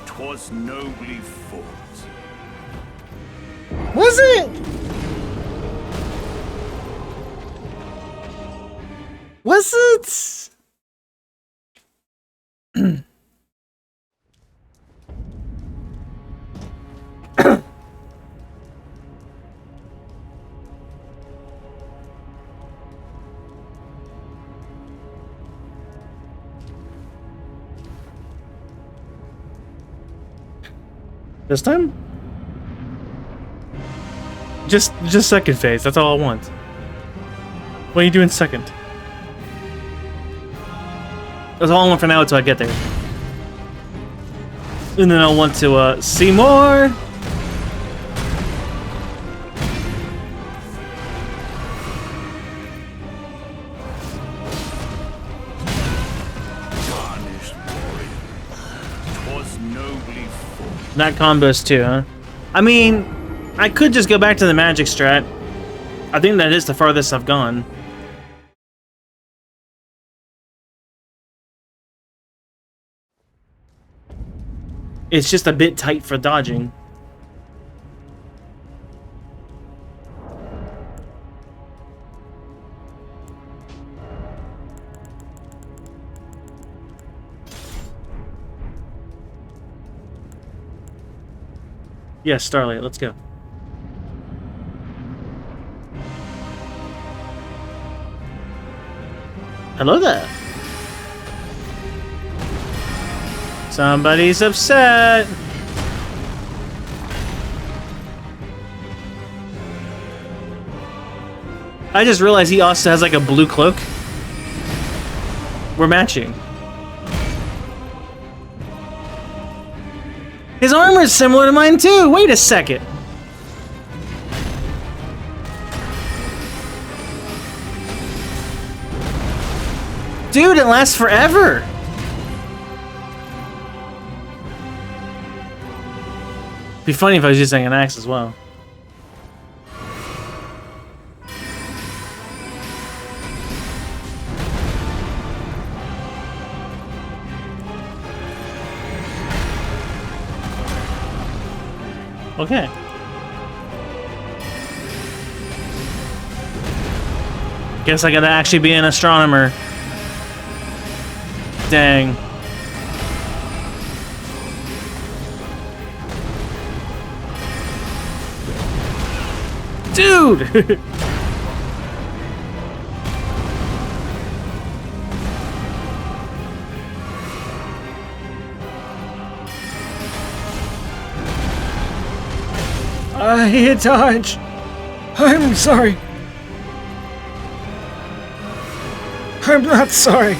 'twas nobly fought. Was it? Was it? This time? Just second phase. That's all I want. What are you doing second? That's all I want for now until I get there. And then I'll want to see more. Tarnished warrior, 'twas nobly fought. That combos too, huh? I mean, I could just go back to the magic strat. I think that is the farthest I've gone. It's just a bit tight for dodging. Yes, Starlight, let's go. Hello there. Somebody's upset. I just realized he also has like a blue cloak. We're matching. His armor is similar to mine too. Wait a second. Dude, it lasts forever. Be funny if I was using an axe as well. Okay. Guess I gotta actually be an astronomer. Dang. Dude! I hit dodge. I'm sorry. I'm not sorry.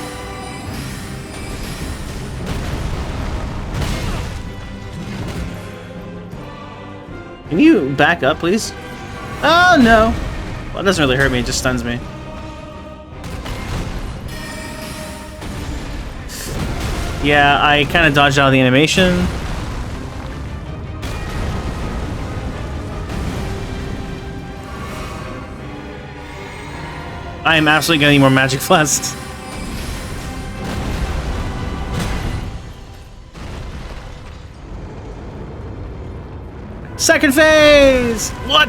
Can you back up, please? Oh, no. Well, it doesn't really hurt me, it just stuns me. Yeah, I kind of dodged out of the animation. I am absolutely gonna need more magic flasks. Second phase! What?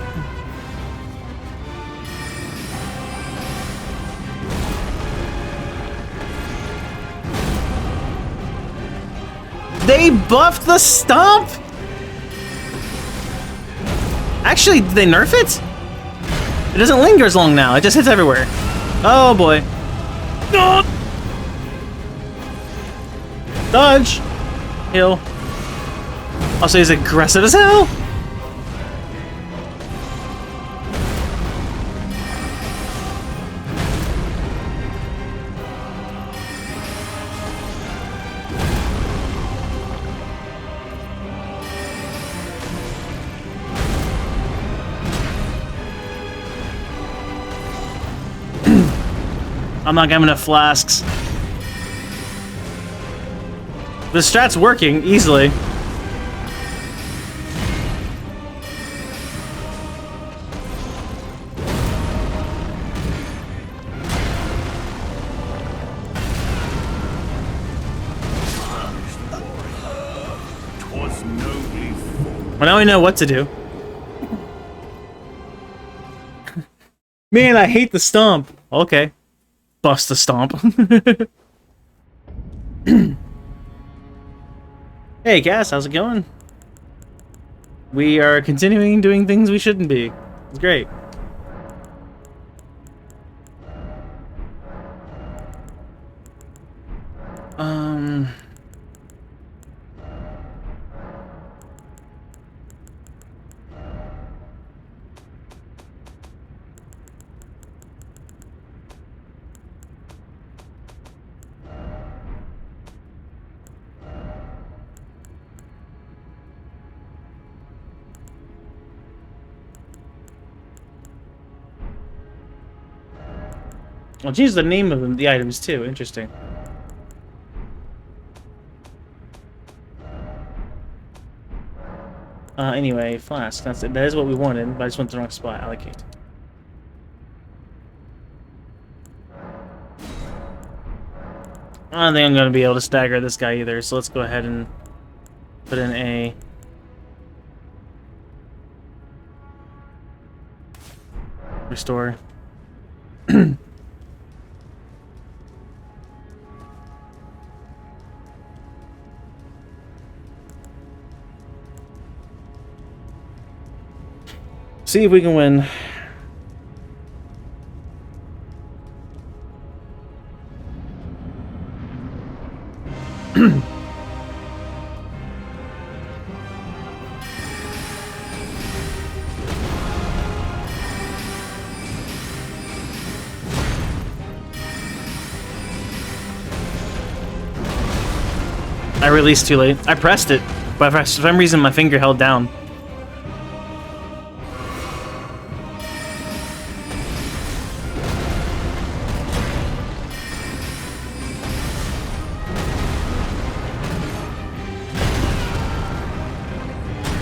They buffed the stomp? Actually, did they nerf it? It doesn't linger as long now, it just hits everywhere. Oh boy. No! Dodge! Heal. Also, he's aggressive as hell! I'm not getting enough flasks. The strat's working easily. Well, now we know what to do. Man, I hate the stomp. Okay. Bust the stomp. Hey, Cass, how's it going? We are continuing doing things we shouldn't be. It's great. I'll change the name of them, the items too. Interesting. Anyway, flask. That's it. That is what we wanted, but I just went to the wrong spot. Allocate. I don't think I'm gonna be able to stagger this guy either. So let's go ahead and put in a restore. See if we can win. I released too late. I pressed it, but for some reason my finger held down.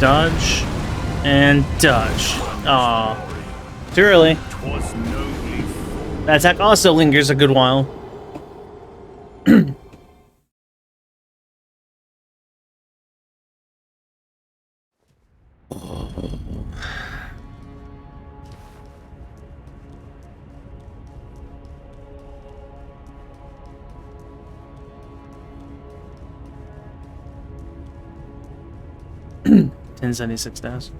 Dodge. And dodge. Aw. Too early. That attack also lingers a good while. $1076,000.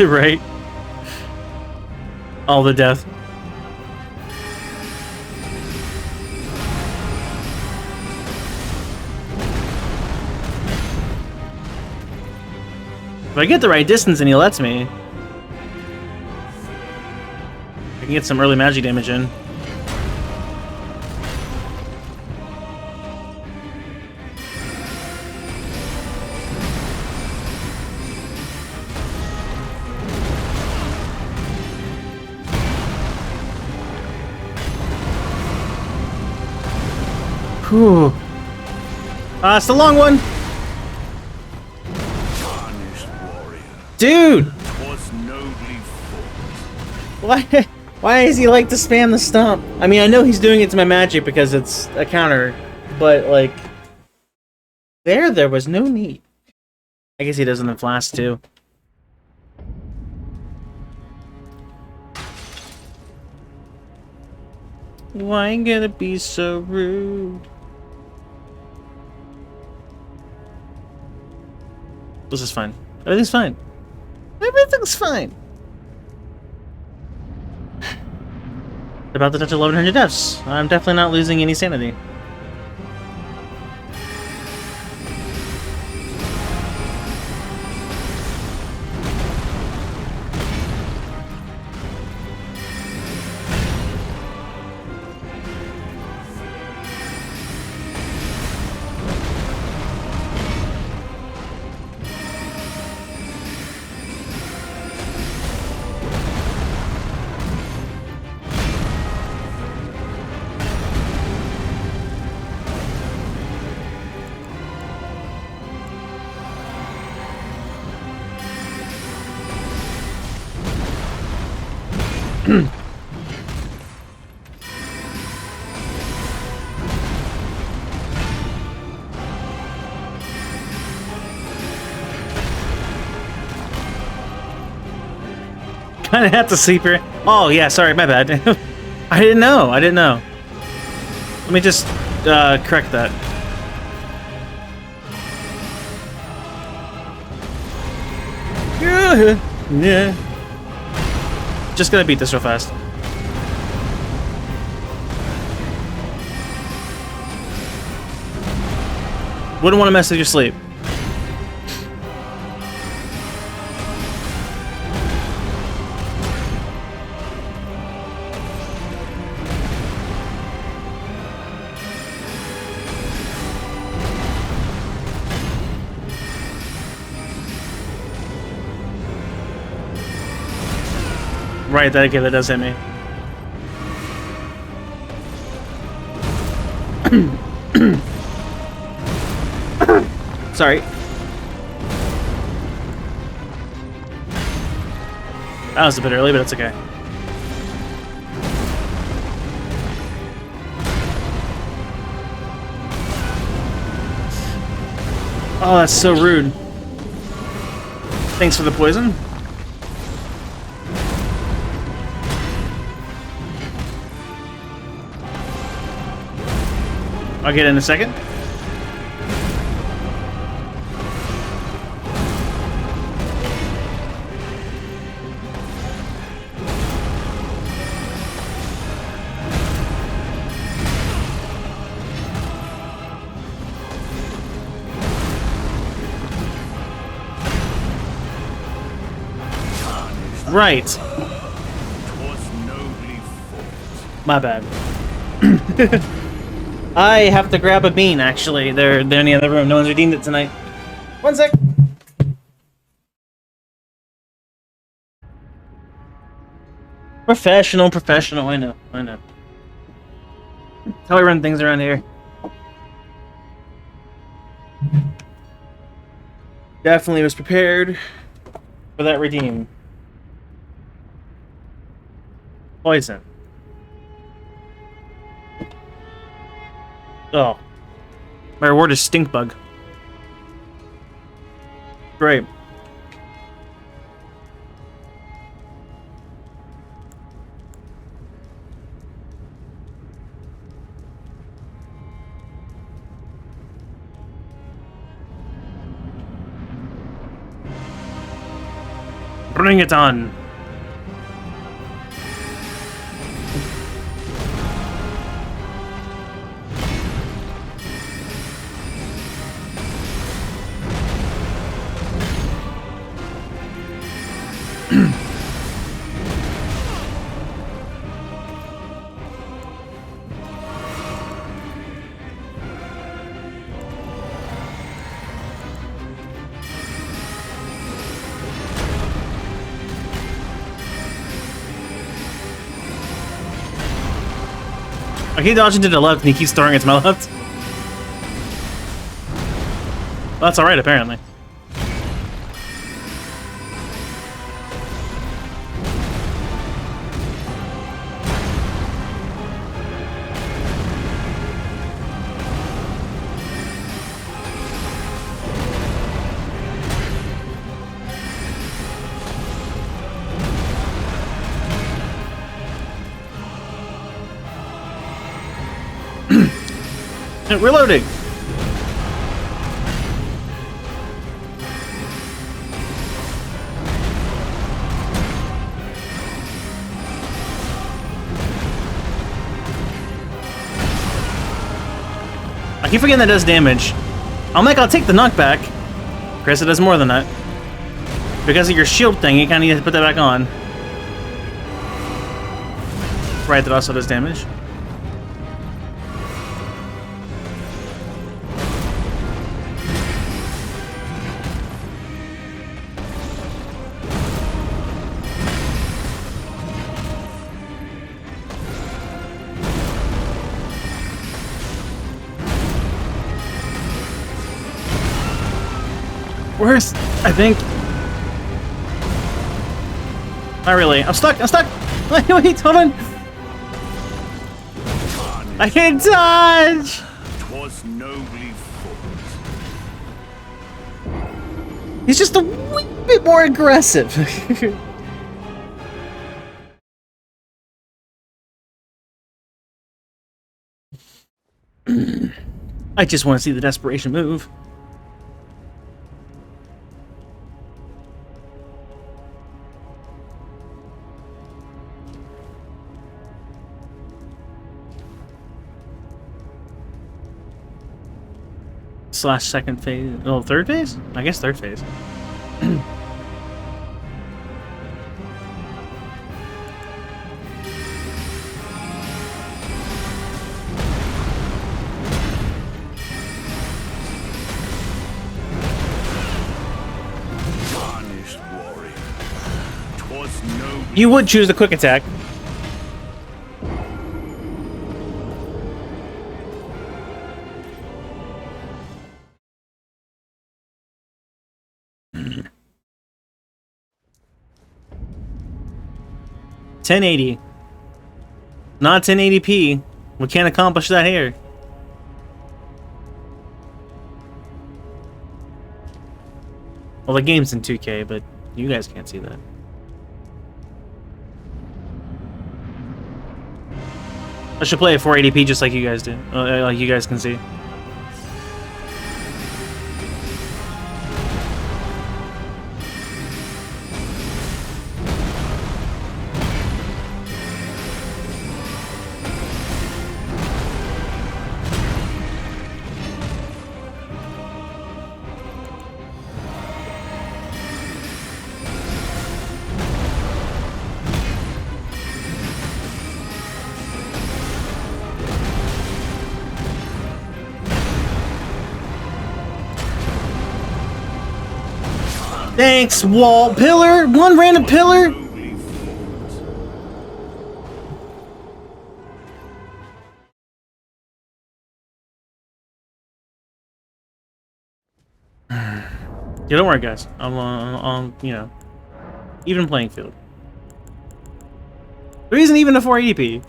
Right? All the death. If I get the right distance and he lets me, I can get some early magic damage in. Whew. It's the long one. Dude! Why does he like to spam the stomp? I mean, I know he's doing it to my magic because it's a counter, but like, there was no need. I guess he does in the flask too. Why you gotta be so rude? This is fine. Everything's fine. Everything's fine. About to touch 1,100 deaths. I'm definitely not losing any sanity. Kinda have to sleeper. Oh yeah, sorry, my bad. I didn't know. Let me just correct that. Yeah. Just gonna beat this real fast. Wouldn't want to mess with your sleep. Right, that does hit me. Sorry. That was a bit early, but it's okay. Oh, that's so rude. Thanks for the poison. I'll get in a second. Right. My bad. I have to grab a bean, actually. They're in the other room. No one's redeemed it tonight. One sec. Professional. I know. That's how I run things around here. Definitely was prepared for that redeem. Poison. Oh. My reward is stink bug. Great. Bring it on. I keep dodging to the left and he keeps throwing it to my left. Well, that's alright, apparently. Reloading! I keep forgetting that does damage. I'm like, I'll take the knockback. Chris, it does more than that. Because of your shield thing, you kind of need to put that back on. Right, that also does damage. Worse, I think. Not really. I'm stuck. I'm stuck. Wait, hold on. I can't dodge. 'Twas nobly fought. He's just a wee bit more aggressive. I just want to see the desperation move. Slash second phase. Oh, third phase? I guess third phase. Tarnished warrior. 'Twas nobly. You would choose the quick attack. $1080. Not 1080p. We can't accomplish that here. Well, the game's in 2K, but you guys can't see that. I should play at 480p just like you guys do. Like you guys can see. Thanks, wall pillar. One random pillar. Yeah, don't worry, guys. I'm on, you know, even playing field. There isn't even a 480p.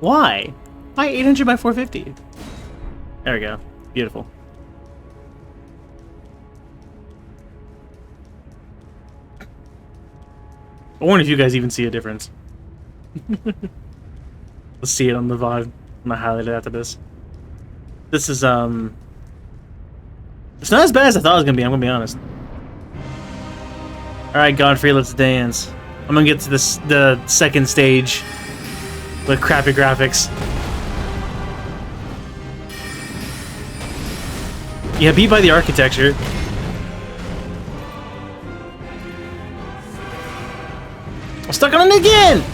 Why? Why 800 by 450? There we go. Beautiful. I wonder if you guys even see a difference. Let's see it on the VOD. I'm gonna highlight it after this. This is, it's not as bad as I thought it was gonna be, I'm gonna be honest. Alright, Godfrey, let's dance. I'm gonna get to this, the second stage with crappy graphics. Yeah, beat by the architecture. I'm stuck on it again!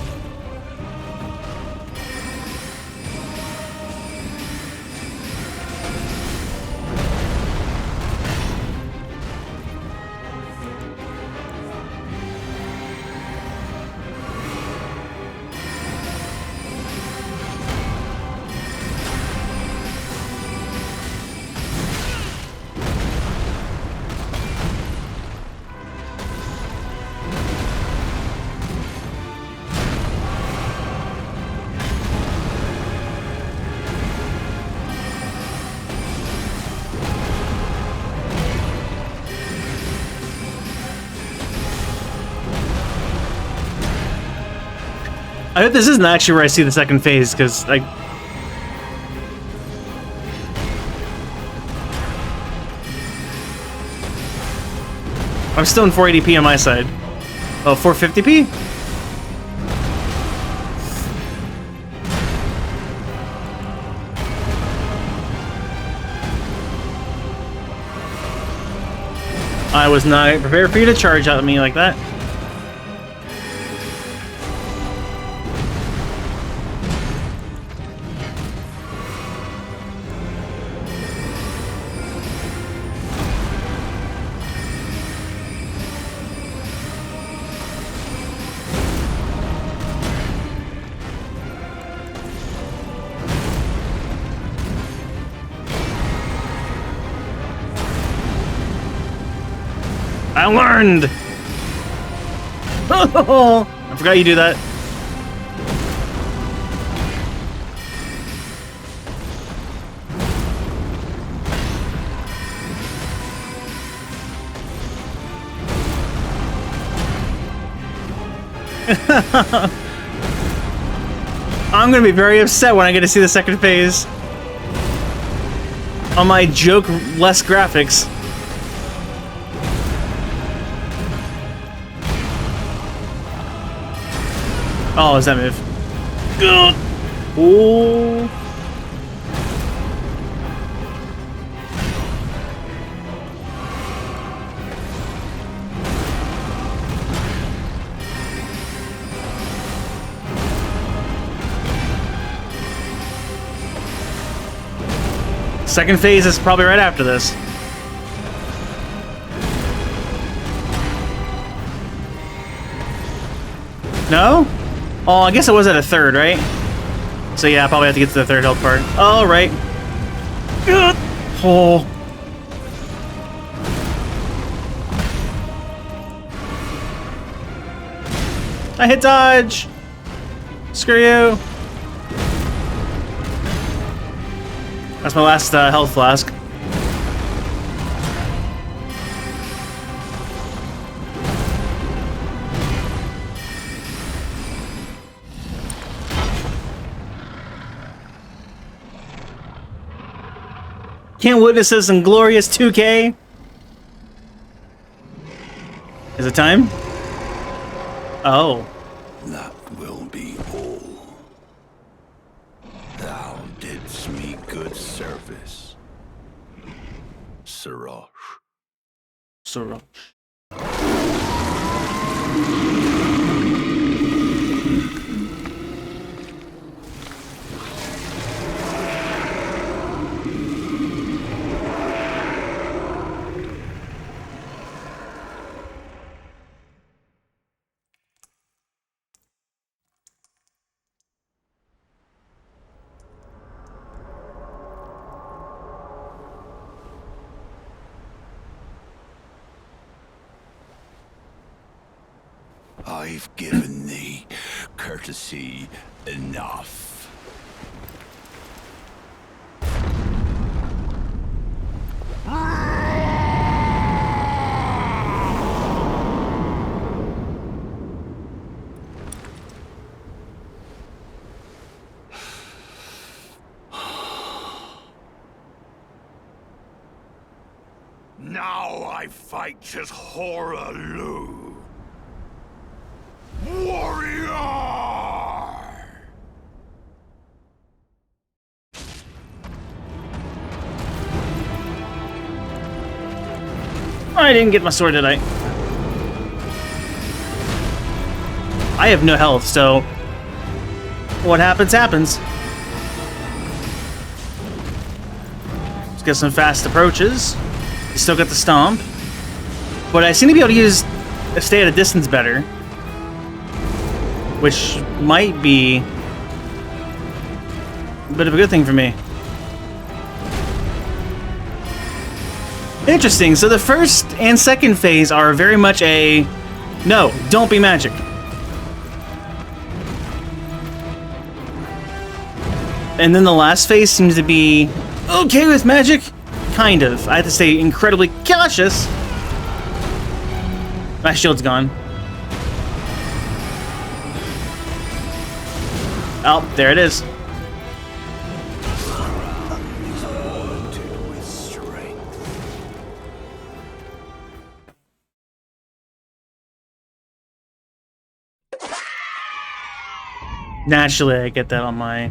I hope this isn't actually where I see the second phase, because, like... I'm still in 480p on my side. Oh, 450p? I was not prepared for you to charge at me like that. I learned! I forgot you do that. I'm gonna be very upset when I get to see the second phase on my joke-less graphics. Oh, is that move? Good. Ooh. Second phase is probably right after this. No? Oh, I guess it was at a third, right? So yeah, I probably have to get to the third health part. All right. Oh. I hit dodge. Screw you. That's my last health flask. Can't witness this in glorious 2K. Is it time? Oh. That will be all. Thou didst me good service, Sirach. Sirach. I've given thee courtesy enough. Now I fight as Horaloo. Warrior! I didn't get my sword, did I? I have no health, so what happens, happens. Let's get some fast approaches. You still got the stomp. But I seem to be able to stay at a distance better. Which might be a bit of a good thing for me. Interesting. So the first and second phase are very much a no, don't be magic. And then the last phase seems to be okay with magic. Kind of. I have to stay incredibly cautious. My shield's gone. Oh, there it is. With strength. Naturally, I get that on my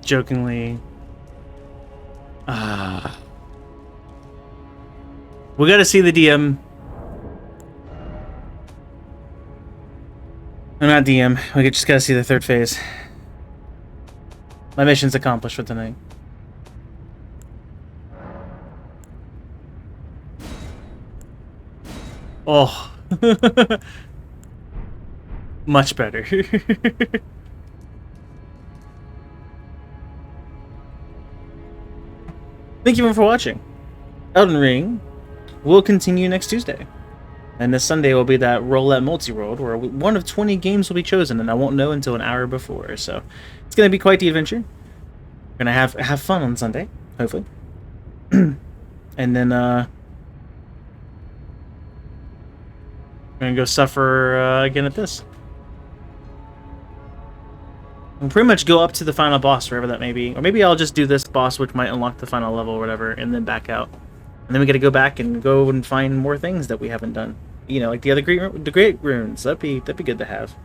jokingly. We gotta see the DM. I'm not DM. We just gotta see the third phase. My mission's accomplished for tonight. Oh. Much better. Thank you for watching. Elden Ring will continue next Tuesday. And this Sunday will be that roulette multi-world where one of 20 games will be chosen, and I won't know until an hour before. So it's going to be quite the adventure. We're going to have fun on Sunday, hopefully. And then we're going to go suffer again at this. We'll pretty much go up to the final boss, wherever that may be. Or maybe I'll just do this boss, which might unlock the final level or whatever, and then back out. And then we got to go back and go and find more things that we haven't done. You know, like the great runes. That'd be good to have.